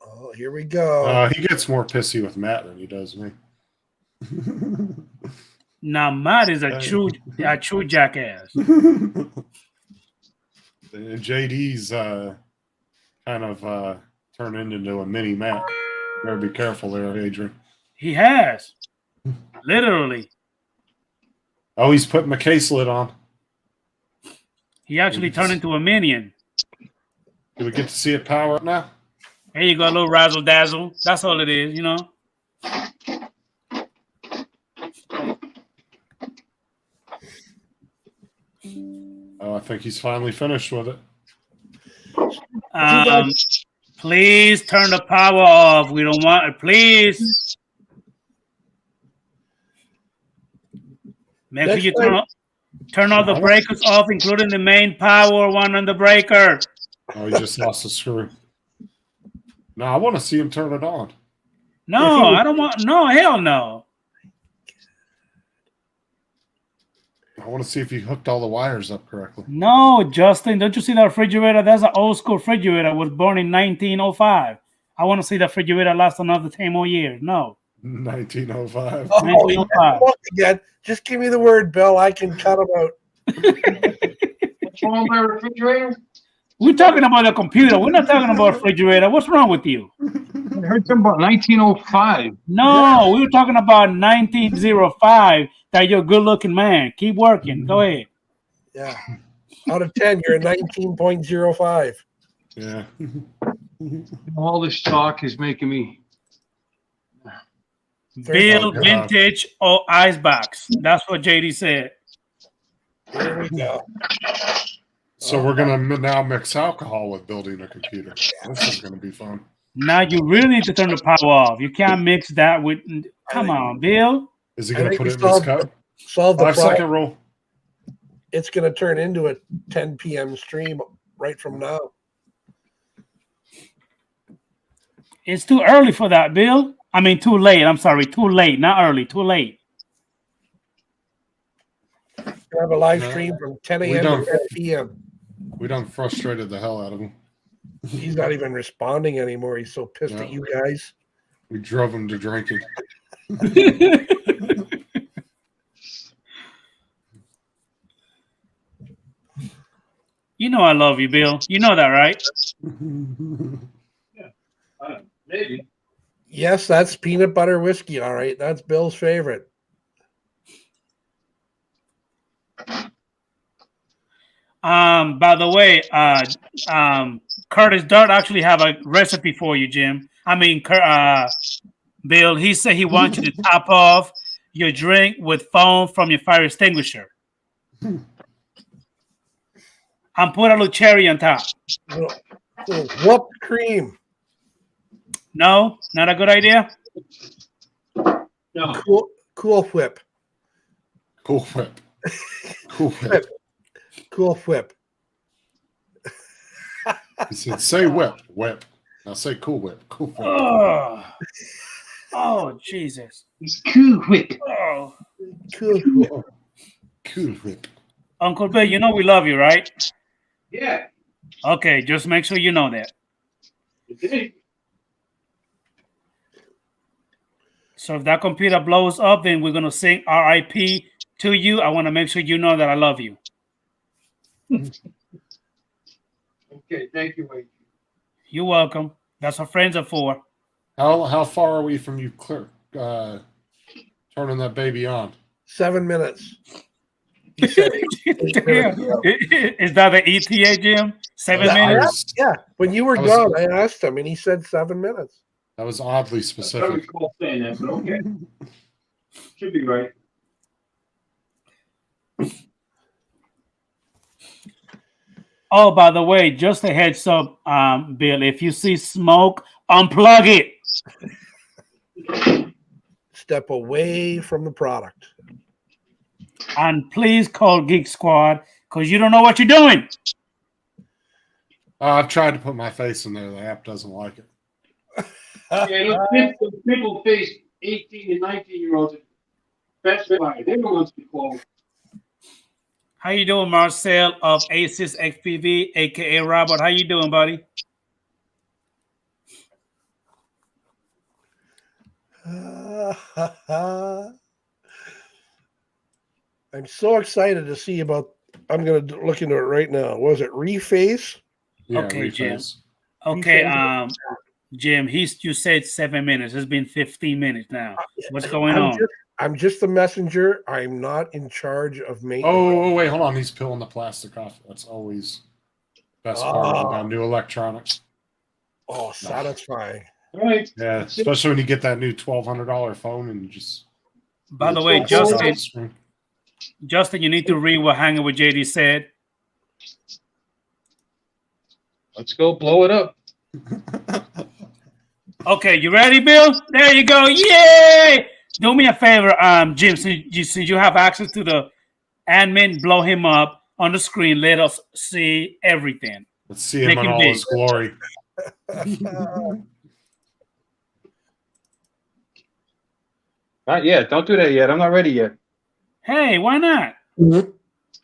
Oh, here we go. He gets more pissy with Matt than he does me. Now Matt is a true jackass. And JD's kind of turned into a mini Matt. Better be careful there, Adrian. He has, literally. Oh, he's putting the case lid on. He actually turned into a minion. Do we get to see it power up now? There you go, a little razzle dazzle. That's all it is, you know. Oh, I think he's finally finished with it. Please turn the power off. We don't want it. Please. Make sure you turn all the breakers off, including the main power one on the breaker. Oh, he just lost a screw. No, I want to see him turn it on. No, I don't want. No, hell no. I want to see if he hooked all the wires up correctly. No, Justin, don't you see that refrigerator? That's an old school refrigerator. It was born in 1905. I want to see the refrigerator last another 10 more years. No. 1905. Oh, 1905. look again. Just give me the word, Bill. I can cut them out. What's wrong with my refrigerator? We're talking about a computer. We're not talking about a refrigerator. What's wrong with you? I heard something about 1905. No, we were talking about 1905. That you're a good looking man. Keep working. Go ahead. Yeah. Out of 10, you're a 19.05. Yeah. All this talk is making me. Bill, Oh, God. vintage, or icebox. That's what JD said. Here we go. So we're going to now mix alcohol with building a computer. This is going to be fun. Now you really need to turn the power off. You can't mix that with. Come on, Bill. Is he I going to think put we it in his cup? Solve the 5-second problem. rule. It's going to turn into a 10 p.m. stream right from now. It's too early for that, Bill. I mean, too late. I'm sorry. Too late. Not early. Too late. We're going to have a live No. stream from 10 We a.m. don't- to 10 p.m. We done frustrated the hell out of him. He's not even responding anymore. He's so pissed No. at you guys. We drove him to drinking. You know I love you, Bill. You know that, right? Maybe. Yes, that's peanut butter whiskey. All right. That's Bill's favorite. By the way, Curtis Dart actually have a recipe for you, Jim. I mean, Bill, he said he wants you to top off your drink with foam from your fire extinguisher. And put a little cherry on top. Little whooped cream. No, not a good idea. No. Cool whip. Cool whip. Cool whip. Cool whip. He said, say whip. Whip. Now say cool whip. Cool whip. Oh, Jesus. It's cool whip. Oh. Cool whip. Cool whip. Uncle Bill, you know we love you, right? Yeah. Okay, just make sure you know that. So if that computer blows up, then we're going to sing RIP to you. I want to make sure you know that I love you. Okay, thank you, Wade. You're welcome. That's what friends are for. How far are we from you clear, turning that baby on? 7 minutes. He said 8 minutes ago. Is that the ETA, Jim? 7 Yeah, minutes? Yeah. When you were I was- gone, I asked him, and he said 7 minutes. That was oddly That's very specific. cool saying that, but okay. Should be right. Oh, by the way, just a heads up, Bill, if you see smoke, unplug it. Step away from the product. And please call Geek Squad because you don't know what you're doing. I've tried to put my face in there. The app doesn't like it. Yeah, those people face 18 and 19-year-olds. That's why they don't want to be close. How you doing, Marcel of Aces XPV, aka Robert? How you doing, buddy? I'm so excited to see about. I'm going to look into it right now. Was it Reface? Yeah, Okay, Jim. reface. Okay, Jim. You said 7 minutes. It's been 15 minutes now. What's going I'm on? I'm just the messenger. I'm not in charge of maintenance. Oh, wait, hold on. He's peeling the plastic off. That's always best part about new electronics. Oh, satisfying. All right. Yeah, especially when you get that new $1,200 phone and you just. By the way, Justin, you need to read what Hanging with JD said. Let's go blow it up. Okay, you ready, Bill? There you go. Yay! Do me a favor, Jim, since you have access to the admin, blow him up on the screen. Let us see everything. Let's see him Make in him all big. his glory. Not yet. Don't do that yet. I'm not ready yet. Hey, why not?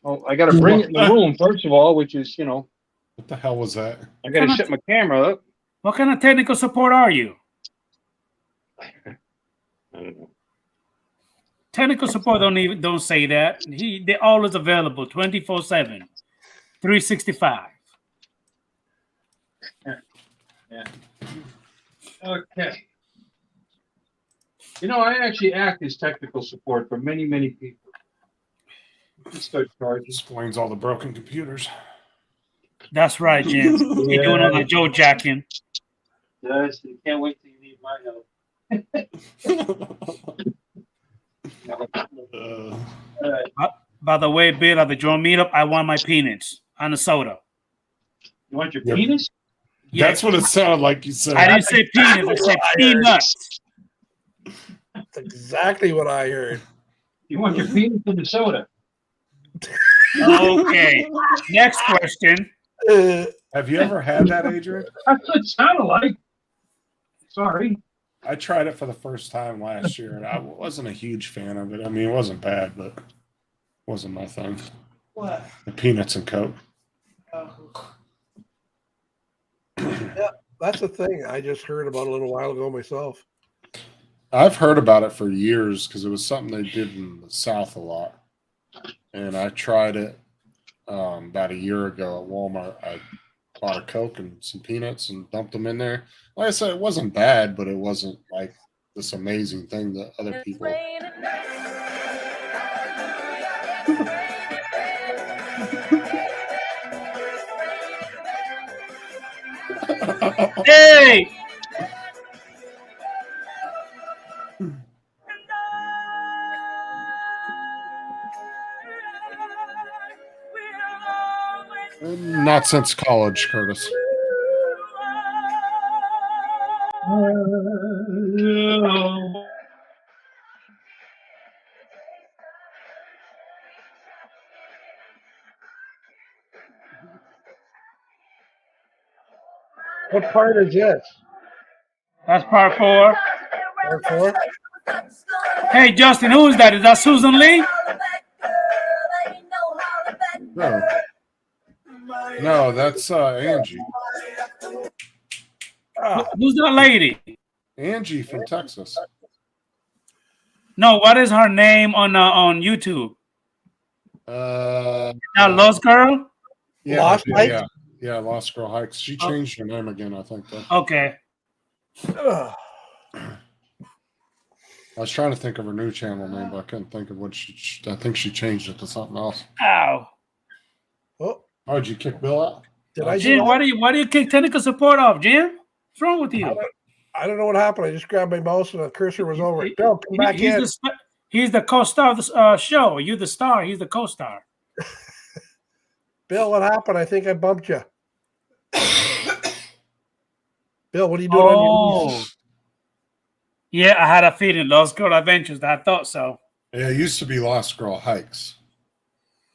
Oh, I got to bring it in the room first of all, which is, What the hell was that? I got to set my camera up. What kind of technical support are you? I don't know. Technical support don't say that. They're always available 24/7, 365. Yeah. Okay. I actually act as technical support for many, many people. Let's start charging. Explains all the broken computers. That's right, Jim. You're doing all the Joe jacking. Yes, you can't wait till you need my help. By the way, Bill, at the drum meetup, I want my peanuts on the soda. You want your Yep. penis? Yeah. That's what it sounded like you said. I didn't say peanuts. I said peanuts. That's exactly what I heard. You want your penis in the soda? Okay. Next question. Have you ever had that, Adrian? That's what it sounded like. Sorry. I tried it for the first time last year, and I wasn't a huge fan of it. I mean, it wasn't bad, but it wasn't my thing. What? The peanuts and Coke. That's the thing. I just heard about a little while ago myself. I've heard about it for years because it was something they did in the South a lot. And I tried it about a year ago at Walmart. I bought a Coke and some peanuts and dumped them in there. Like I said, it wasn't bad, but it wasn't like this amazing thing that other people. Hey! Not since college, Curtis. What part is this? That's part 4. Part 4? Hey, Justin, who is that? Is that Susan Lee? No, that's Angie. Who's that lady? Angie from Texas. No, what is her name on YouTube? Uh, That Lost Girl? yeah, Lost yeah, Hikes? yeah, Lost Girl Hikes. She changed her name again, I think. Though. Okay. Ugh. I was trying to think of her new channel name, but I couldn't think of what she. I think she changed it to something else. Ow. Oh, Oh, did you kick Bill out? did I Jim, do why do you kick technical support off, Jim? What's wrong with you? I don't know what happened. I just grabbed my mouse and the cursor was over it. Bill, come back He's in. he's the co-star of the show. You're the star. He's the co-star. Bill, what happened? I think I bumped you. Bill, what are you doing on your knees? Yeah, I had a feeling. Lost Girl Adventures. I thought so. Yeah, it used to be Lost Girl Hikes.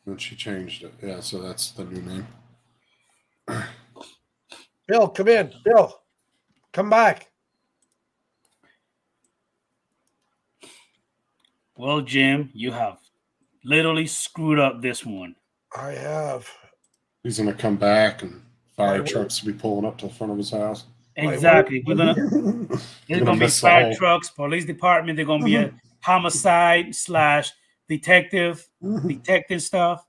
Then she changed it. Yeah, so that's the new name. Bill, come in. Bill, come back. Well, Jim, you have literally screwed up this one. I have. He's gonna come back and fire I- trucks will be pulling up to the front of his house. Exactly. We're gonna there's Gonna gonna be miss the fire whole- trucks, police department. They're gonna be a homicide / detective stuff.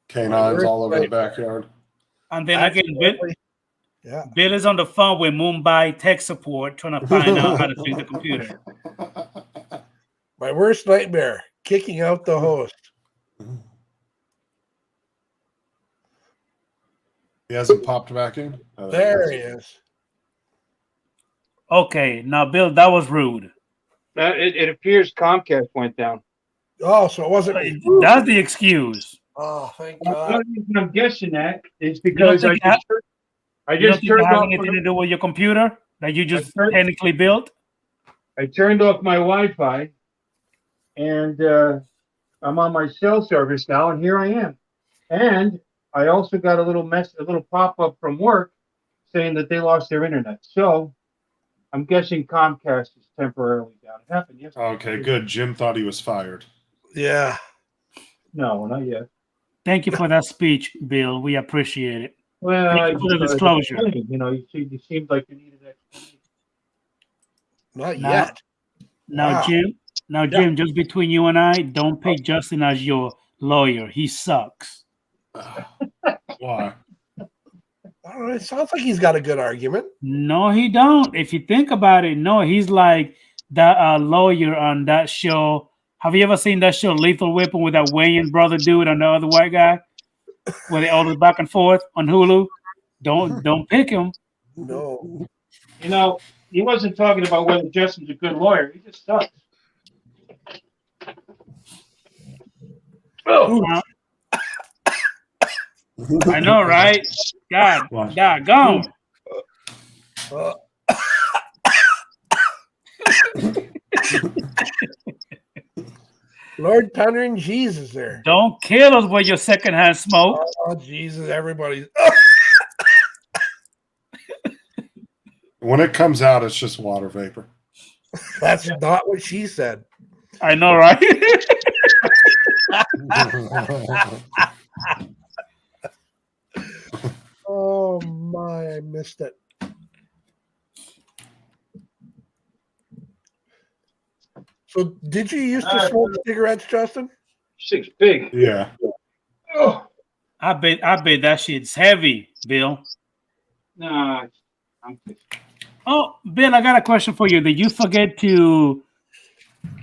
Canines all over the backyard. And then again, Yeah. Bill is on the phone with Mumbai tech support trying to find out how to fix the computer. My worst nightmare, kicking out the host. He hasn't popped back in. Oh, There he is. Okay, now Bill, that was rude. It appears Comcast went down. Oh, so it wasn't me. That's the excuse. Oh, thank The God. only reason I'm guessing that is You don't because I think that- You don't just think it turned has off. anything to do with your computer that you just turned- technically built? I turned off my Wi-Fi, and I'm on my cell service now, and here I am. And I also got a little pop-up from work saying that they lost their internet. So I'm guessing Comcast is temporarily down. It happened yesterday. Okay, good. Jim thought he was fired. Yeah. No, not yet. Thank you for that speech, Bill. We appreciate it. Well, Thank you for the disclosure. You know, you seemed like you needed explanation. Not Now- yet. Now, Wow. Jim, just between you and I, don't pick Justin as your lawyer. He sucks. Why? I don't know, it sounds like he's got a good argument. No, he don't. If you think about it, no, he's like that lawyer on that show. Have you ever seen that show, Lethal Weapon, with that Wayans brother dude and the other white guy, where they always back and forth on Hulu? Don't pick him. No. You know, he wasn't talking about whether Justin's a good lawyer. He just sucks. Now- I know, right? God, Why? gone. Uh, Lord Thunder and Jesus there. Don't kill us with your secondhand smoke. Oh, Jesus, everybody's. When it comes out, it's just water vapor. That's not what she said. I know, right? Oh, my, I missed it. So, did you used to smoke cigarettes, Justin? Six big. Yeah. Oh, I bet that shit's heavy, Bill. nah, I'm pissed. Oh, Bill, I got a question for you. Did you forget to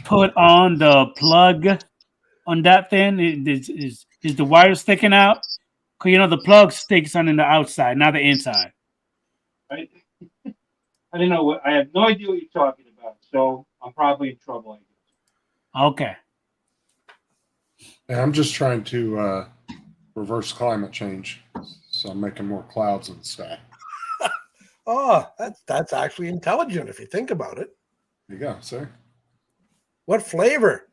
put on the plug on that thing? Is the wire sticking out? Because you know the plug sticks on the outside, not the inside. I don't know what. I have no idea what you're talking about. So I'm probably in trouble. I guess. Okay. Yeah, I'm just trying to reverse climate change. So I'm making more clouds in the sky. Oh, that's actually intelligent if you think about it. There you go, sir. What flavor?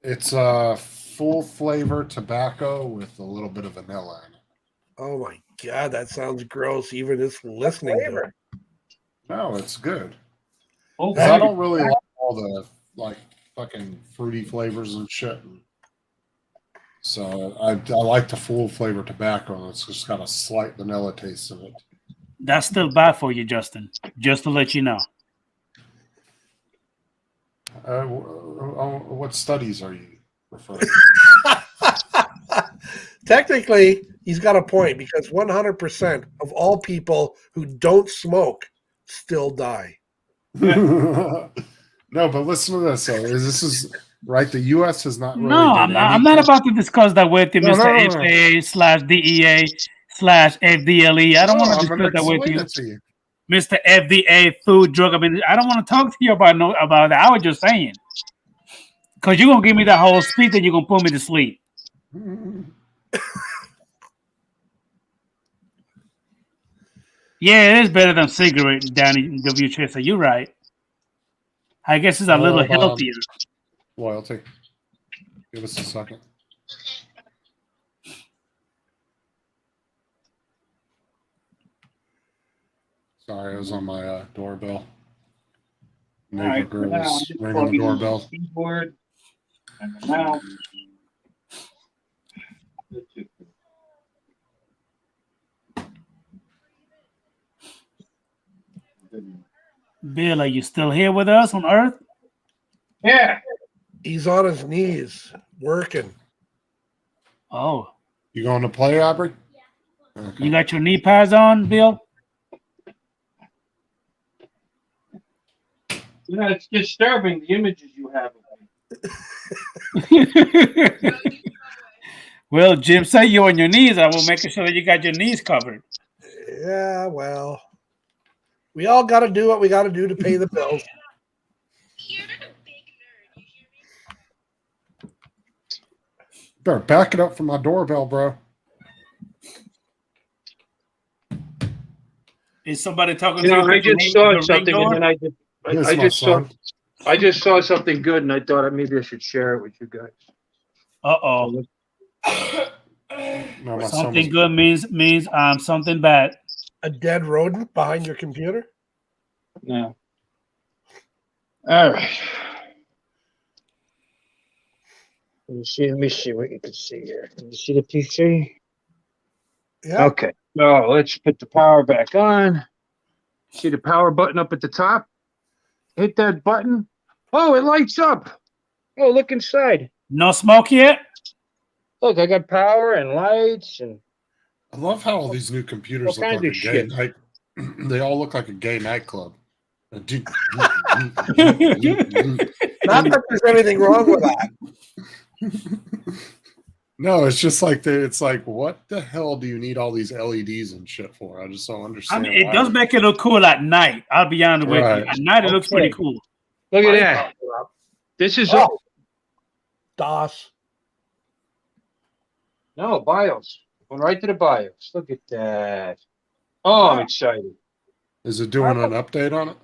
It's full flavor tobacco with a little bit of vanilla in it. Oh my God, that sounds gross. Even just listening to it. No, it's good. Oh, 'Cause I don't really like all the like fucking fruity flavors and shit. So I like the full flavor tobacco. It's just got a slight vanilla taste in it. That's still bad for you, Justin. Just to let you know. What studies are you referring to? Technically, he's got a point because 100% of all people who don't smoke still die. No, but listen to this. So this is right. The U.S. has not really. No, done I'm not anything- about to discuss that with you, No, Mr. no, no, no. FAA/DEA/FDLE. I don't want I'm to gonna discuss that with explain you. it to you. Mr. FDA, food, drug. I mean, I don't want to talk to you about that. I was just saying. Because you're going to give me that whole speech and you're going to put me to sleep. Yeah, it is better than cigarette, Danny W. Chaser. You're right. I guess it's a little Hold on. healthier. Loyalty. Give us a second. Sorry, I was on my doorbell. Neighbor Alright, girl now, was just ringing the plugging in doorbell. Keyboard and the mouse. Bill, are you still here with us on Earth? Yeah. He's on his knees working. Oh, You going to play, Aubrey? Okay. you got your knee pads on, Bill? You know, it's disturbing the images you have of me. Well, Jim said you're on your knees. I will make sure that you got your knees covered. Yeah, well, we all got to do what we got to do to pay the bills. Better back it up from my doorbell, bro. Is somebody talking You to know, you? I just saw something, and then I Here's my just saw son. I just saw something good, and I thought maybe I should share it with you guys. Uh-oh. No, my son Something was- good means something bad. A dead rodent behind your computer? No. All right. Let me see what you can see here. Can you see the PC? Yeah. Okay. So let's put the power back on. See the power button up at the top? Hit that button. Oh, it lights up. Oh, look inside. No smoke yet? Look, I got power and lights and I love how all these new computers All look kinds like a of gay shit. night. They all look like a gay nightclub. Not that there's anything wrong with that. No, it's just like it's like, what the hell do you need all these LEDs and shit for? I just don't I understand. mean, it why. does make it look cool at night. I'll be honest with you. Right. At night, it looks pretty Okay. cool. look at that. This is Oh. DOS. no BIOS. Going right to the BIOS. Look at that. Oh, I'm excited. Is it doing an update on it?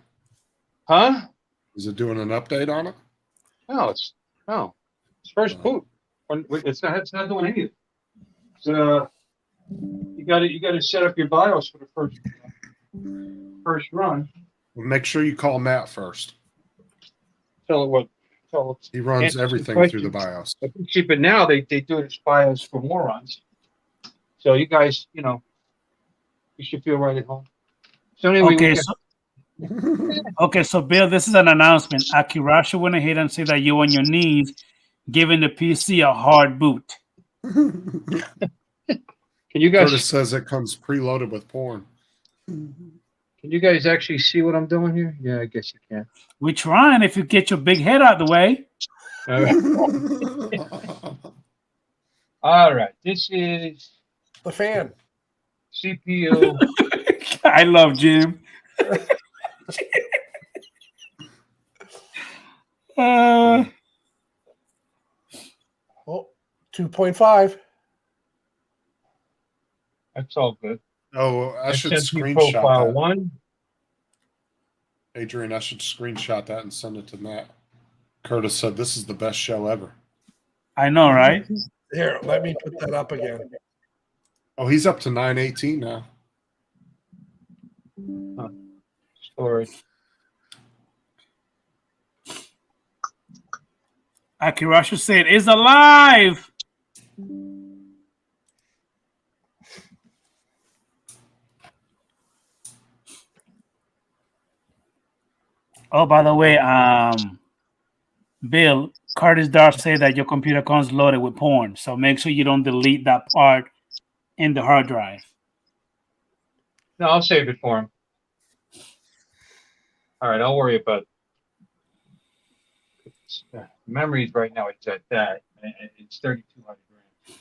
Huh? Is it doing an update on it? No, it's first boot. It's not doing anything. So you got to set up your BIOS for the first run. Well, make sure you call Matt first. Tell it what. Tell it. He runs Answer some everything through the questions. BIOS. See, but now they do it as BIOS for morons. So you guys, you should feel right at home. So anyway, Okay, so Bill, this is an announcement. Akirasha went ahead and said that you're on your knees, giving the PC a hard boot. can you guys Curtis says it comes preloaded with porn. actually see what I'm doing here? Yeah, I guess you can. We're trying if you get your big head out the way. All right. All right. This is The fan. CPU. I love Jim. Oh, 2.5. That's all good. Oh, I should SMP screenshot profile that. 1. Adrian, I should screenshot that and send it to Matt. Curtis said this is the best show ever. I know, right? Here, let me put that up again. Oh, he's up to 918 now. Storage. Akirasha said, "It's alive." Oh, by the way, Bill, Curtis Darf said that your computer comes loaded with porn, so make sure you don't delete that part in the hard drive. No, I'll save it for him. All right, don't worry about memories right now. It's at that. And it's 3,200 grams. It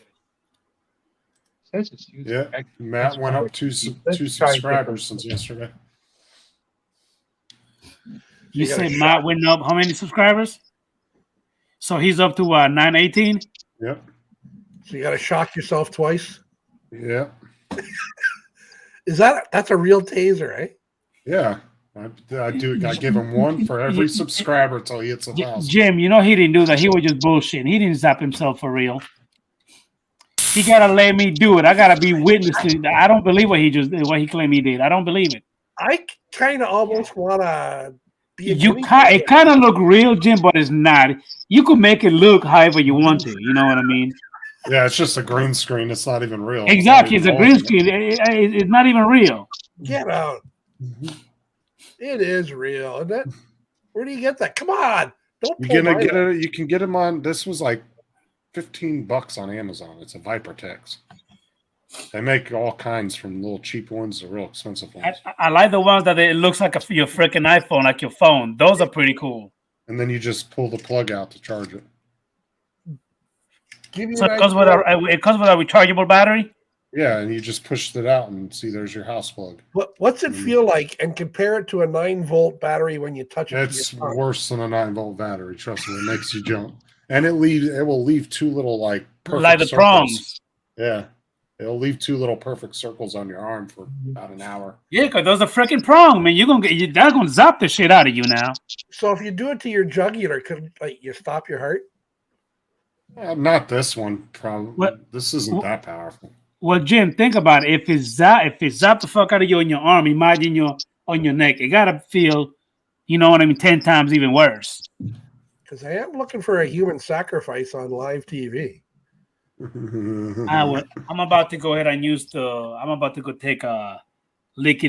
says it's used. Yeah, Matt went up two Let's try and get subscribers them. since yesterday. You got a said shot. Matt went up how many subscribers? So he's up to 918. Yep. So you got to shock yourself twice. Yeah. That's a real taser, eh? Yeah. I do. I give him one for every subscriber till he hits 1,000. Jim, you know he didn't do that. He was just bullshitting. He didn't zap himself for real. He gotta let me do it. I gotta be witness to it. I don't believe what he just did, what he claimed he did. I don't believe it. I kind of almost want to be a You guinea kind pig. it kind of look real, Jim, but it's not. You could make it look however you want to. You know what I mean? Yeah, it's just a green screen. It's not even real. Exactly, it's a not green even screen. It's not even real. Get out. It is real, isn't it? Where do you get that? Come on. Don't You pull gonna mine get out. it? You can get them on. This was like $15 on Amazon. It's a Vipertex. They make all kinds, from little cheap ones to real expensive ones. I like the ones that it looks like your freaking iPhone, like your phone. Those are pretty cool. And then you just pull the plug out to charge it. Give you So an it comes with idea. a rechargeable battery. Yeah, and you just pushed it out and see there's your house plug. What's it feel like? And compare it to a 9-volt battery when you touch it. It's to your tongue. worse than a 9-volt battery. Trust me, it makes you jump. And it will leave two little like perfect Like the circles. prongs. Yeah, it'll leave two little perfect circles on your arm for about an hour. Yeah, because those are freaking prong, man. You're gonna get that's gonna zap the shit out of you now. So if you do it to your jugular, could like you stop your heart? Not this one, probably. What- This isn't that powerful. Well, Jim, think about it. If it zap the fuck out of you on your arm, imagine you on your neck. It gotta feel, you know what I mean, 10 times even worse. Because I am looking for a human sacrifice on live TV. I'm about to go ahead and use the. I'm about to go take a lick.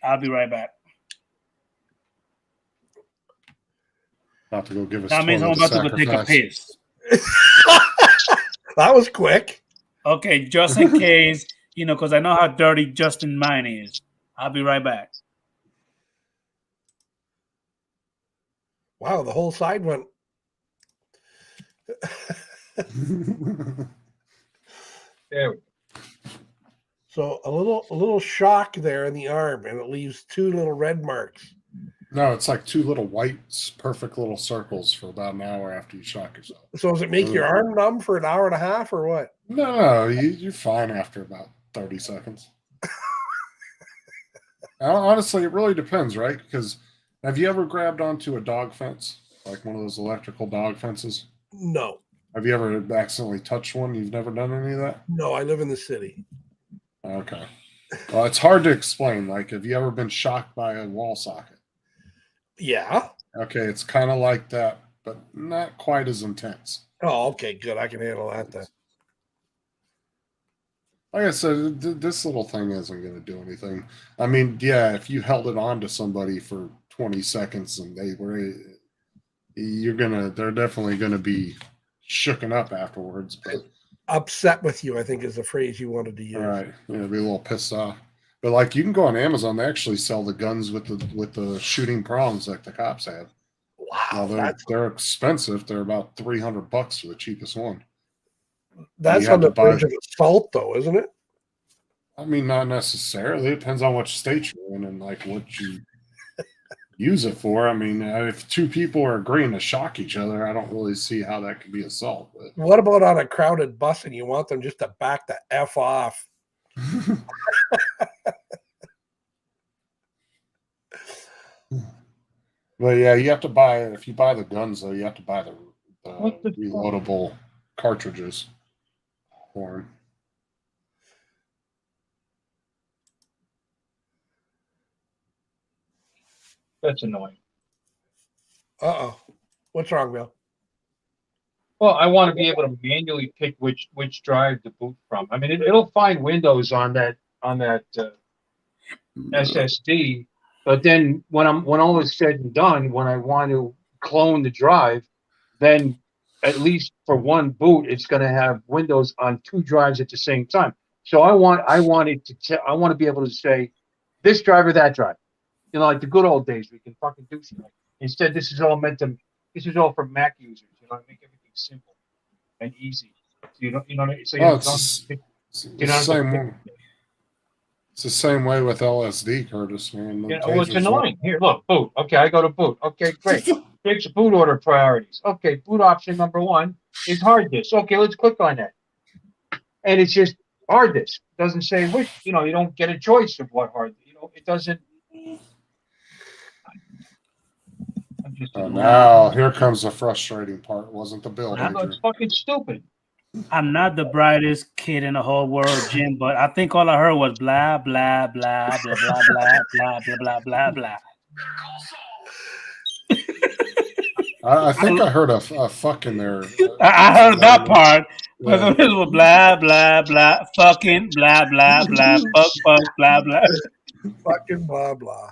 I'll be right back. About to go give us. That means I'm about to go take a piss. That was quick. Okay, just in case, you know, because I know how dirty Justin mine is. I'll be right back. Wow, the whole side went. There we go. So a little shock there in the arm, and it leaves 2 little red marks. No, it's like two little white, perfect little circles for about an hour after you shock yourself. So does it make your arm numb for an hour and a half, or what? No, you're fine after about 30 seconds. Honestly, it really depends, right? Because have you ever grabbed onto a dog fence, like one of those electrical dog fences? No, Have you ever accidentally touched one? You've never done any of that? no, I live in the city. Okay. Well, it's hard to explain. Like, have you ever been shocked by a wall socket? Yeah. Okay, it's kind of like that, but not quite as intense. Oh, okay, good. I can handle that then. Like I said, this little thing isn't going to do anything. I mean, yeah, if you held it on to somebody for 20 seconds and they're definitely going to be shooken up afterwards. But Upset with you, I think, is the phrase you wanted to use. all right, be a little pissed off. But like, you can go on Amazon; they actually sell the guns with the shooting prongs like the cops have. Wow, Now they're expensive. They're about $300 for the cheapest one. that's you on the have to buy- verge of assault, though, isn't it? I mean, not necessarily. It depends on which state you're in and like what you use it for. I mean, if two people are agreeing to shock each other, I don't really see how that could be assault. But What about on a crowded bus and you want them just to back the F off? But yeah, you have to buy. If you buy the guns, though, you have to buy the What the fuck? reloadable cartridges for them. That's annoying. Uh-oh. What's wrong, Bill? Well, I want to be able to manually pick which drive to boot from. I mean, it'll find Windows on that SSD, but then when all is said and done, when I want to clone the drive, then at least for one boot, it's going to have Windows on 2 drives at the same time. So I want to be able to say this drive or that drive. You know, like the good old days, we can fucking do shit. Instead, this is all for Mac users. You know, make everything simple and easy. So you know, so you Oh, don't. it's You know, the same way. It's the same way with LSD, Curtis, man. Yeah, well, it's annoying. Here, look, boot. Okay, I go to boot. Okay, great. Here's the boot order priorities. Okay, boot option number 1 is hard disk. Okay, let's click on that. And it's just hard disk. It doesn't say which. You know, you don't get a choice of what hard. You know, it doesn't. I'm just. Now here comes the frustrating part. It wasn't the bill. I know it's fucking stupid. I'm not the brightest kid in the whole world, Jim, but I think all I heard was blah blah blah blah blah blah blah blah blah blah blah. I think I heard a fuck in there. I heard that part, But the rest was blah blah blah, fucking blah blah blah, fuck blah blah. Fucking blah blah.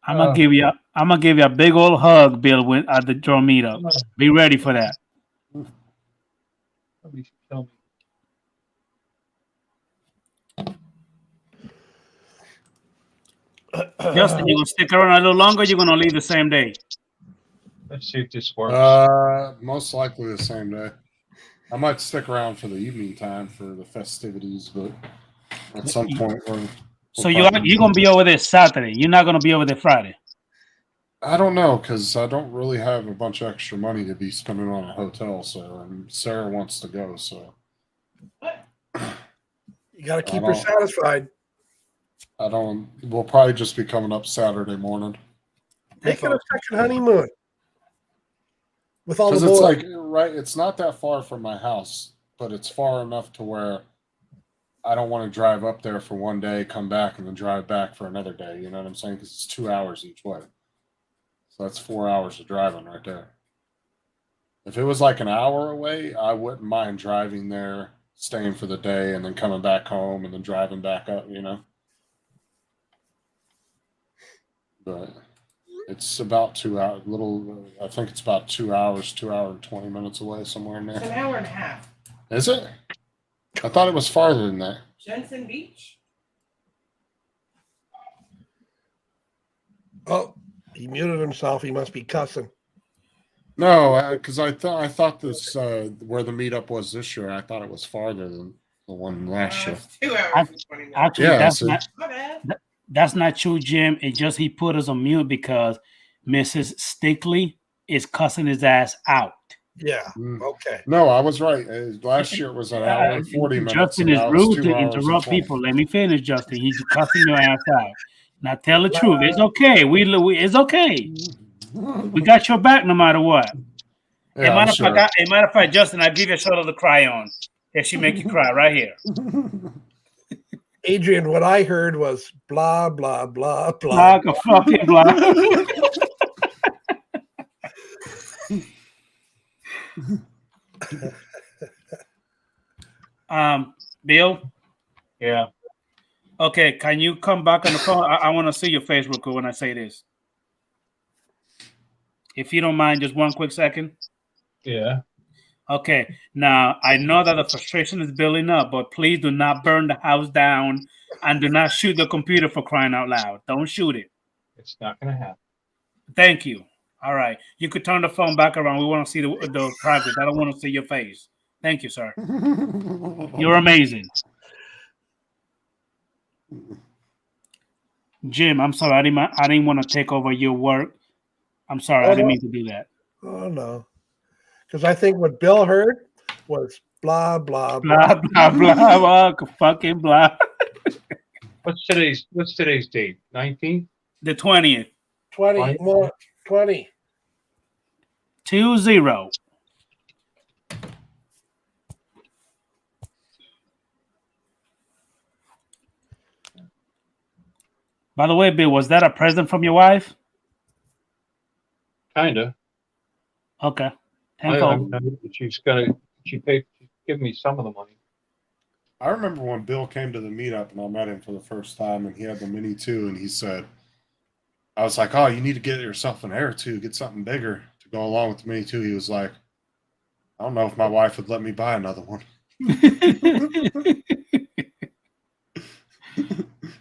I'm gonna give you a big old hug, Bill, at the draw meetup. Be ready for that. Somebody should tell me. Justin, you gonna stick around a little longer? Or you gonna leave the same day? Let's see if this works. Most likely the same day. I might stick around for the evening time for the festivities, but at some point So you're gonna be over there Saturday. You're not gonna be over there Friday. I don't know, because I don't really have a bunch of extra money to be spending on a hotel, so and Sarah wants to go, so You got to keep her satisfied. we'll probably just be coming up Saturday morning. Taking a second honeymoon with all the Because it's boys. like, right, it's not that far from my house, but it's far enough to where I don't want to drive up there for one day, come back, and then drive back for another day. You know what I'm saying? Because it's 2 hours each way. So that's 4 hours of driving right there. If it was like an hour away, I wouldn't mind driving there, staying for the day, and then coming back home and then driving back up, you know? But it's about 2 hours, I think it's about 2 hours, 2 hours and 20 minutes away, somewhere in It's there. an hour and a half. Is it? I thought it was farther than that. Jensen Beach. Oh, he muted himself. He must be cussing. No, because I thought this where the meetup was this year. I thought it was farther than the one last year. It's 2 hours and 20 minutes. Actually, Yeah, that's so- not that's not true, Jim. It just he put us on mute because Mrs. Stickley is cussing his ass out. Yeah. Mm. Okay. No, I was right. Last year it was an hour and 40 minutes. Justin and is now it's rude 2 to hours and interrupt 20. people. Let me finish, Justin. He's cussing your ass out. Now tell the truth. It's okay. It's okay. We got your back no matter what. Yeah, matter I'm of fact, Justin, I'll give you a shoulder to cry on if she make you cry right here. Adrian, what I heard was blah, blah, blah, blah. Like a fucking block. Bill? Yeah. Okay, can you come back on the phone? I want to see your face real quick when I say this. If you don't mind, just one quick second. Yeah. Okay, now I know that the frustration is building up, but please do not burn the house down and do not shoot the computer for crying out loud. Don't shoot it. It's not going to happen. Thank you. All right. You could turn the phone back around. We want to see the progress. I don't want to see your face. Thank you, sir. You're amazing. Jim, I'm sorry. I didn't want to take over your work. I'm sorry. I didn't mean to do that. Oh, no. Because I think what Bill heard was blah, blah, blah. Blah, blah, blah, blah, fucking blah. What's today's date? 19th? The 20th. 20. More, 20. 20. By the way, Bill, was that a present from your wife? Kinda. Okay. She's giving me some of the money. I remember when Bill came to the meetup and I met him for the first time and he had the Mini 2 and he said, I was like, oh, you need to get yourself an Air 2, get something bigger to go along with the Mini 2. He was like, I don't know if my wife would let me buy another one.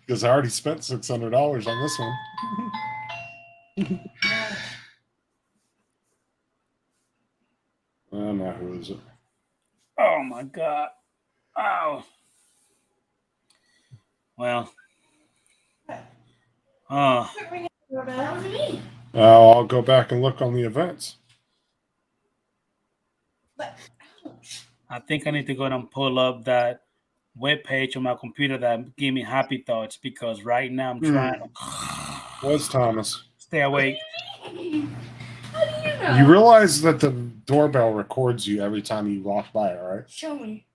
Because I already spent $600 on this one. I don't know, who is it? Oh my God. Oh. Well. I'll go back and look on the events. I think I need to go and pull up that web page on my computer that gave me happy thoughts because right now I'm trying to Where's Thomas? stay awake. You realize that the doorbell records you every time you walk by it, right? Show me.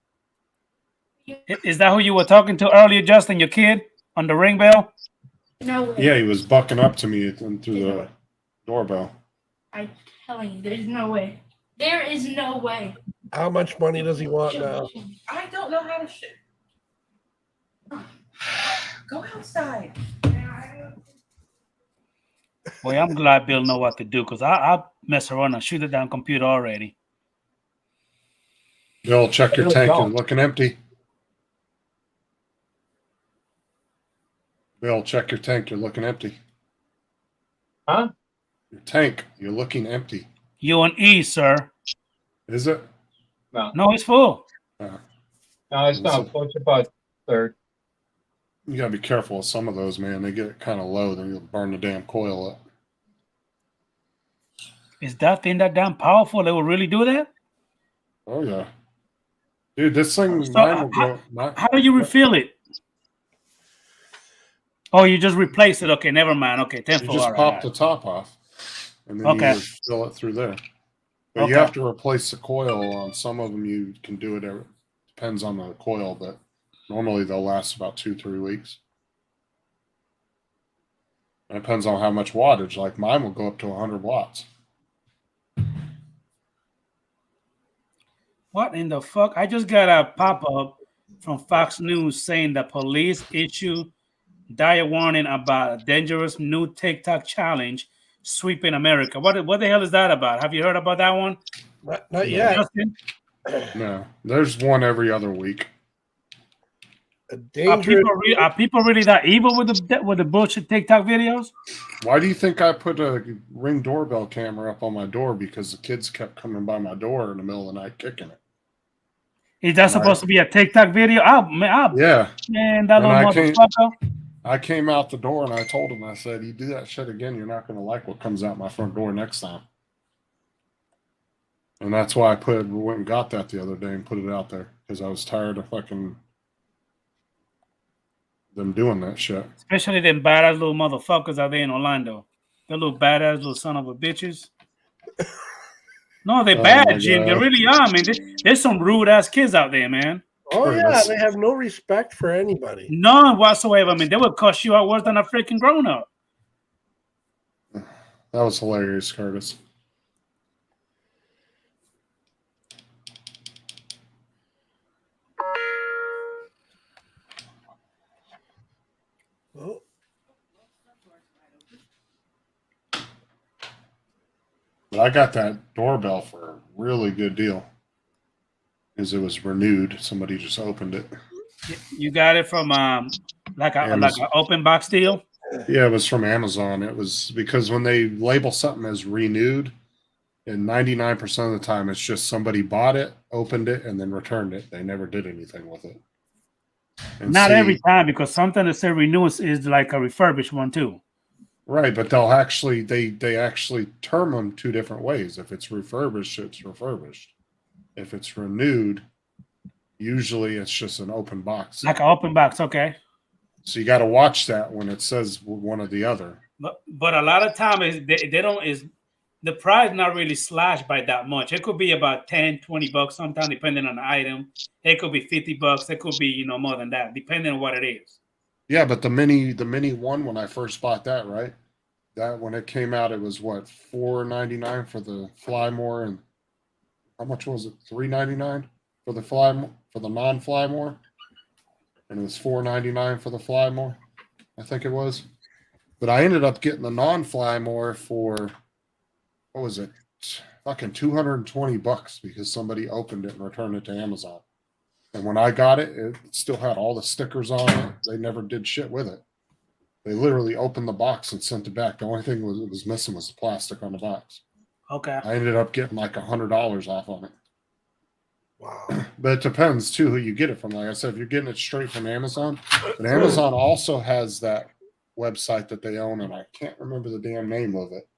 Is that who you were talking to earlier, Justin, your kid on the ring bell? No. Yeah, he was bucking up to me through the Doorbell. I'm telling you, there's no way. There is no way. How much money does he want now? I don't know how to shoot. Go outside. Boy, I'm glad Bill know what to do because I mess around and shoot it down computer already. Bill, check your Bill, tank. You're don't. looking empty. Bill, check your tank. You're looking empty. Huh? Your tank, you're looking empty. You on E, sir. Is it? No, it's full. No, it's not. It's about third. You gotta be careful with some of those, man. They get kind of low, then you'll burn the damn coil up. Is that thing that damn powerful? They will really do that? Oh yeah, dude, this thing. So, Mine will go. How do you refill it? Oh, you just replace it. Okay, never mind. Okay, You tenfold. just All right, pop all the right. top off, and then Okay. you fill it through there. But you Okay. have to replace the coil on some of them. You can do it. Depends on the coil, but normally they'll last about 2-3 weeks. And it depends on how much wattage. Like mine will go up to 100 watts. What in the fuck? I just got a pop-up from Fox News saying the police issue dire warning about a dangerous new TikTok challenge sweeping America. What the hell is that about? Have you heard about that one? Not yet. Justin? No, there's one every other week. A Are dangerous. people really that evil with the bullshit TikTok videos? Why do you think I put a Ring doorbell camera up on my door? Because the kids kept coming by my door in the middle of the night kicking it. Is that supposed to be a TikTok video? Yeah. Man, that And little I can't- motherfucker. I came out the door and I told him, I said, you do that shit again, you're not going to like what comes out my front door next time. And that's why I went and got that the other day and put it out there because I was tired of fucking them doing that shit. Especially them badass little motherfuckers out there in Orlando. The little badass little son of a bitches. No, they're Oh bad, my Jim. They God. really are, man. There's some rude ass kids out there, man. Oh Sure, yeah, that's- they have no respect for anybody. None whatsoever. I mean, they would cuss you out worse than a freaking grown up. That was hilarious, Curtis. Oh, But I got that doorbell for a really good deal because it was renewed. Somebody just opened it. You got it from like an Amazon. open box deal. Yeah, it was from Amazon. It was because when they label something as renewed, and 99% of the time it's just somebody bought it, opened it, and then returned it. They never did anything with it. And Not see- every time, because sometimes they say renew is like a refurbished one too. Right, but they'll actually they actually term them two different ways. If it's refurbished, it's refurbished. If it's renewed, usually it's just an open box. Like an open box, okay. So you got to watch that when it says one or the other. But a lot of times they don't is the price not really slashed by that much. It could be about 10, 20 bucks sometimes, depending on the item. It could be 50 bucks. It could be, more than that, depending on what it is. Yeah, but the mini one when I first bought that, right? That when it came out, it was what, $4.99 for the Flymore, and how much was it? $3.99 for the non-Flymore, and it was $4.99 for the Flymore, I think it was. But I ended up getting the non-Flymore for what was it? Fucking $220 because somebody opened it and returned it to Amazon. And when I got it, it still had all the stickers on it. They never did shit with it. They literally opened the box and sent it back. The only thing it was missing was the plastic on the box. Okay. I ended up getting like $100 off on it. wow. But it depends too who you get it from. Like I said, if you're getting it straight from Amazon, but Amazon also has that website that they own, and I can't remember the damn name of it.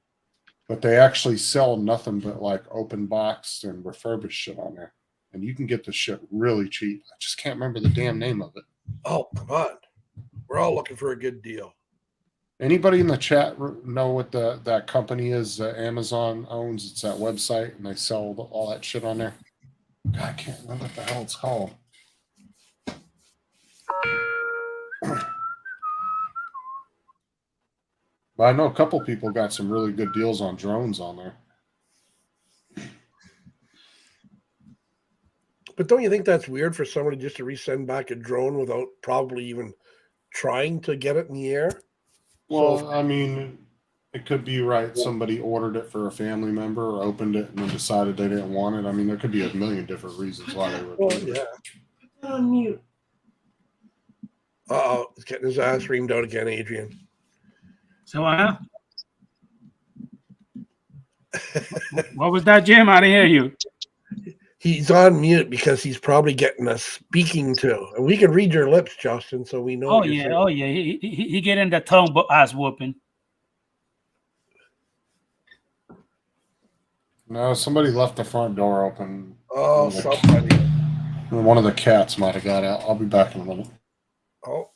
But they actually sell nothing but like open box and refurbished shit on there. And you can get the shit really cheap. I just can't remember the damn name of it. Oh, come on. We're all looking for a good deal. Anybody in the chat know what that company is that Amazon owns? It's that website, and they sell all that shit on there. God, I can't remember what the hell it's called. But I know a couple people got some really good deals on drones on there. But don't you think that's weird for somebody just to resend back a drone without probably even trying to get it in the air? Well, I mean, it could be right. Somebody ordered it for a family member or opened it and then decided they didn't want it. I mean, there could be a million different reasons why they would. Well, yeah. Put it on mute. Uh-oh, he's getting his ass reamed out again, Adrian. So, what was that, Jim? I didn't hear you. He's on mute because he's probably getting us speaking to. And we can read your lips, Justin, so we know. Oh what you're yeah, saying. oh yeah. He getting the tongue ass whooping. No, somebody left the front door open. Oh, somebody. One of the cats might have got out. I'll be back in a minute. Oh,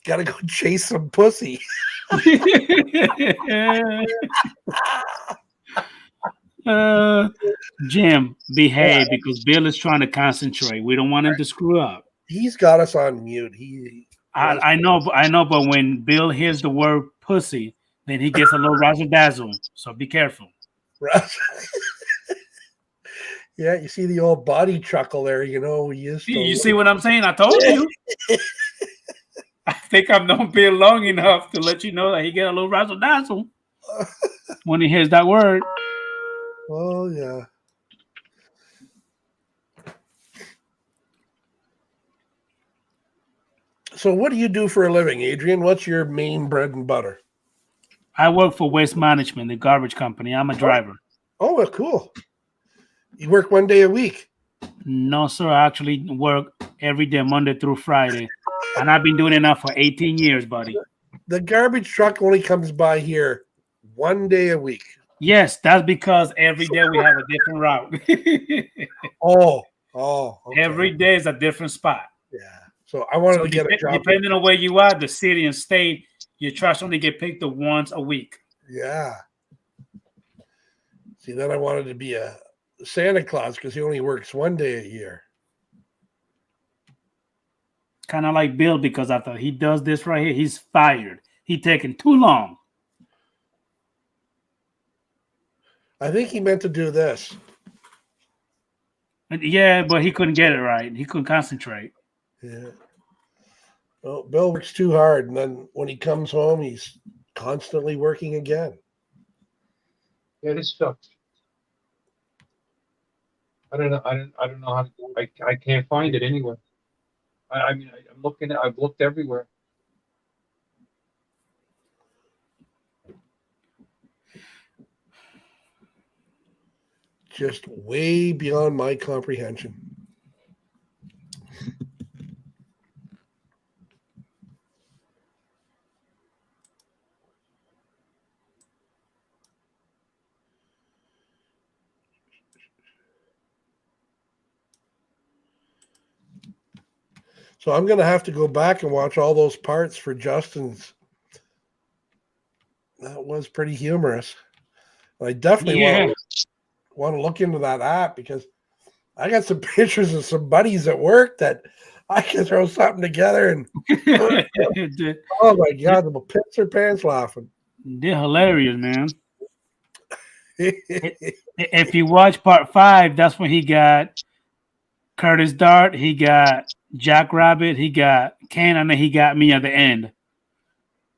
gotta go chase some pussy. Jim, behave because Bill is trying to concentrate. We don't want him to screw up. He's got us on mute. I know, but when Bill hears the word pussy, then he gets a little razzle dazzle. So be careful. Yeah, you see the old body chuckle there. You know, we used to. You see what I'm saying? I told you. I think I've known Bill long enough to let you know that he get a little razzle dazzle when he hears that word. Oh yeah. So what do you do for a living, Adrian? What's your main bread and butter? I work for Waste Management, the garbage company. I'm a driver. Oh, well, cool. You work one day a week? No, sir. I actually work every day, Monday through Friday. And I've been doing it now for 18 years, buddy. The garbage truck only comes by here one day a week. Yes, that's because every day we have a different route. Oh, okay. Every day is a different spot. Yeah. So I wanted to get a job. Depending on where you are, the city and state, your trash only get picked up once a week. Yeah. See, then I wanted to be a Santa Claus because he only works one day a year. Kind of like Bill, because after he does this right here, he's fired. He taking too long. I think he meant to do this. Yeah, but he couldn't get it right. He couldn't concentrate. Yeah. Well, Bill works too hard, and then when he comes home, he's constantly working again. Yeah, this sucks. I don't know how to. I can't find it anywhere. I mean, I'm looking. I've looked everywhere. Just way beyond my comprehension. So I'm going to have to go back and watch all those parts for Justin's. That was pretty humorous. I definitely want to look into that app because I got some pictures of some buddies at work that I can throw something together and oh my God, they'll piss their pants laughing. They're hilarious, man. If you watch part 5, that's when he got Curtis Dart, he got Jack Rabbit, he got Ken, and then he got me at the end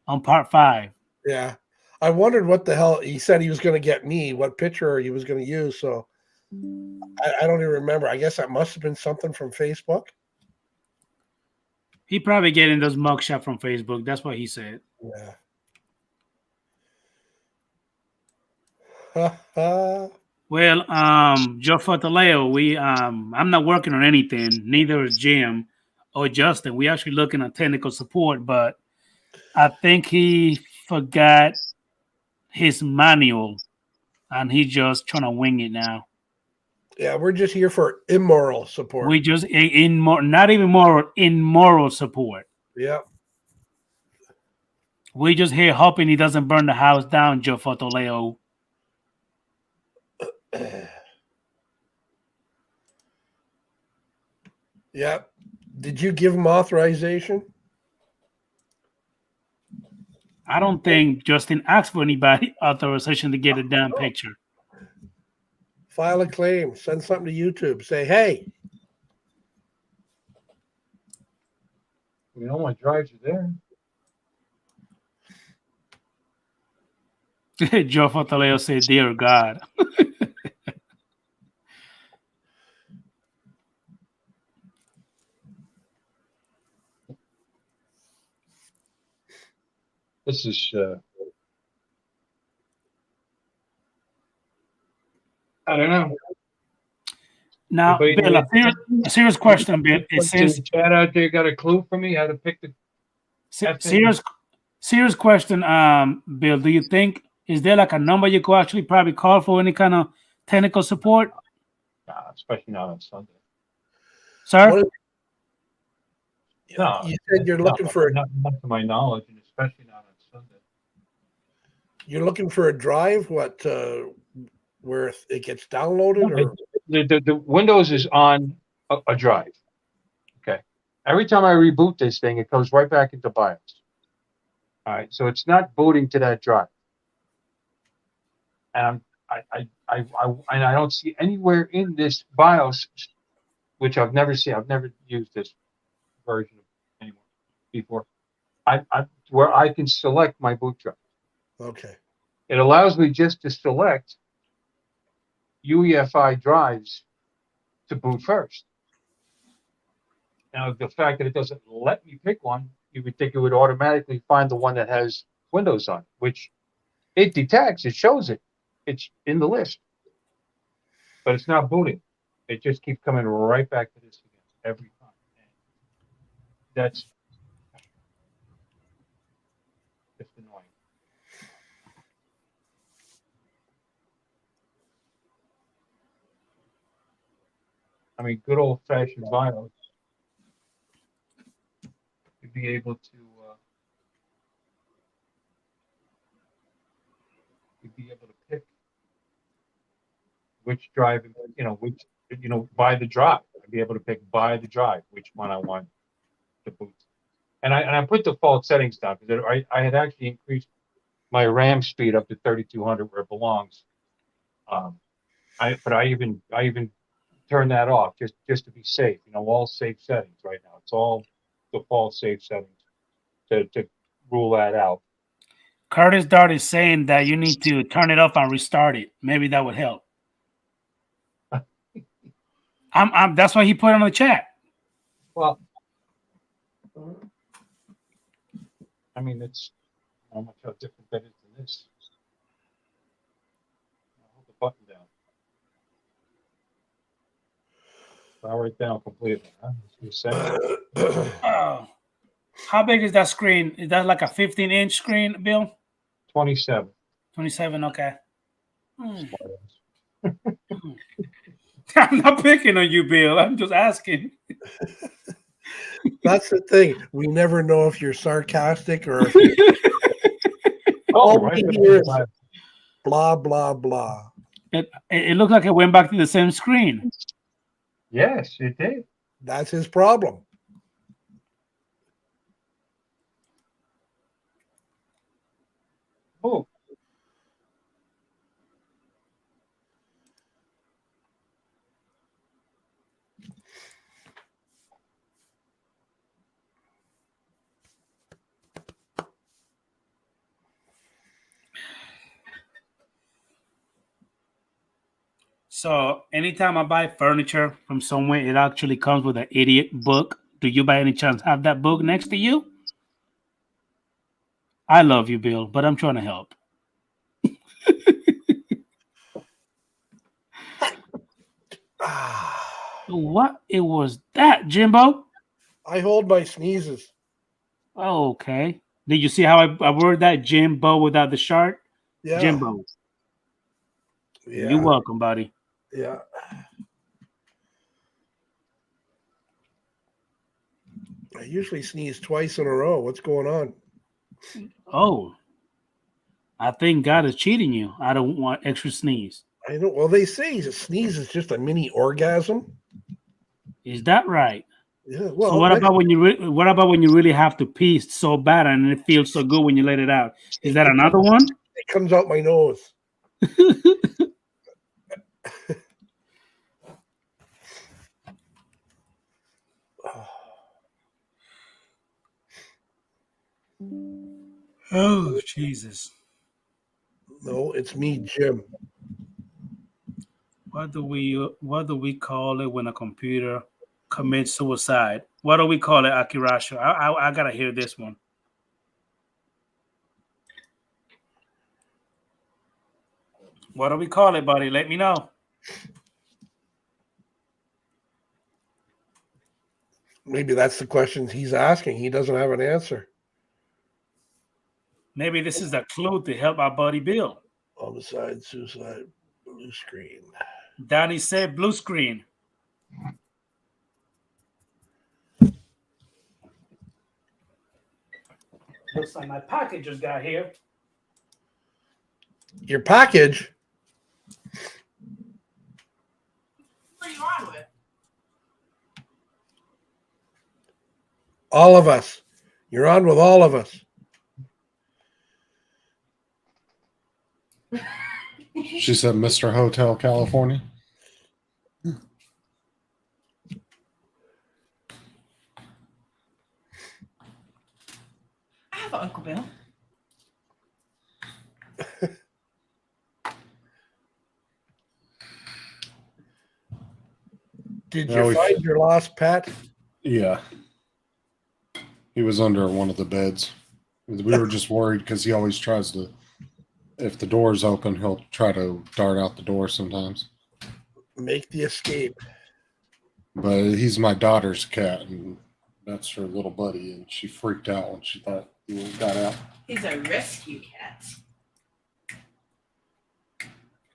on part 5. Yeah. I wondered what the hell he said he was going to get me, what picture he was going to use. So I don't even remember. I guess that must have been something from Facebook. He probably getting those mugshot from Facebook. That's what he said. Yeah. Well, Joe Fortaleo, I'm not working on anything. Neither is Jim or Justin. We actually looking at technical support, but I think he forgot his manual and he's just trying to wing it now. Yeah, we're just here for immoral support. We just not even moral, immoral support. Yeah. We just here hoping he doesn't burn the house down, Joe Fortaleo. Yeah. Did you give him authorization? I don't think Justin asked for anybody authorization to get a damn picture. File a claim. Send something to YouTube. Say, hey, You know, my drives are there. Joe Fortaleo said, "Dear God." This is, I don't know. Now, Anybody Bill, know a serious question, Bill. It says, chat out there got a clue for me how to pick the serious question, Bill. Do you think is there like a number you could actually probably call for any kind of technical support, especially not on Sunday. sir? what is, No, you said you're looking for not to my knowledge, and especially not on Sunday. you're looking for a drive. What where it gets downloaded or The Windows is on a drive. Okay. Every time I reboot this thing, it goes right back into BIOS. All right. So it's not booting to that drive. And I don't see anywhere in this BIOS, which I've never seen. I've never used this version anymore before. Where I can select my boot drive. okay. It allows me just to select UEFI drives to boot first. Now, the fact that it doesn't let me pick one, you would think it would automatically find the one that has Windows on it, which it detects, it shows it. It's in the list. But it's not booting. It just keeps coming right back to this again every time. And that's just annoying. I mean, good old fashioned BIOS. You'd be able to pick which drive, by the drive. I'd be able to pick by the drive which one I want to boot. And I put default settings down because I had actually increased my RAM speed up to 3200 where it belongs. But I even turn that off just to be safe. All safe settings right now. It's all default safe settings to rule that out. Curtis Dart is saying that you need to turn it off and restart it. Maybe that would help. That's why he put it on the chat. Well, I mean, it's how different that is than this. I'll hold the button down. Power it down completely. Huh? Oh. How big is that screen? Is that like a 15-inch screen, Bill? 27. 27, okay. I'm not picking on you, Bill. I'm just asking. That's the thing. We never know if you're sarcastic or if all we hear is blah blah blah. It looked like it went back to the same screen. Yes, it did. That's his problem. Oh. So anytime I buy furniture from somewhere, it actually comes with an idiot book. Do you by any chance have that book next to you? I love you, Bill, but I'm trying to help. What it was that, Jimbo? I hold my sneezes. Oh, okay. Did you see how I word that, Jimbo, without the shark? Yeah. Jimbo. Yeah. You're welcome, buddy. Yeah. I usually sneeze twice in a row. What's going on? Oh, I think God is cheating you. I don't want extra sneeze. I know. Well, they say a sneeze is just a mini orgasm. Is that right? Yeah, well, So what about when you really have to pee so bad and it feels so good when you let it out? Is that another one? it comes out my nose. Oh Jesus! No, it's me, Jim. What do we call it when a computer commits suicide? What do we call it, Akirasha? I gotta hear this one. What do we call it, buddy? Let me know. Maybe that's the question he's asking. He doesn't have an answer. Maybe this is a clue to help our buddy Bill. Homicide, suicide, blue screen. Danny said blue screen. Looks like my package just got here. Your package? What are you on with? All of us. You're on with all of us. She said, Mr. Hotel California. I have an Uncle Bill. Did Yeah, you we- find your lost pet? Yeah. He was under one of the beds. We were just worried because he always tries to, if the door's open, he'll try to dart out the door sometimes. Make the escape. But he's my daughter's cat, and that's her little buddy, and she freaked out when she thought he got out. He's a rescue cat. Come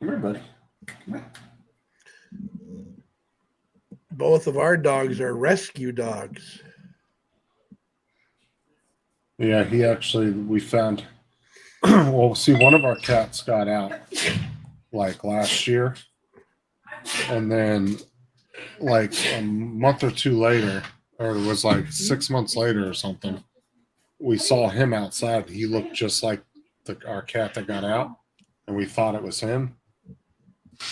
here, buddy. Come here. Both of our dogs are rescue dogs. Yeah, he actually, we found, well, see, one of our cats got out like last year. And then, like a month or two later, or it was like 6 months later or something, we saw him outside. He looked just like our cat that got out, and we thought it was him.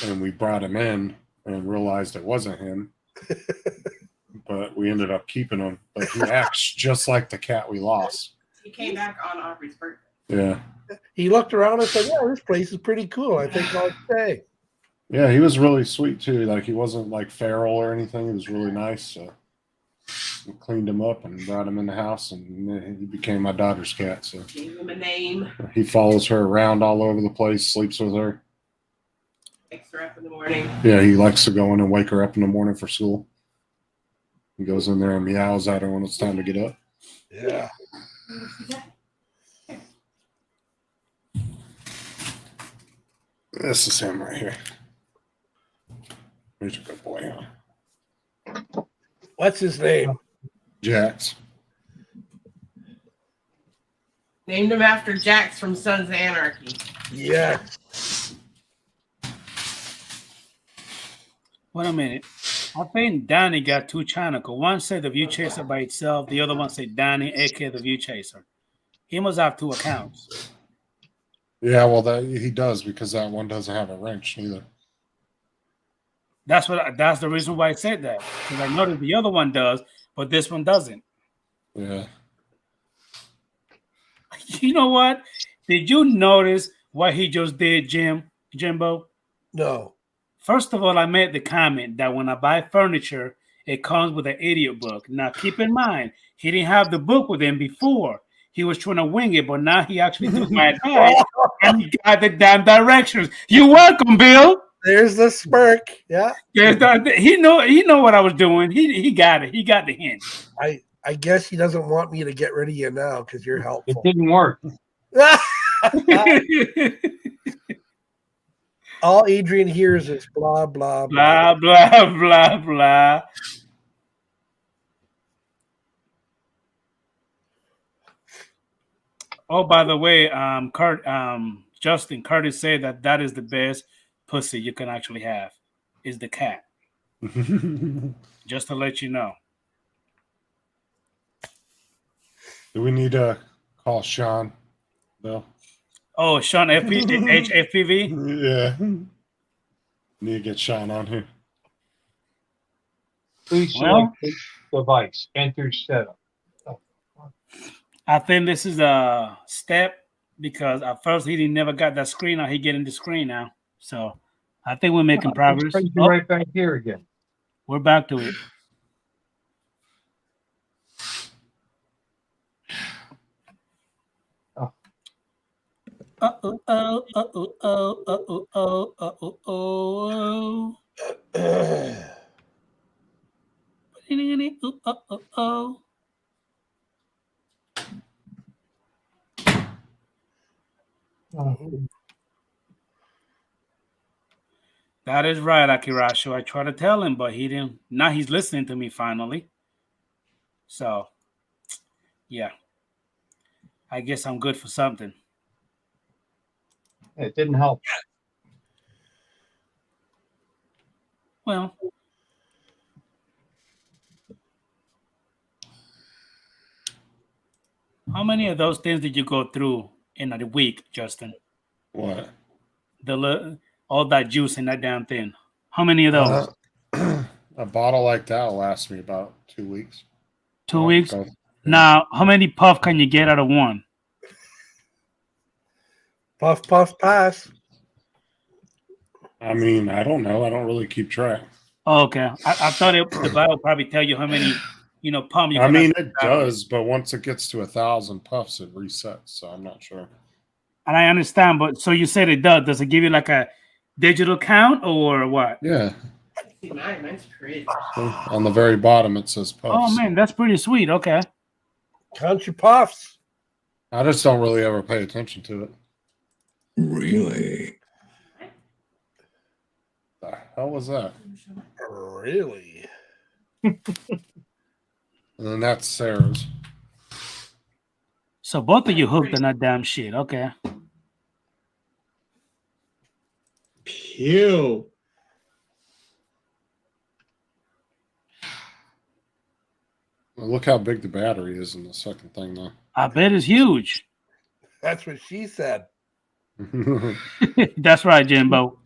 And we brought him in and realized it wasn't him. But we ended up keeping him. But he acts just like the cat we lost. He came back on Aubrey's birthday. Yeah. He looked around and said, "Yeah, this place is pretty cool. I think I'll stay." Yeah, he was really sweet too. Like he wasn't like feral or anything. He was really nice. So we cleaned him up and brought him in the house, and he became my daughter's cat. So Gave him a name. he follows her around all over the place, sleeps with her. Wakes her up in the morning. Yeah, he likes to go in and wake her up in the morning for school. He goes in there and meows at her when it's time to get up. Yeah. This is him right here. He's a good boy, huh? What's his name? Jax. Named him after Jax from Sons of Anarchy. Yeah. Wait a minute. I think Danny got two channels. One said the View Chaser by itself. The other one said Danny, aka the View Chaser. He must have two accounts. Yeah, well, that he does because that one doesn't have a wrench neither. That's the reason why I said that. Because I noticed the other one does, but this one doesn't. Yeah. You know what? Did you notice what he just did, Jimbo? No. First of all, I made the comment that when I buy furniture, it comes with an idiot book. Now, keep in mind, he didn't have the book with him before. He was trying to wing it, but now he actually took my advice and he got the damn directions. You're welcome, Bill. There's the smirk. Yeah. He know what I was doing. He got it. He got the hint. I guess he doesn't want me to get rid of you now because you're It helpful. didn't work. All Adrian hears is blah blah Blah blah blah blah. Oh, by the way, Justin Curtis said that is the best pussy you can actually have is the cat. Just to let you know. Do we need to call Sean? Bill? Oh, Sean HFPV. Yeah. Need to get Sean on here. Please Well- select device, enter setup. I think this is a step because at first he never got that screen. Now he getting the screen now. So I think we're making progress. Brings you Oh, right back here again. we're back to it. Oh. That is right, Akirashu. I tried to tell him, but he didn't. Now he's listening to me finally. So, yeah. I guess I'm good for something. It didn't help. Well, how many of those things did you go through in a week, Justin? What? All that juice in that damn thing. How many of those? A bottle like that will last me about 2 weeks. 2 weeks? Okay. Now, how many puff can you get out of one? Puff, puff, pass. I mean, I don't know. I don't really keep track. Oh, okay. I thought the Bible probably tell you how many, pump you I can mean, have. it does, but once it gets to 1,000 puffs, it resets. So I'm not sure. And I understand, but so you said it does. Does it give you like a digital count or what? Yeah. Mine's crazy. On the very bottom, it says puffs. Oh man, that's pretty sweet. Okay. Count your puffs. I just don't really ever pay attention to it. Really? The hell was that? Really? And then that's Sarah's. So both of you hooked on that damn shit. Okay. Pew. Well, look how big the battery is in the second thing, though. I bet it's huge. That's what she said. That's right, Jimbo.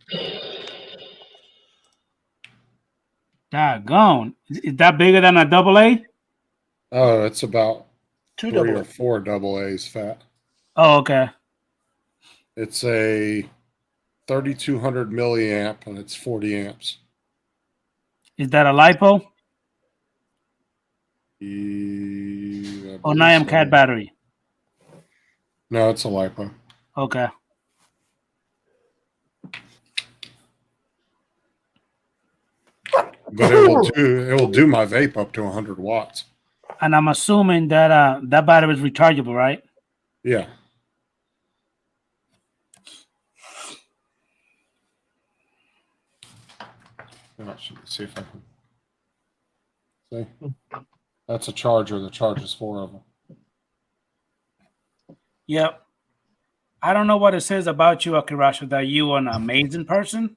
Doggone. Is that bigger than a double A? Oh, it's about Two 3 double. or 4 double A's fat. Oh, okay. It's a 3,200 milliamp and it's 40 amps. Is that a lipo I or believe Niam so. cat battery? No, it's a lipo. Okay. But it will do my vape up to 100 watts. And I'm assuming that that battery is rechargeable, right? Yeah. Let's see if I can. See? That's a charger that charges 4 of them. Yep. I don't know what it says about you, Akirasha, that you are an amazing person.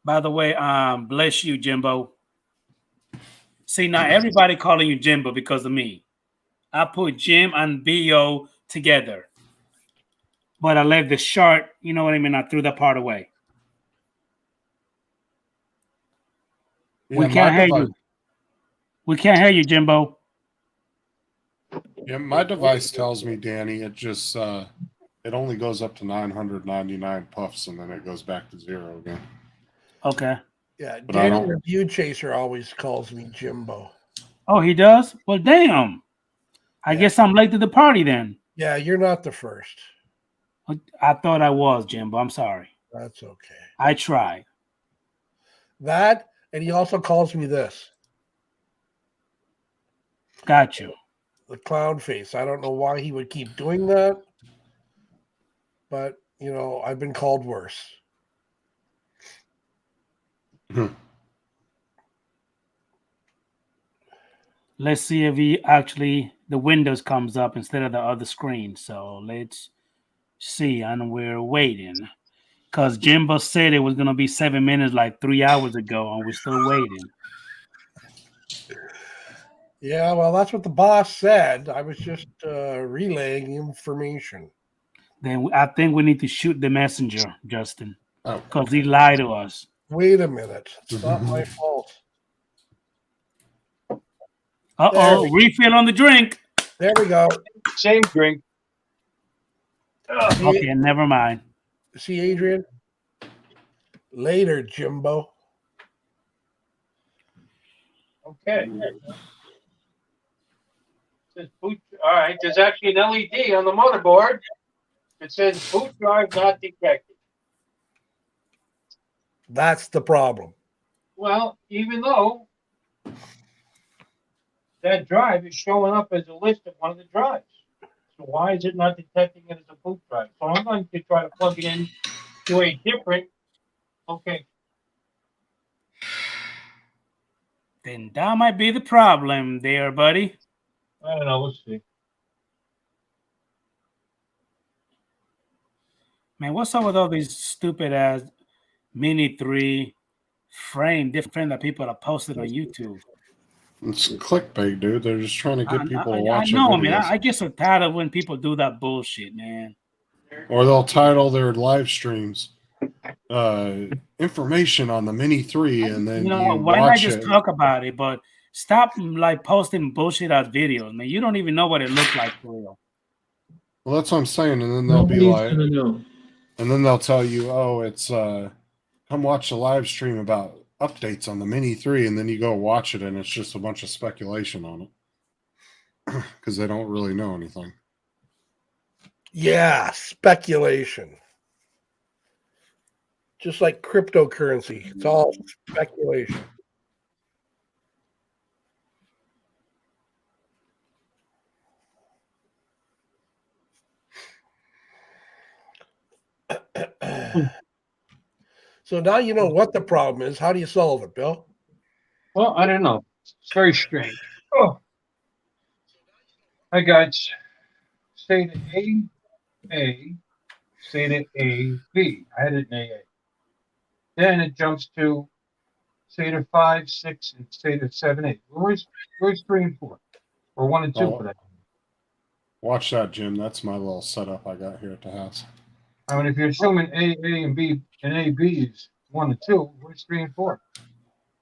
By the way, bless you, Jimbo. See, now everybody calling you Jimbo because of me. I put Jim and B.O. together. But I left the short, you know what I mean? I threw that part away. We can't hear you. We can't hear you, Jimbo. Yeah, my device tells me, Danny, it just it only goes up to 999 puffs and then it goes back to 0 again. Okay. Yeah, But I Danny don't- Review Chaser always calls me Jimbo. Oh, he does? Well, damn. I Yeah. guess I'm late to the party then. Yeah, you're not the first. I thought I was, Jimbo. I'm sorry. That's okay. I tried. That, and he also calls me this, Got you. the clown face. I don't know why he would keep doing that, but I've been called worse. Let's see if the Windows comes up instead of the other screen. So let's see, and we're waiting. Because Jimbo said it was going to be 7 minutes like 3 hours ago, and we're still waiting. Yeah, well, that's what the boss said. I was just relaying information. Then I think we need to shoot the messenger, Justin, Oh, because he lied to us. Wait a minute. It's not my fault. Uh-oh, There refill on the drink. There we go. Same drink. Okay, never mind. See, Adrian? Later, Jimbo. Okay. Says boot. All right. There's actually an LED on the motherboard. It says boot drive not detected. That's the problem. Well, even though that drive is showing up as a list of one of the drives. So why is it not detecting it as a boot drive? So I'm going to try to plug it in to a different. Okay. Then that might be the problem there, buddy. I don't know. Let's see. Man, what's up with all these stupid ass Mini 3 different that people are posted on YouTube? it's clickbait, dude. They're just trying to get people to watch I know, their man. videos. I get so tired of when people do that bullshit, man. Or they'll title their live streams information on the Mini 3, and then You know you what? Why not watch just it. talk about it? But stop like posting bullshit ass videos, man. You don't even know what it looked like for real. Well, that's what I'm saying. And then they'll be Nobody's like, gonna know. and then they'll tell you, oh, it's come watch the live stream about updates on the Mini 3, and then you go watch it, and it's just a bunch of speculation on it because they don't really know anything. Yeah, speculation. Just like cryptocurrency. It's all speculation. So now you know what the problem is. How do you solve it, Bill? Well, I don't know. It's very strange. Oh, I got SATA A, SATA A, B. I had it in AA. Then it jumps to SATA 5, 6, and SATA 7, 8. Where's 3 and 4? Or 1 and 2 Oh. for that? Watch that, Jim. That's my little setup I got here at the house. I mean, if you're assuming A, and B, and AB is 1 and 2, where's 3 and 4?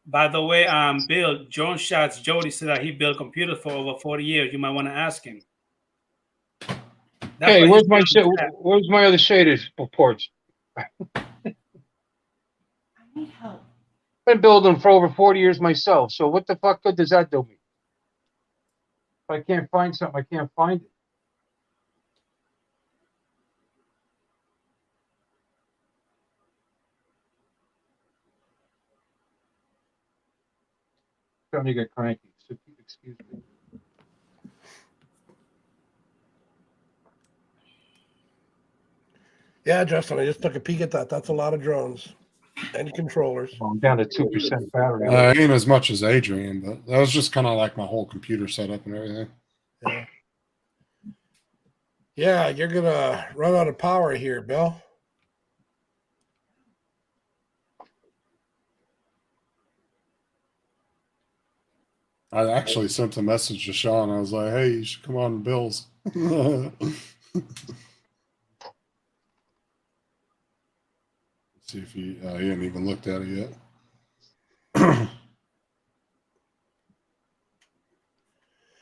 By the way, Bill, John Schatz, Jody said that he built computers for over 40 years. You might want to ask him. That's Hey, what where's he's doing. where's my other SATA ports? I need help. Been building for over 40 years myself. So what the fuck good does that do me? If I can't find something, I can't find it. Starting to get cranky. So excuse me. Yeah, Justin, I just took a peek at that. That's a lot of drones and controllers. Well, I'm down to 2% battery. Ain't as much as Adrian, but that was just kind of like my whole computer setup and everything. Yeah. Yeah, you're gonna run out of power here, Bill. I actually sent a message to Sean. I was like, hey, you should come on to Bill's. See if he hadn't even looked at it yet.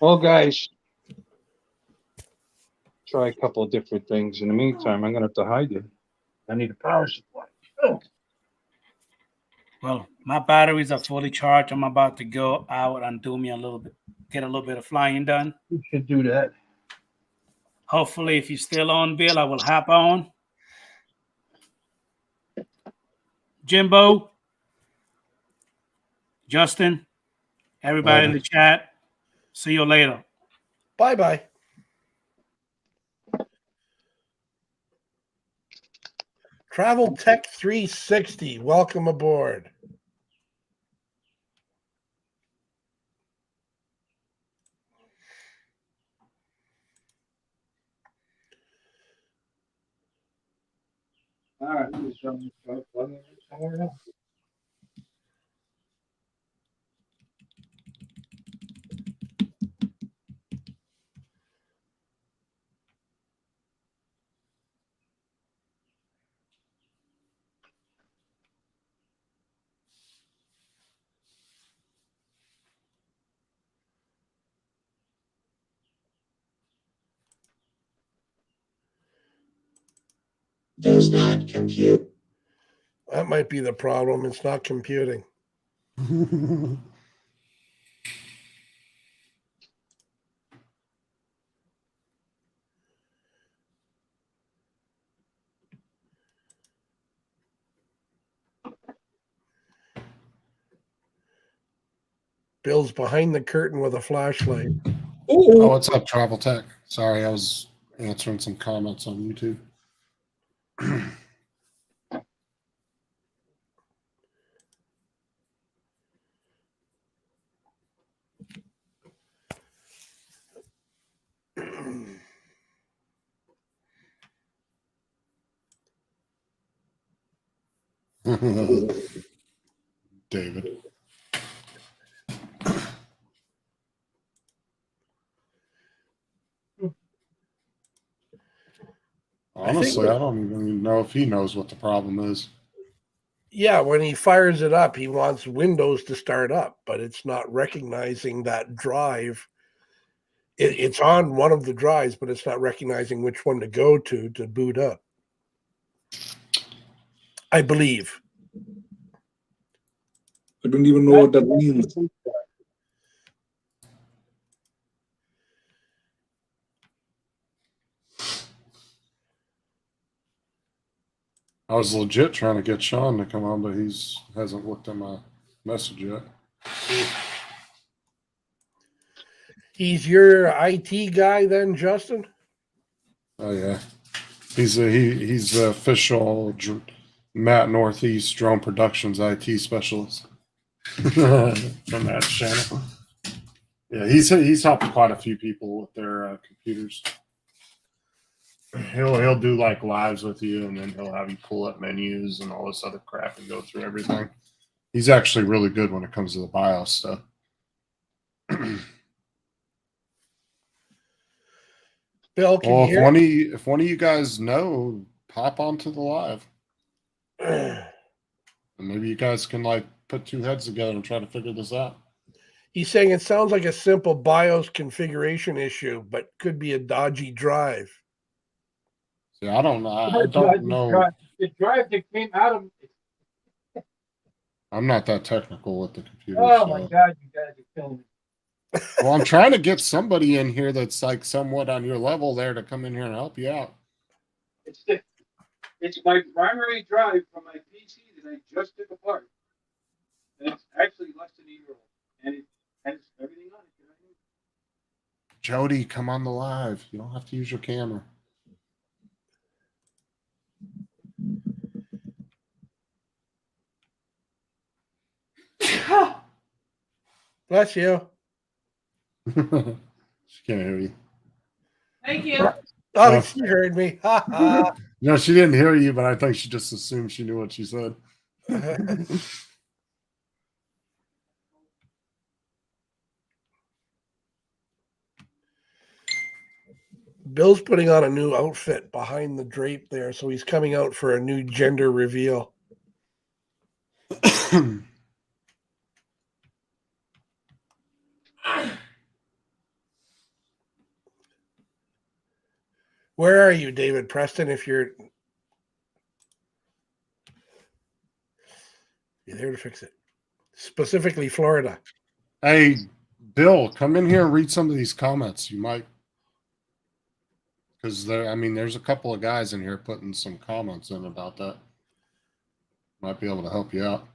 Well, guys, try a couple of different things. In the meantime, I'm gonna have to hide you. I need a power supply. Oh. Well, my batteries are fully charged. I'm about to go out and do me a little bit, get a little bit of flying done. You should do that. Hopefully, if you're still on, Bill, I will hop on. Jimbo, Justin, everybody in the chat. See you later. Bye-bye. Travel Tech 360, welcome aboard. right, just try plugging it somewhere else. Does not compute. That might be the problem. It's not computing. Bill's behind the curtain with a flashlight. Oh, what's up, Travel Tech? Sorry, I was answering some comments on YouTube. David. Honestly, I don't even know if he knows what the problem is. Yeah, when he fires it up, he wants Windows to start up, but it's not recognizing that drive. It's on one of the drives, but it's not recognizing which one to go to boot up. I believe. I don't even know what that means. I was legit trying to get Sean to come on, but hasn't looked at my message yet. He's your IT guy then, Justin? Oh yeah, he's the official Matt Northeast Drone Productions IT specialist from that channel. Yeah, he's helped quite a few people with their computers. He'll do like lives with you, and then he'll have you pull up menus and all this other crap and go through everything. He's actually really good when it comes to the BIOS stuff. Bill, can Well, you hear? if one of you guys know, pop onto the live, and maybe you guys can like put two heads together and try to figure this out. He's saying it sounds like a simple BIOS configuration issue, but could be a dodgy drive. See, I don't know. I don't know. The drive that came out of. I'm not that technical with the computer. Oh my God, you guys are killing me. Well, I'm trying to get somebody in here that's like somewhat on your level there to come in here and help you out. It's my primary drive from my PC that I just took apart. And it's actually less than a year old. And it has everything on it that I need. Jody, come on the live. You don't have to use your camera. Bless you. She can't hear you. Thank you. Oh, she heard me. Ha ha. No, she didn't hear you, but I think she just assumed she knew what she said. Bill's putting on a new outfit behind the drape there, so he's coming out for a new gender reveal. Where are you, David Preston? If you're there to fix it, specifically Florida. Hey, Bill, come in here and read some of these comments. You might, because there's a couple of guys in here putting some comments in about that. Might be able to help you out.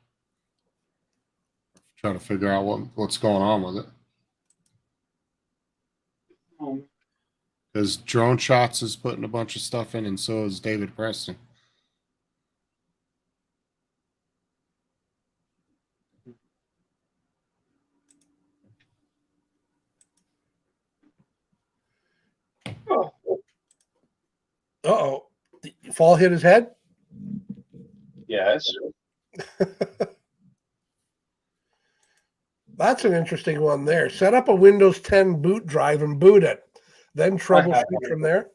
Try to figure out what's going on with it. Because Drone Shots is putting a bunch of stuff in, and so is David Preston. Uh-oh. The fall hit his head? Yes. That's an interesting one there. Set up a Windows 10 boot drive and boot it. Then troubleshoot from there.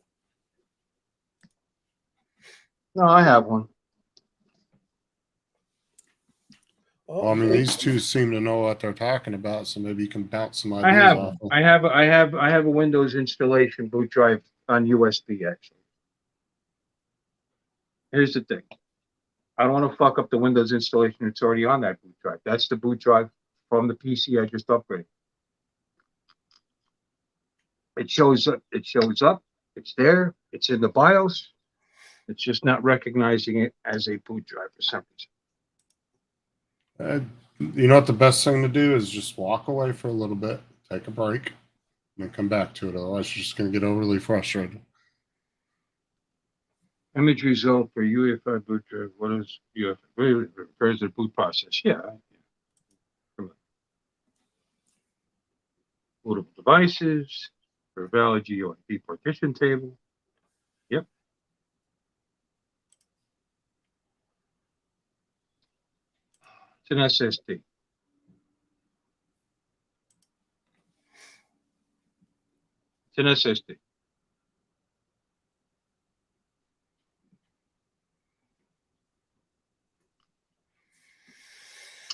No, I have one. Oh, Well, I mean, these two seem to know what they're talking about, so maybe you can bounce some I ideas have, off of. I have a Windows installation boot drive on USB actually. Here's the thing. I don't want to fuck up the Windows installation that's already on that boot drive. That's the boot drive from the PC I just upgraded. It shows up, it's there, it's in the BIOS. It's just not recognizing it as a boot drive for some reason. You know what the best thing to do is just walk away for a little bit, take a break, and then come back to it. Otherwise, you're just going to get overly frustrated. Image result for UEFI boot drive. What is UEFI? Really refers to the boot process. Yeah. Bootable devices for valid GUID partition table. Yep. It's an SSD. It's an SSD.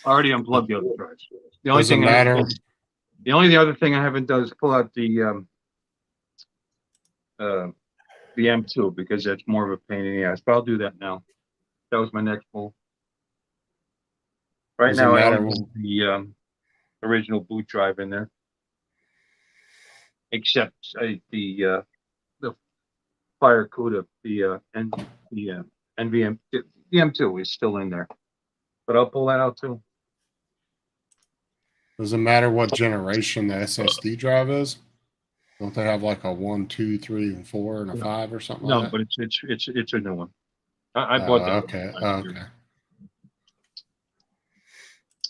I already unplugged the other drives. The only Doesn't thing matter. the only other thing I haven't done is pull out the M2 because that's more of a pain in the ass. But I'll do that now. That was my next move. Right Doesn't now, I matter. have the original boot drive in there, except the Fire CUDA, the NVM, the M2 is still in there. But I'll pull that out too. Doesn't matter what generation the SSD drive is. Don't they have like a 1, 2, 3, and 4, and a 5 or something No, like that? but it's a new one. I bought that. Okay. Okay.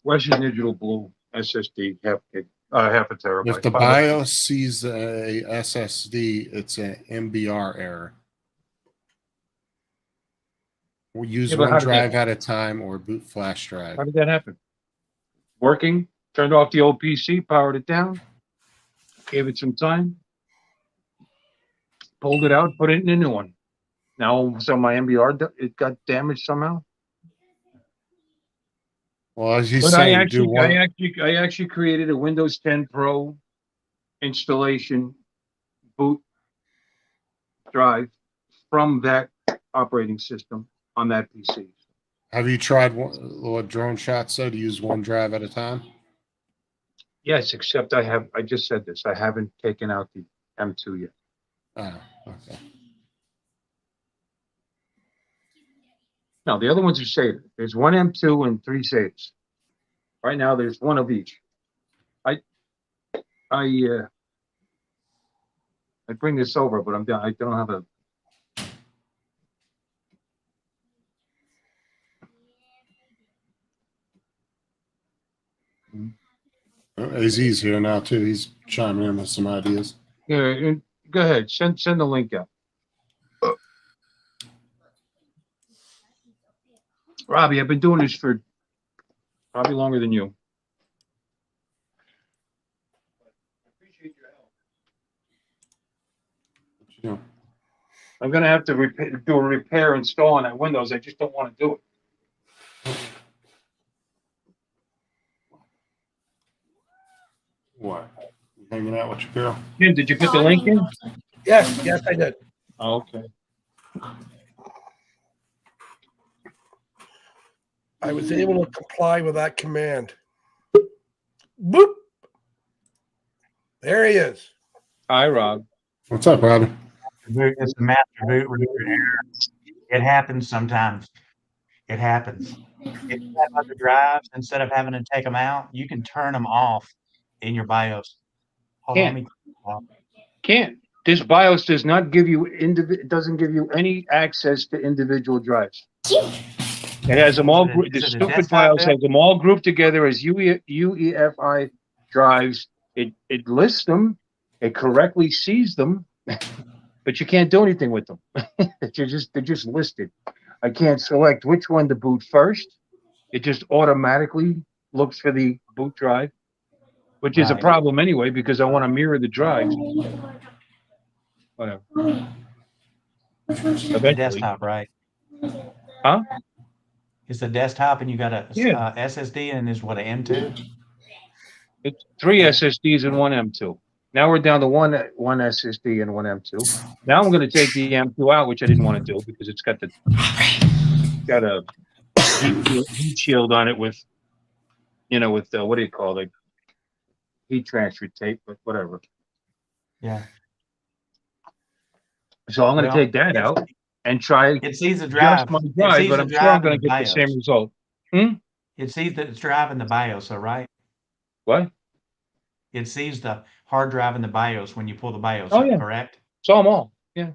Western Digital Blue SSD, half a terabyte. If the BIOS sees a SSD, it's an MBR error. We'll use Yeah, but how one did drive that- at a time or boot flash drive. How did that happen? Working, turned off the old PC, powered it down, gave it some time, pulled it out, put it in a new one. Now, so my MBR, it got damaged somehow. Well, as he's But saying, do one. I actually created a Windows 10 Pro installation boot drive from that operating system on that PC. Have you tried what Drone Shot said? Use one drive at a time. Yes, except I just said this. I haven't taken out the M2 yet. Oh, okay. No, the other ones are saved. There's one M2 and 3 saves. Right now, there's one of each. I bring this over, but I don't have a. AZ's here now too. He's chiming in with some ideas. Yeah, go ahead. Send the link out. Robbie, I've been doing this for probably longer than you. Appreciate your help. Yeah. I'm gonna have to do a repair install on that Windows. I just don't want to do it. What? You hanging out with your girl? Jim, did you put the link in? yes, I did. Oh, okay. I was able to comply with that command. Boop. There he is. Hi, Rob. What's up, Robbie? It's a master boot root error. It happens sometimes. It happens. If you have other drives, instead of having to take them out, you can turn them off in your BIOS. Hold on, let me- Can't. This BIOS does not give you it doesn't give you any access to individual drives. It has them all. The Is it a stupid desktop BIOS build? has them all grouped together as UEFI drives. It lists them. It correctly sees them, but you can't do anything with them. They're just listed. I can't select which one to boot first. It just automatically looks for the boot drive, which is a Right. problem anyway because I want to mirror the drives. Whatever. Which one should I The Eventually, desktop, right? huh? It's a desktop, and you got a Yeah. SSD, and is what, an M2? It's 3 SSDs and one M2. Now we're down to one SSD and one M2. Now I'm going to take the M2 out, which I didn't want to do because it's got a heat shield on it with, with what do you call it? Heat transfer tape, but whatever. Yeah. So I'm going to Well, take that out and try it sees the just drive. my It drive, sees but the I'm sure I'm drive in going the to get the same BIOS. result. It sees that it's driving the BIOS, so right? What? It sees the hard drive in the BIOS when you pull the BIOS Oh up, yeah, correct? saw them all. Yeah,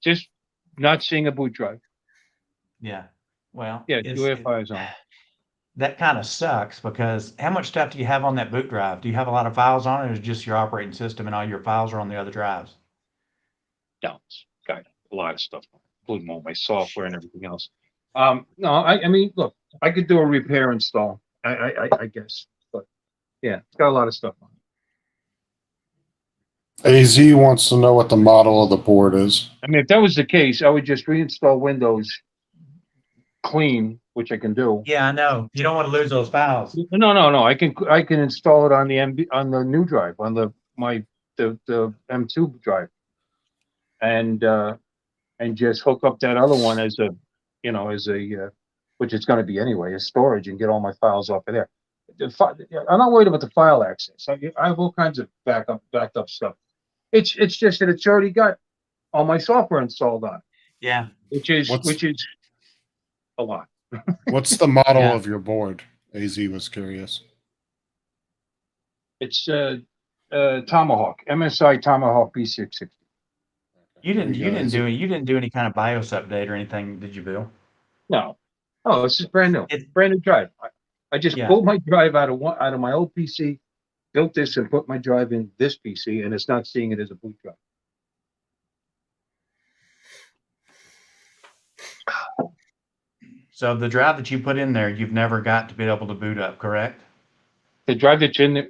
just not seeing a boot drive. Yeah. Well, Yeah, it's UEFI is on. that kind of sucks because how much stuff do you have on that boot drive? Do you have a lot of files on it, or is it just your operating system and all your files are on the other drives? No, it's got a lot of stuff, including all my software and everything else. No, I mean, look, I could do a repair install. I guess, but yeah, it's got a lot of stuff on it. AZ wants to know what the model of the board is. I mean, if that was the case, I would just reinstall Windows clean, which I can do. Yeah, I know. You don't want to lose those files. No. I can install it on the on the new drive, on the M2 drive, and just hook up that other one as a, which it's going to be anyway, as storage, and get all my files off of there. I'm not worried about the file access. I have all kinds of backed up stuff. It's just that it's already got all my software installed on, Yeah. which is What's- a lot. What's the model Yeah. of your board? AZ was curious. It's Tomahawk, MSI Tomahawk B660. You didn't There go, AZ. you didn't do any kind of BIOS update or anything, did you, Bill? No, this is brand new. Brand new drive. I just Yeah. pulled my drive out of my old PC, built this, and put my drive in this PC, and it's not seeing it as a boot drive. So the drive that you put in there, you've never got to be able to boot up, correct? The drive that's in there,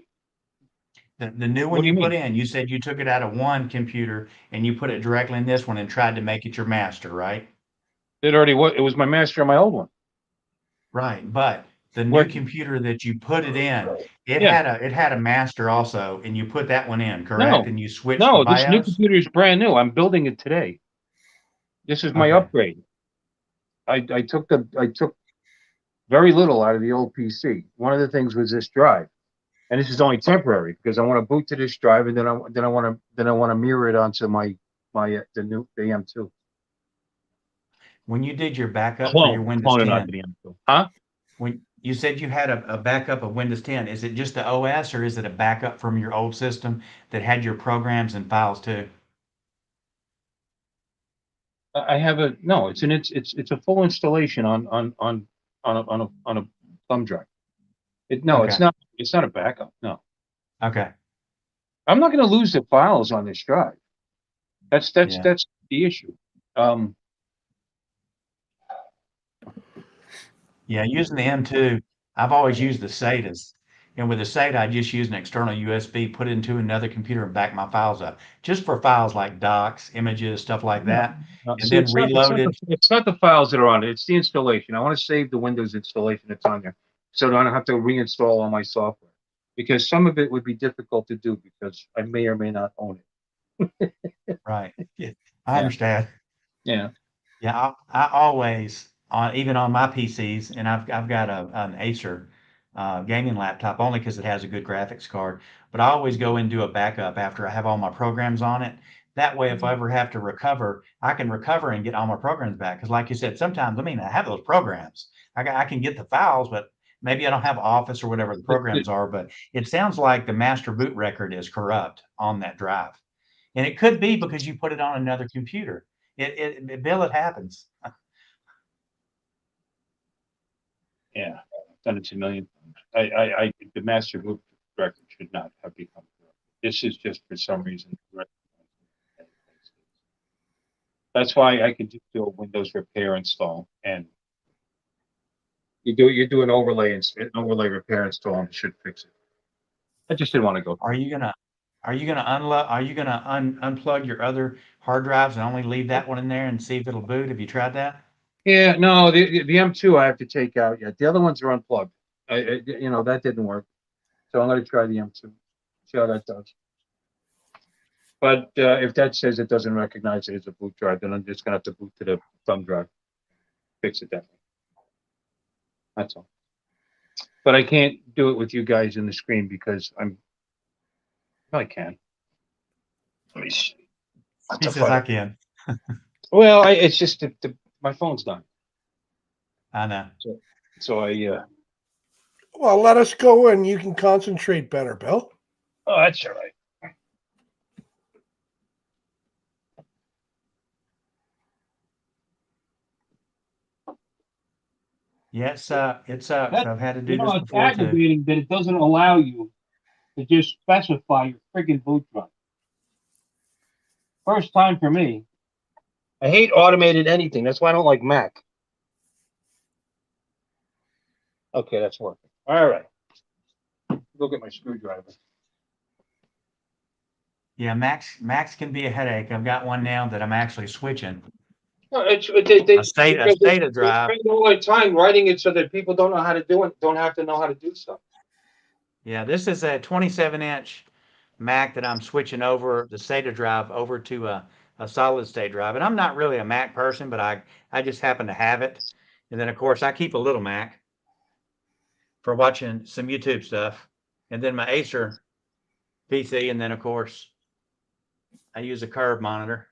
The new What one do you you put mean? in, you said you took it out of one computer and you put it directly in this one and tried to make it your master, right? it already was. It was my master on my old one. Right, but the new What- computer that you put it in, it Yeah. had a master also, and you put that one in, correct? No. And you switched No, the this new BIOS? computer is brand new. I'm building it today. This is my Okay. upgrade. I took very little out of the old PC. One of the things was this drive, and this is only temporary because I want to boot to this drive, and then I want to mirror it onto the M2. When you did your backup for your Windows Clone it 10, onto the M2. Huh? when you said you had a backup of Windows 10, is it just the OS or is it a backup from your old system that had your programs and files too? I have it's a full installation on a thumb drive. It's Okay. not a backup. No, Okay. I'm not going to lose the files on this drive. That's Yeah. the issue. Yeah, using the M2, I've always used the SATAs. And with the SATA, I just use an external USB, put it into another computer and back my files up. Just for files like docs, images, stuff like that. And See, then it's not- reload it. It's not the files that are on it. It's the installation. I want to save the Windows installation that's on there, so that I don't have to reinstall all my software. Because some of it would be difficult to do because I may or may not own it. Right. Yeah, I understand. Yeah. Yeah, I always even on my PCs, and I've got an Acer gaming laptop only because it has a good graphics card. But I always go and do a backup after I have all my programs on it. That way, if I ever have to recover, I can recover and get all my programs back. Because, like you said, sometimes I have those programs. I can get the files, but maybe I don't have Office or whatever the programs are. But it sounds like the master boot record is corrupt on that drive, and it could be because you put it on another computer. Bill, it happens. Yeah, I've done it a million times. The master boot record should not have become corrupt. This is just for some reason. That's why I can just do a Windows repair install, and you do an overlay repair install, and it should fix it. I just didn't want to go. Are you gonna unplug your other hard drives and only leave that one in there and see if it'll boot? Have you tried that? Yeah, no, the M2 I have to take out yet. The other ones are unplugged. That didn't work. So I'm going to try the M2. See how that does. But if that says it doesn't recognize it as a boot drive, then I'm just going to have to boot to the thumb drive. Fix it that way. That's all. But I can't do it with you guys in the screen because I can. Let me see. He says I can. Well, it's just my phone's done. I know. So Well, let us go and you can concentrate better, Bill. oh, that's all right. Yeah, it's up. I've had to do this It's before too. aggravating that it doesn't allow you to just specify your friggin' boot drive. First time for me. I hate automated anything. That's why I don't like Mac. Okay, that's working. All right. Go get my screwdriver. Yeah, Max can be a headache. I've got one now that I'm actually switching. No, A SATA drive. Spend all their time writing it so that people don't know how to do it, don't have to know how to do stuff. Yeah, this is a 27-inch Mac that I'm switching over the SATA drive over to a solid state drive. And I'm not really a Mac person, but I just happen to have it. And then of course I keep a little Mac for watching some YouTube stuff. And then my Acer PC, and then of course I use a curved monitor.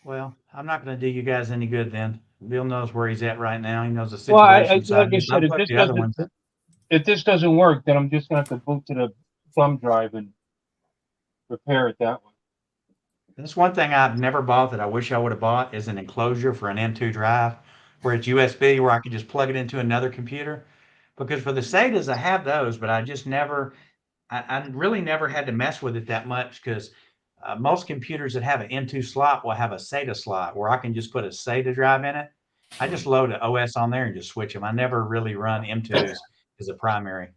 Well, I'm not going to do you guys any good then. Bill knows where he's at right now. He knows the Well, situation. So like I just said, unplug the other ones. if this doesn't work, then I'm just gonna have to boot to the thumb drive and repair it that way. That's one thing I've never bought that I wish I would have bought is an enclosure for an M2 drive where it's USB, where I could just plug it into another computer. Because for the SATAs, I have those, but I just never, I really never had to mess with it that much because most computers that have an M2 slot will have a SATA slot where I can just put a SATA drive in it. I just load an OS on there and just switch them. I never really run M2s as a primary.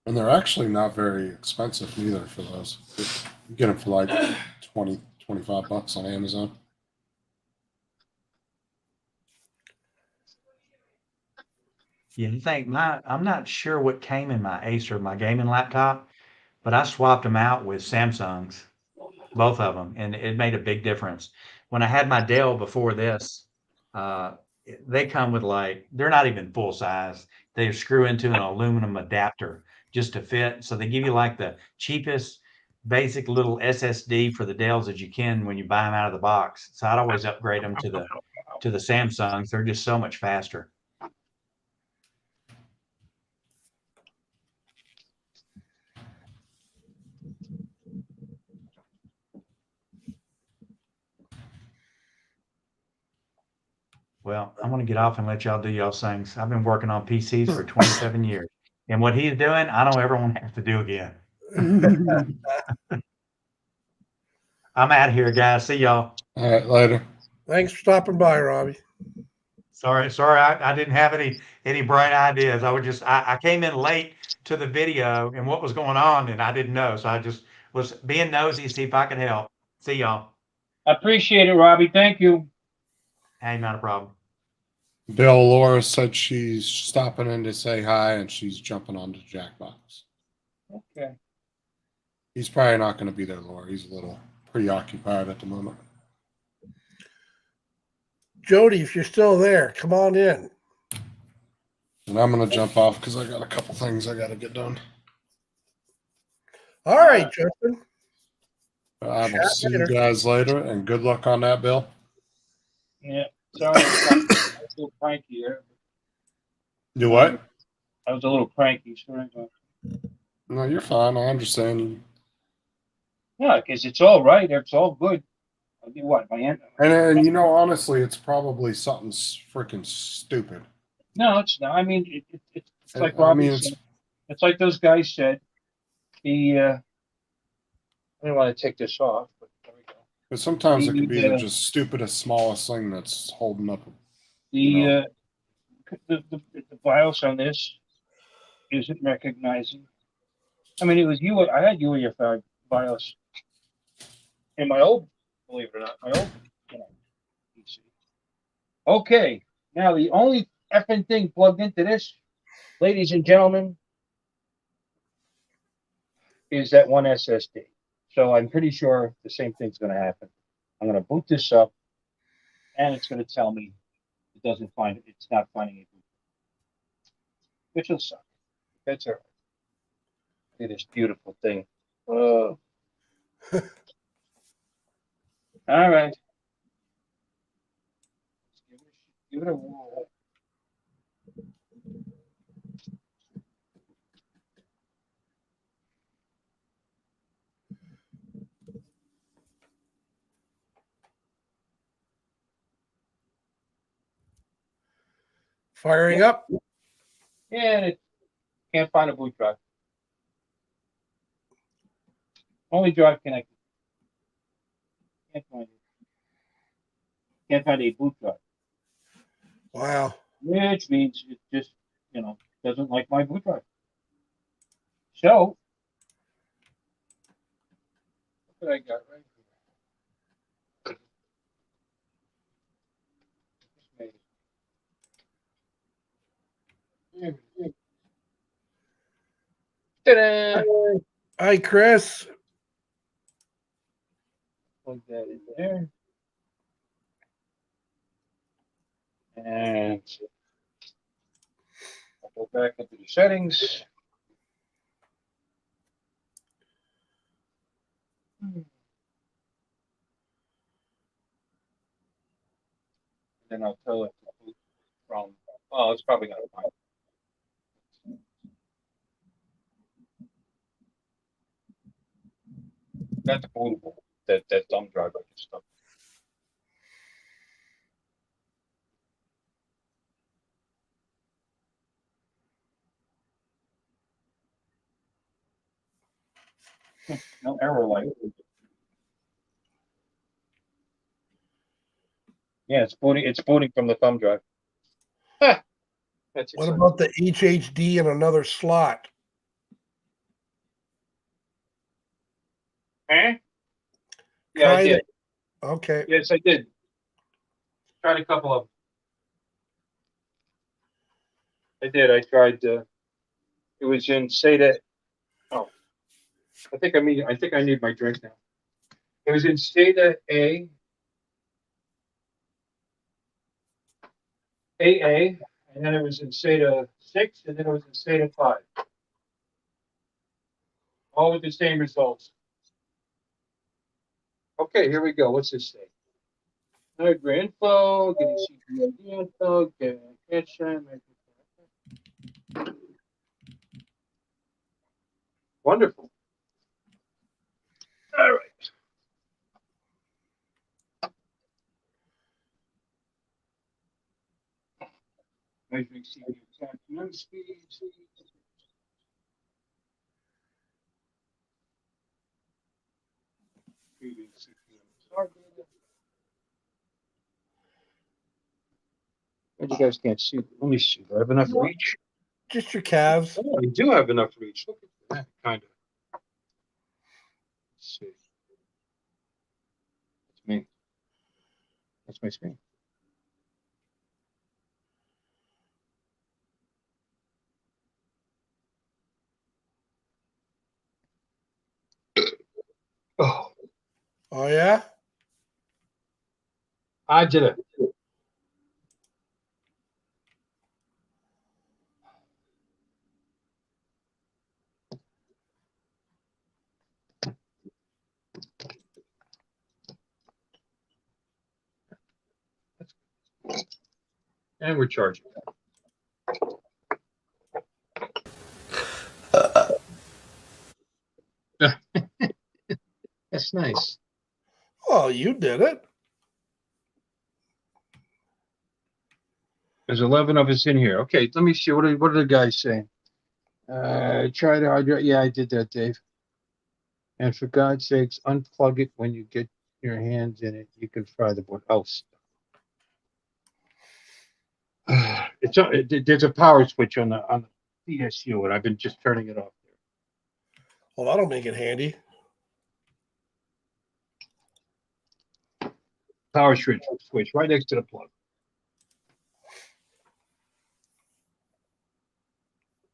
And they're actually not very expensive either for those. You get them for like 20, 25 bucks on Amazon. Yeah, I think I'm not sure what came in my Acer, my gaming laptop, but I swapped them out with Samsungs, both of them, and it made a big difference. When I had my Dell before this, they come with they're not even full size. They screw into an aluminum adapter just to fit. So they give you like the cheapest basic little SSD for the Dells as you can when you buy them out of the box. So I'd always upgrade them to the Samsungs. They're just so much faster. Well, I'm going to get off and let y'all do y'all's things. I've been working on PCs for 27 years. And what he's doing, I don't ever want to have to do again. I'm out of here, guys. See y'all. All right, later. Thanks for stopping by, Robbie. Sorry, I didn't have any bright ideas. I came in late to the video and what was going on, and I didn't know. So I just was being nosy to see if I could help. See y'all. I appreciate it, Robbie. Thank you. Hey, not a problem. Bill, Laura said she's stopping in to say hi and she's jumping onto Jackbox. Okay. He's probably not going to be there, Laura. He's a little preoccupied at the moment. Jody, if you're still there, come on in. And I'm going to jump off because I got a couple things I got to get done. All right, Justin. I will see you guys later, and good luck on that, Bill. Yeah. Sorry, I was a little cranky there. Do what? I was a little cranky. Sorry about that. No, you're fine. I understand. Yeah, because it's all right. It's all good. I did what? My aunt. And you know, honestly, it's probably something freaking stupid. No, it's not. I mean, it's like I Robin mean, said. It's like those guys said. I don't want to take this off, but there we go. but sometimes it could be the The, just stupidest, smallest thing that's holding up. the, You know. the BIOS on this isn't recognizing. I mean, it was I had UEFI BIOS in my old, believe it or not, my old, PC. Okay, now the only effing thing plugged into this, ladies and gentlemen, is that one SSD. So I'm pretty sure the same thing's going to happen. I'm going to boot this up, and it's going to tell me it's not finding it, which will suck. That's all right. Look at this beautiful thing. Oh. All right. Give it a whirl. Firing up. And it can't find a boot drive. Only drive connected. Can't find it. Can't find a boot drive. Wow. Which means it just, doesn't like my boot drive. So, what I got right here. Ta-da! Hi, Chris. Plug that in there. And I'll go back into the settings. Then I'll tell it to boot from, it's probably going to find it. That's bootable. That thumb drive I just stuck. No error light. Yeah, it's booting. It's booting from the thumb drive. That's What exciting. about the HHD in another slot? Huh? Yeah, I Tried did. it. Okay. Yes, I did. Tried a couple of them. I did. I tried. It was in SATA. Oh, I think I need my drink now. It was in SATA AA, and then it was in SATA 6, and then it was in SATA 5. All with the same results. Okay, here we go. What's this say? Hardware info, getting CPU info, getting cache. Wonderful. All right. Measuring CPU time speed. You guys can't see. Let me see. Do I have enough reach? Just your calves. Oh, I do have enough reach. Look at that, kind of. Let's see. That's me. That's my screen. Oh, Oh, yeah? I did it. And we're charging. That's nice. Oh, you did it. There's 11 of us in here. Okay, let me see. What are the guys saying? Try to hard. Yeah, I did that, Dave. And for God's sakes, unplug it when you get your hands in it. You can fry the board. Oh, there's a power switch on the PSU, and I've been just turning it off. Well, that'll make it handy. Power switch right next to the plug.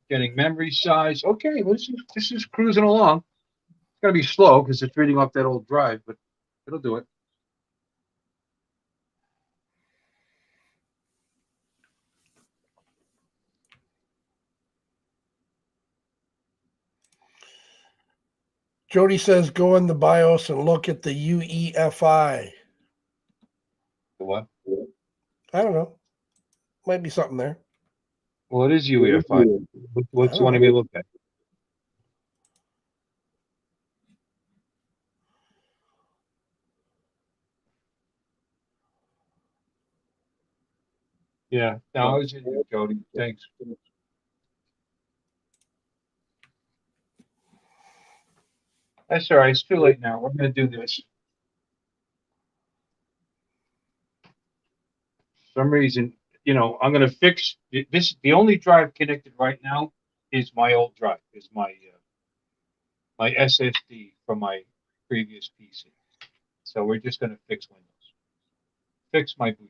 Getting memory size. Okay, well, this is cruising along. It's gonna be slow because it's reading off that old drive, but it'll do it. Jody says go in the BIOS and look at the UEFI. The what? I don't know. Might be something there. Well, it is UEFI. What's you want me to look at? Yeah, no, I was in there, Jody. Thanks. That's all right. It's too late now. We're gonna do this. For some reason, I'm gonna fix this. The only drive connected right now is my old drive. Is my SSD from my previous PC. So we're just gonna fix Windows. Fix my boot.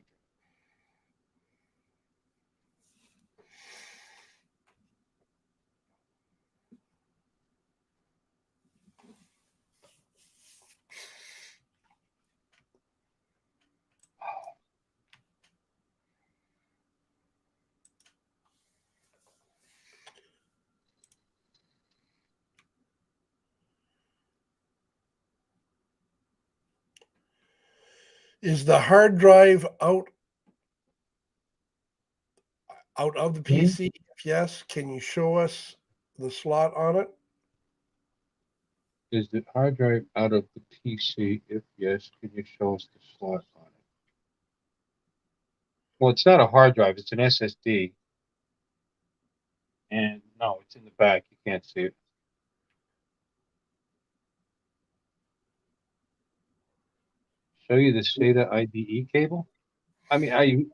Is the hard drive out of the PC? If yes, can you show us the slot on it? Is the hard drive out of the PC? If yes, can you show us the slot on it? Well, it's not a hard drive, it's an SSD. And no, it's in the back. You can't see it. Show you the SATA IDE cable? I mean, you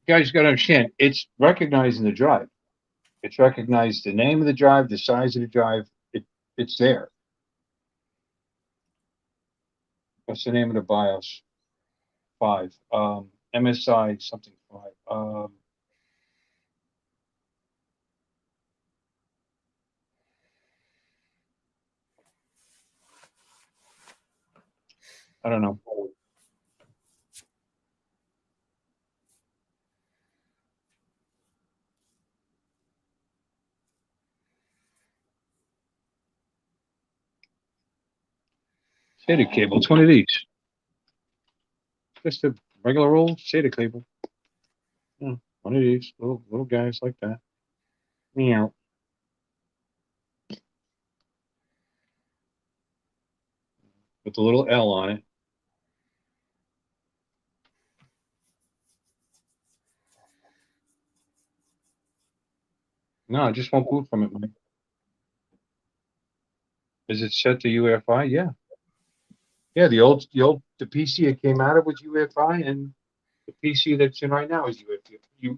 guys got to understand, it's recognizing the drive. It's recognized the name of the drive, the size of the drive. It's there. What's the name of the BIOS? 5. MSI something 5. I don't know. SATA cable. It's one of these. Just a regular old SATA cable. Yeah, one of these little guys like that. Meow. With the little L on it. No, I just won't boot from it, Mike. Is it set to UEFI? Yeah. Yeah, the PC it came out of was UEFI, and the PC that's in right now is UEFI.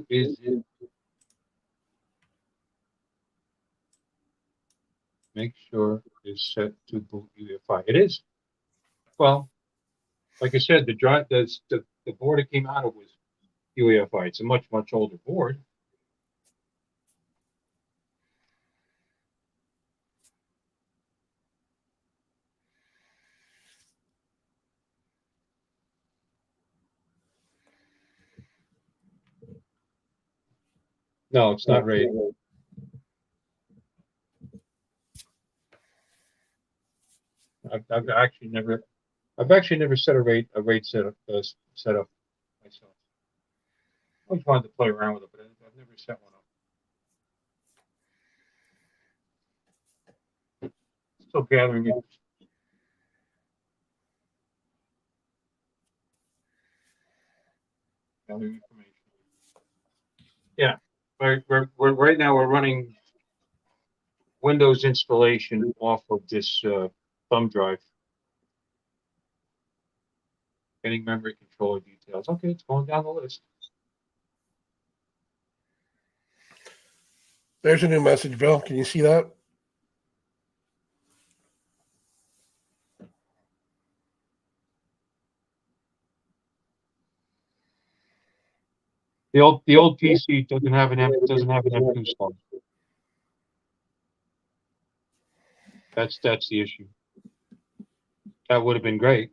Is it? Make sure it's set to boot UEFI. It is. Well, like I said, the drive, the board it came out of was UEFI. It's a much older board. No, it's not rated. I've actually never set a rate setup myself. I always wanted to play around with it, but I've never set one up. Still gathering it. Gathering information. Yeah, we're right now we're running Windows installation off of this thumb drive. Getting memory controller details. Okay, it's going down the list. There's a new message, Bill. Can you see that? The old PC doesn't have an M2 slot. That's the issue. That would have been great.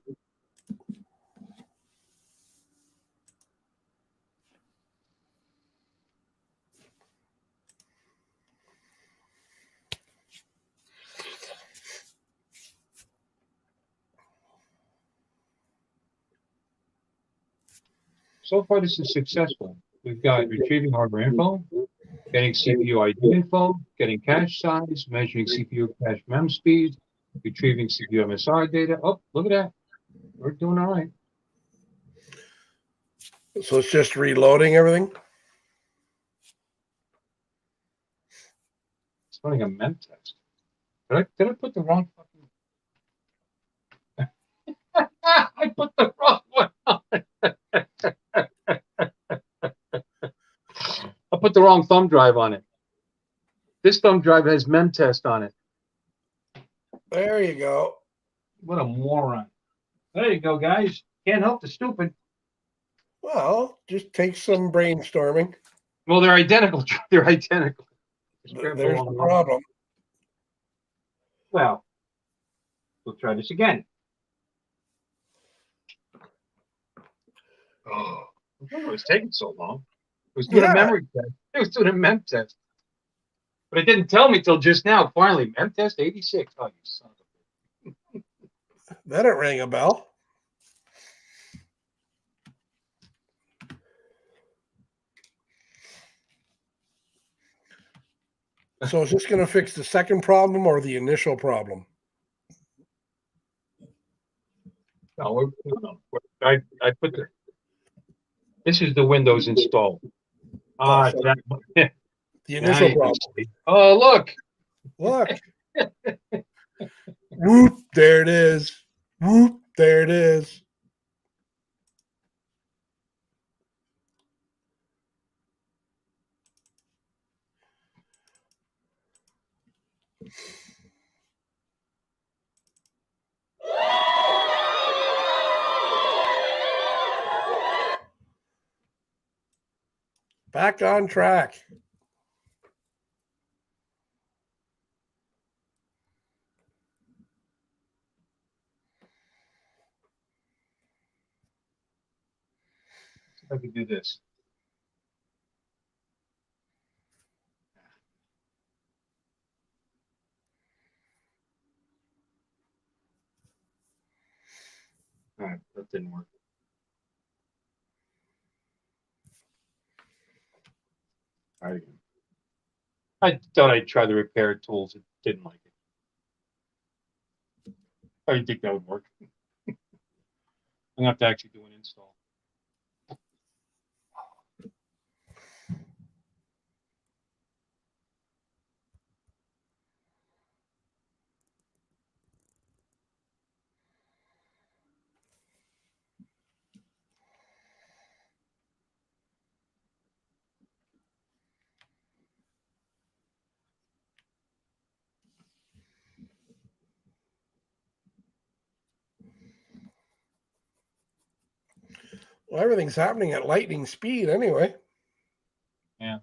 So far, this is successful. We've got retrieving hardware info, getting CPU ID info, getting cache size, measuring CPU cache mem speed, retrieving CPU MSR data. Oh, look at that. We're doing all right. So it's just reloading everything. It's running a mem test. Did I put the wrong fucking... I put the wrong one on. I put the wrong thumb drive on it. This thumb drive has memtest on it. There you go. What a moron. There you go, guys. Can't help the stupid. Well, just take some brainstorming. Well, they're identical. They're identical. There's the problem. Well, we'll try this again. Oh, I wonder it was taking so long. It was doing a memory test. It was doing a mem test. But it didn't tell me till just now. Finally, mem test 86. Oh, you son of a... That didn't ring a bell. So is this going to fix the second problem or the initial problem? No, I put the... This is the Windows install. The initial problem. Oh, look. Look. Whoop, there it is. Whoop, there it is. Back on track. See if I can do this. All right, that didn't work. All right, again. I thought I'd try the repair tools. It didn't like it. I didn't think that would work. I'm gonna have to actually do an install. Well, everything's happening at lightning speed anyway. Yeah.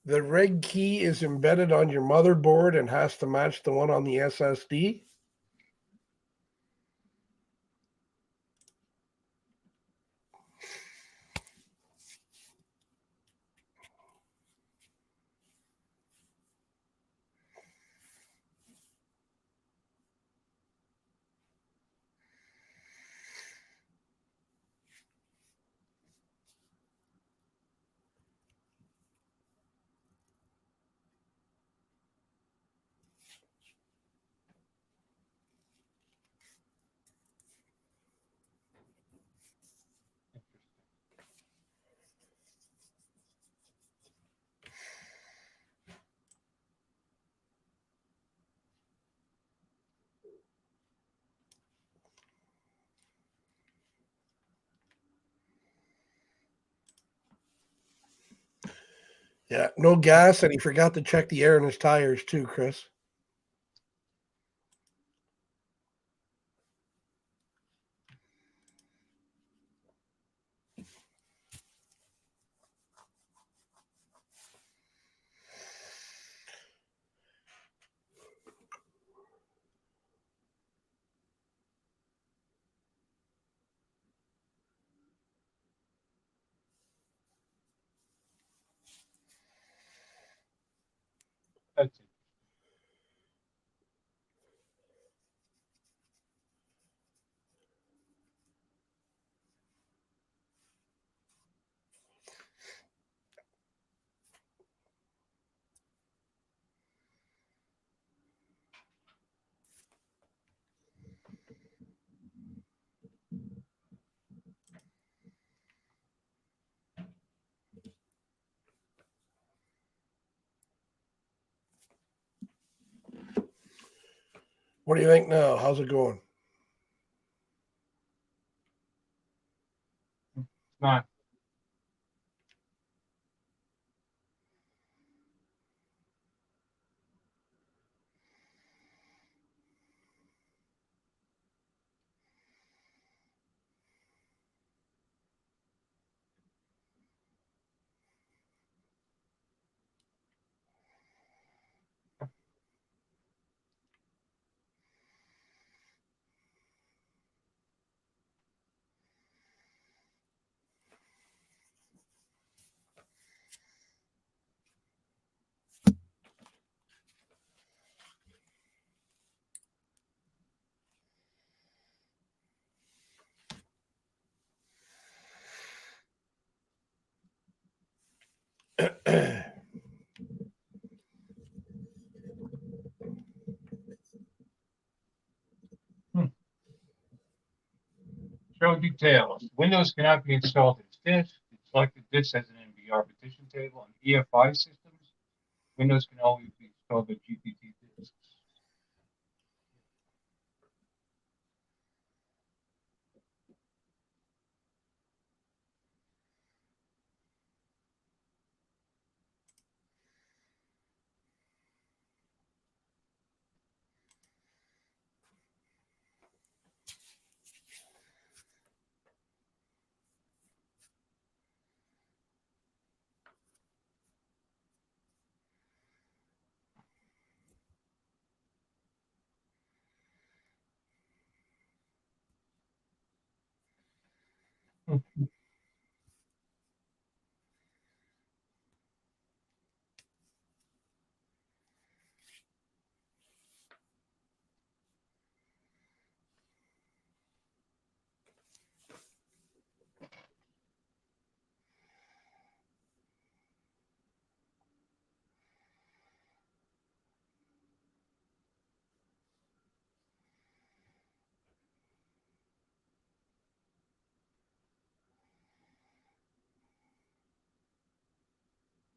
The reg key is embedded on your motherboard and has to match the one on the SSD. Yeah, no gas, and he forgot to check the air in his tires too, Chris. That's it. What do you think now? How's it going? Not. Show details. Windows cannot be installed as disk. It's selected this as an NVR partition table. On EFI systems, Windows can always be installed as GPT disks.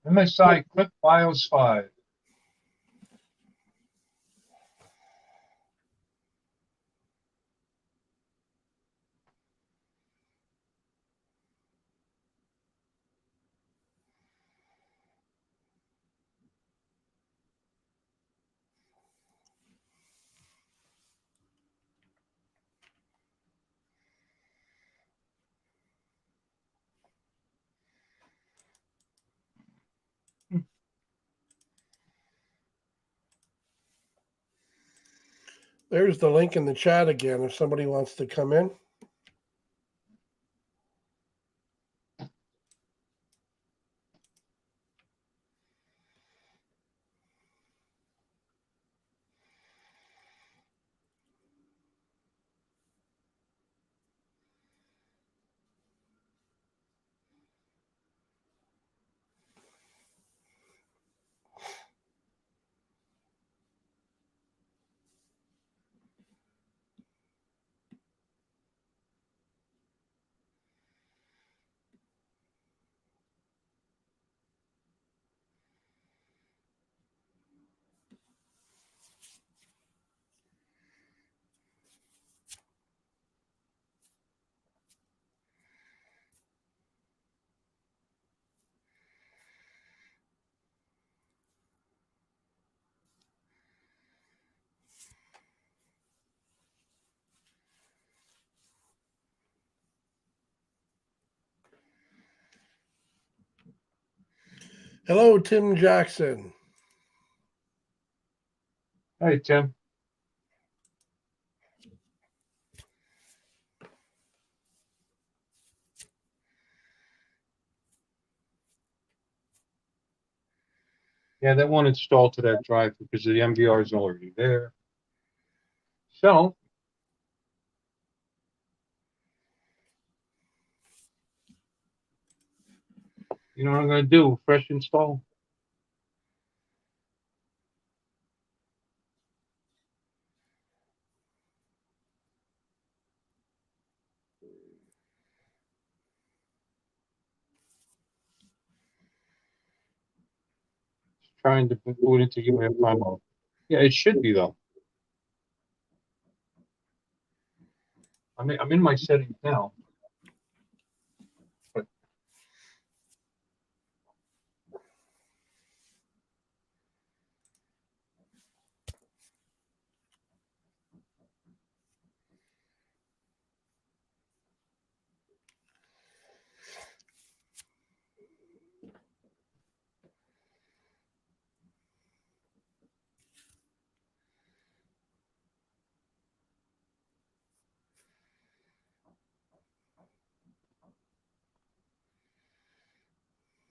MSI Clip Files 5. There's the link in the chat again if somebody wants to come in. Hello, Tim Jackson. Hey, Tim. Yeah, that won't install to that drive because the MVR is already there. So. You know what I'm gonna do? Fresh install. Trying to boot into UEFI mode. Yeah, it should be though. I'm in my settings now. But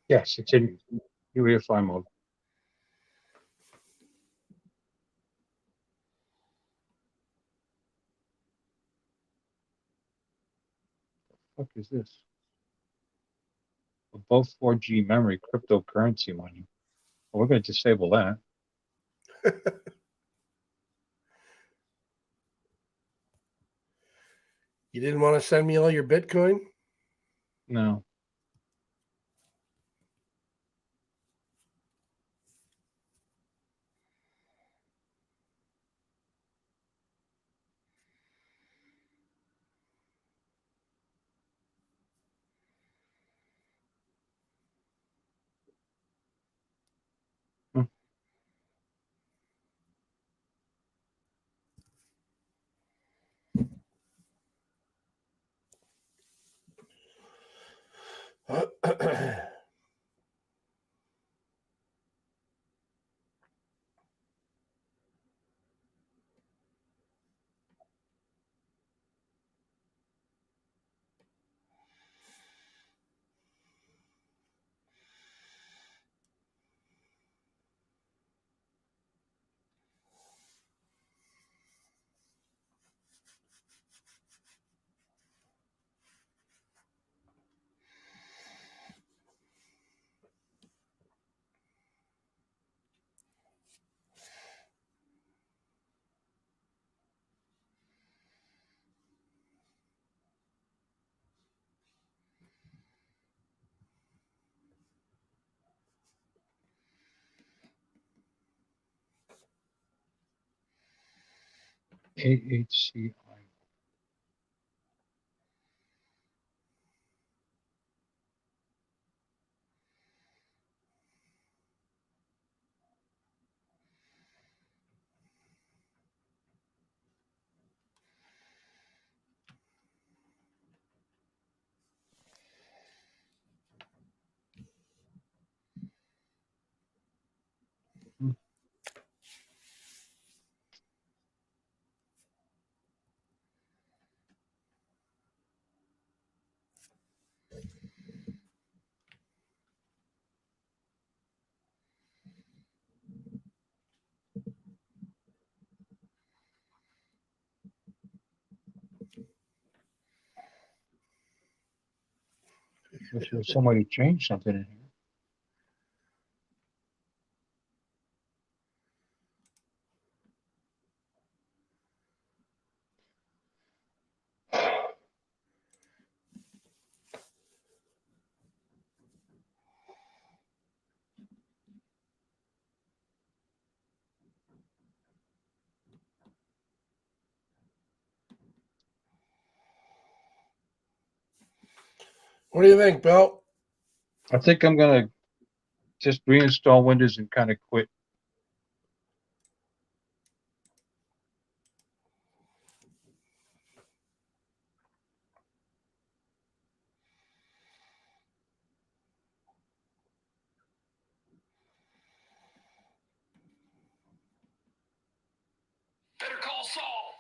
yes, it's in UEFI mode. What is this? Above 4G memory cryptocurrency mining. Well, we're going to disable that. You didn't want to send me all your Bitcoin? No. AHCI. Wish there was somebody changed something in here. What do you think, Bill? I think I'm gonna just reinstall Windows and kind of quit. Better call Saul.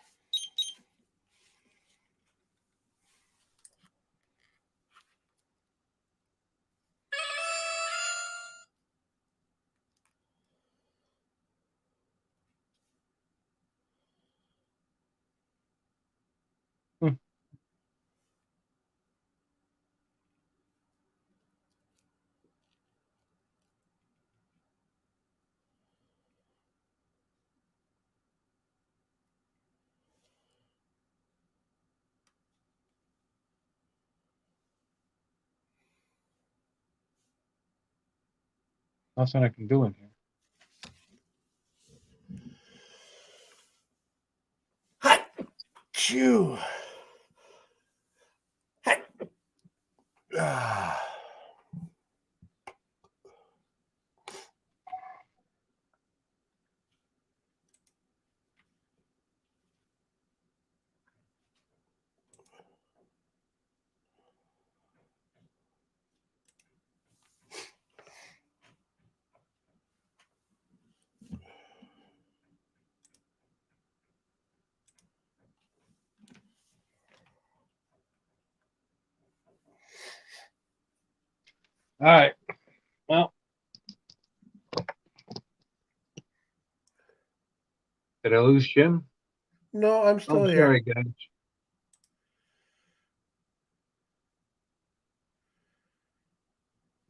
Nothing I can do in here. Chew. Ah. All right. Well, did I lose Jim? No, I'm still I'm here. sorry, guys.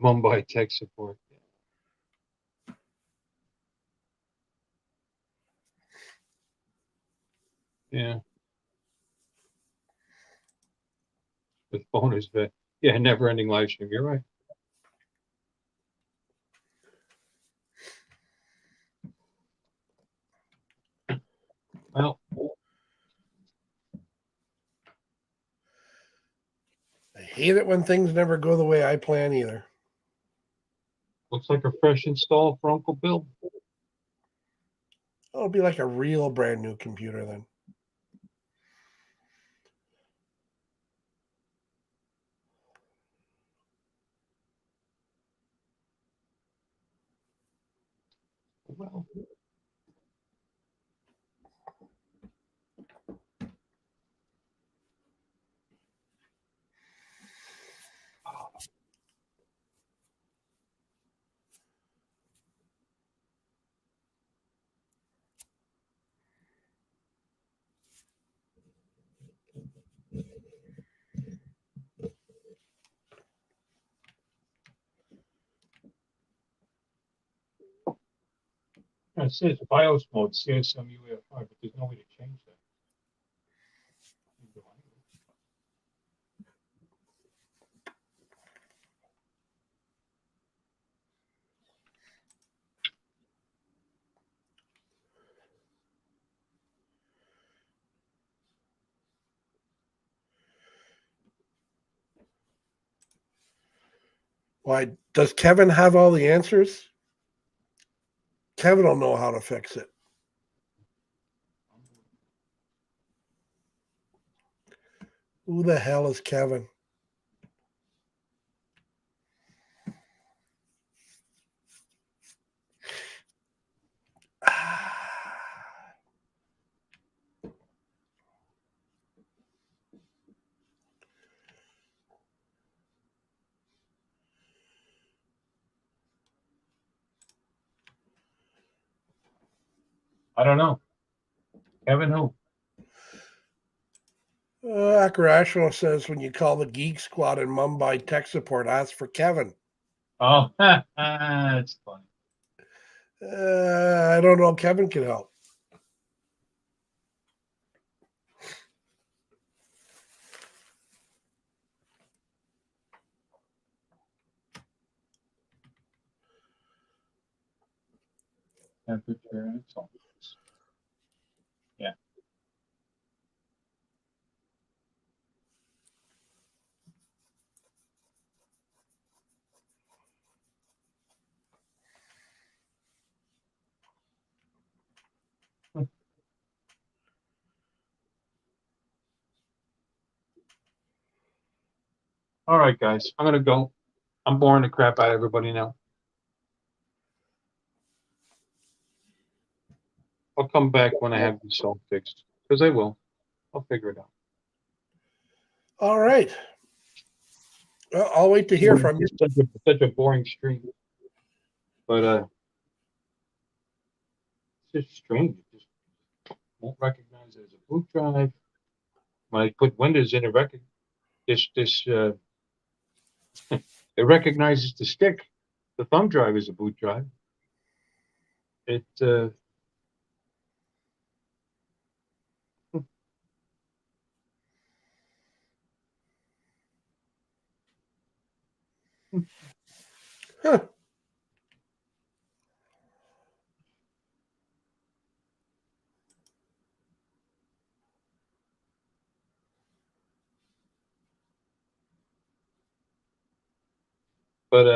Mumbai tech support. Yeah. With bonus bet. Yeah, never ending live stream. You're right. Well, I hate it when things never go the way I plan either. looks like a fresh install for Uncle Bill. It'll be like a real brand new computer then. Well, it says BIOS mode CSM UEFI, but there's no way to change that. Why does Kevin have all the answers? Kevin will know how to fix it. Who the hell is Kevin? I don't know. Kevin who? Akarashno says when you call the Geek Squad in Mumbai tech support, ask for Kevin. Oh, that's funny. I don't know if Kevin can help. Temperature and salt. Yeah. All right, guys, I'm gonna go. I'm boring the crap out of everybody now. I'll come back when I have this all fixed, because I will. I'll figure it out. All right. Well, I'll wait to hear from you. It's such a boring stream. But it's just strange. It just won't recognize it as a boot drive. When I put Windows in, it it recognizes the stick. The thumb drive is a boot drive. It Huh. but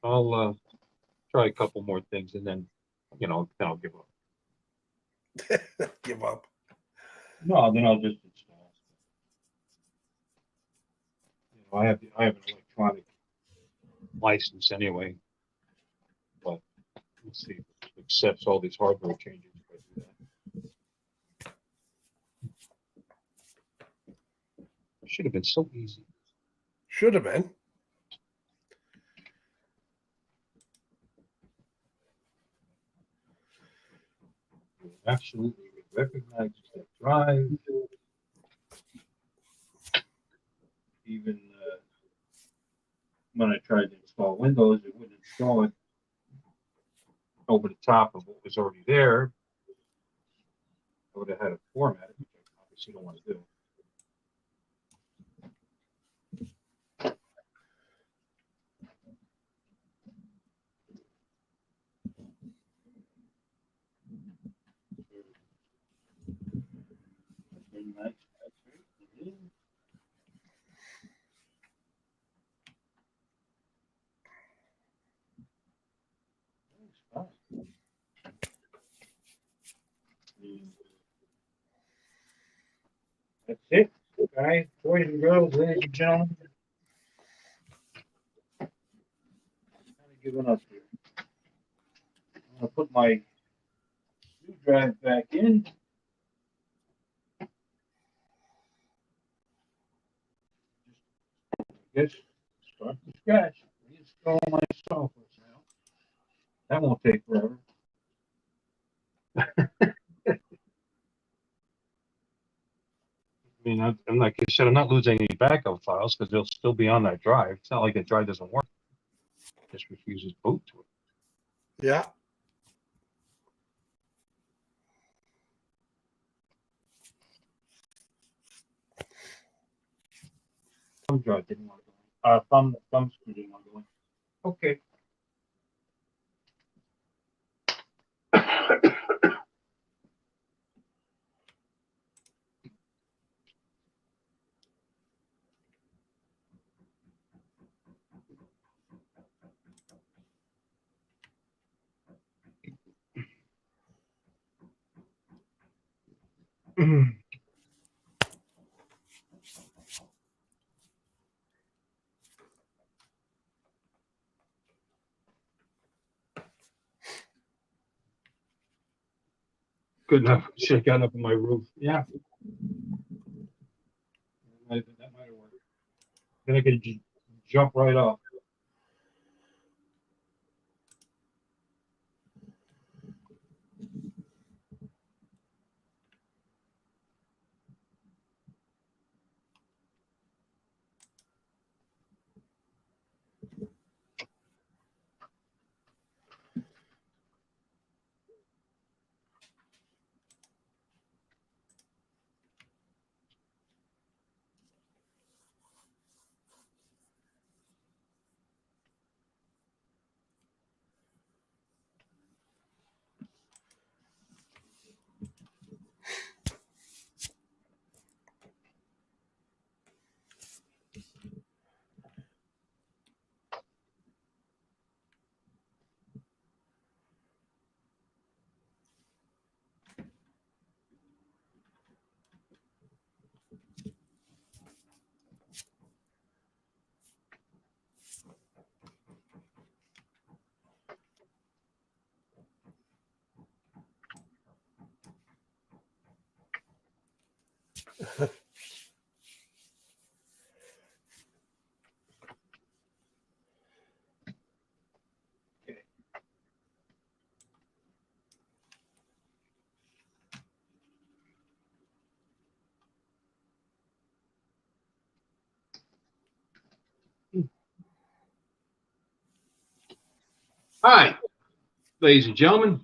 I'll try a couple more things and then then I'll give up. Give up. No, then I'll just install. I have an electronic license anyway, but let's see if it accepts all these hardware changes if I do that. It should have been so easy. Should have been. Absolutely recognizes that drive. Even when I tried to install Windows, it wouldn't install it over the top of what was already there. I would have had to format it, which I obviously don't want to do. That's it, guys, boys and girls, ladies and gentlemen. Kind of giving up here. I'm gonna put my new drive back in. Guess start from scratch. Reinstall my software now. That won't take forever. I mean, I'm like I said, I'm not losing any backup files because they'll still be on that drive. It's not like that drive doesn't work. It just refuses boot to it. Yeah. Thumb drive didn't want to go in. Thumb screw didn't want to go in. Okay. Good enough. Should have gotten up on my roof. Yeah. That might have worked. Then I could jump right off. Hi, ladies and gentlemen.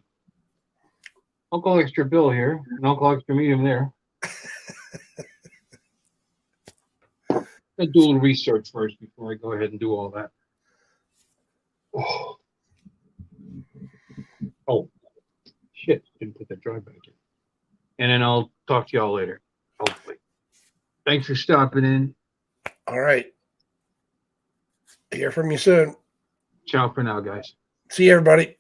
Uncle Extra Bill here, and Uncle Extra Medium there. I'll do a little research first before I go ahead and do all that. Oh, shit, didn't put that drive back in. And then I'll talk to y'all later, hopefully. Thanks for stopping in. All right. Hear from you soon. Ciao for now, guys. See you, everybody.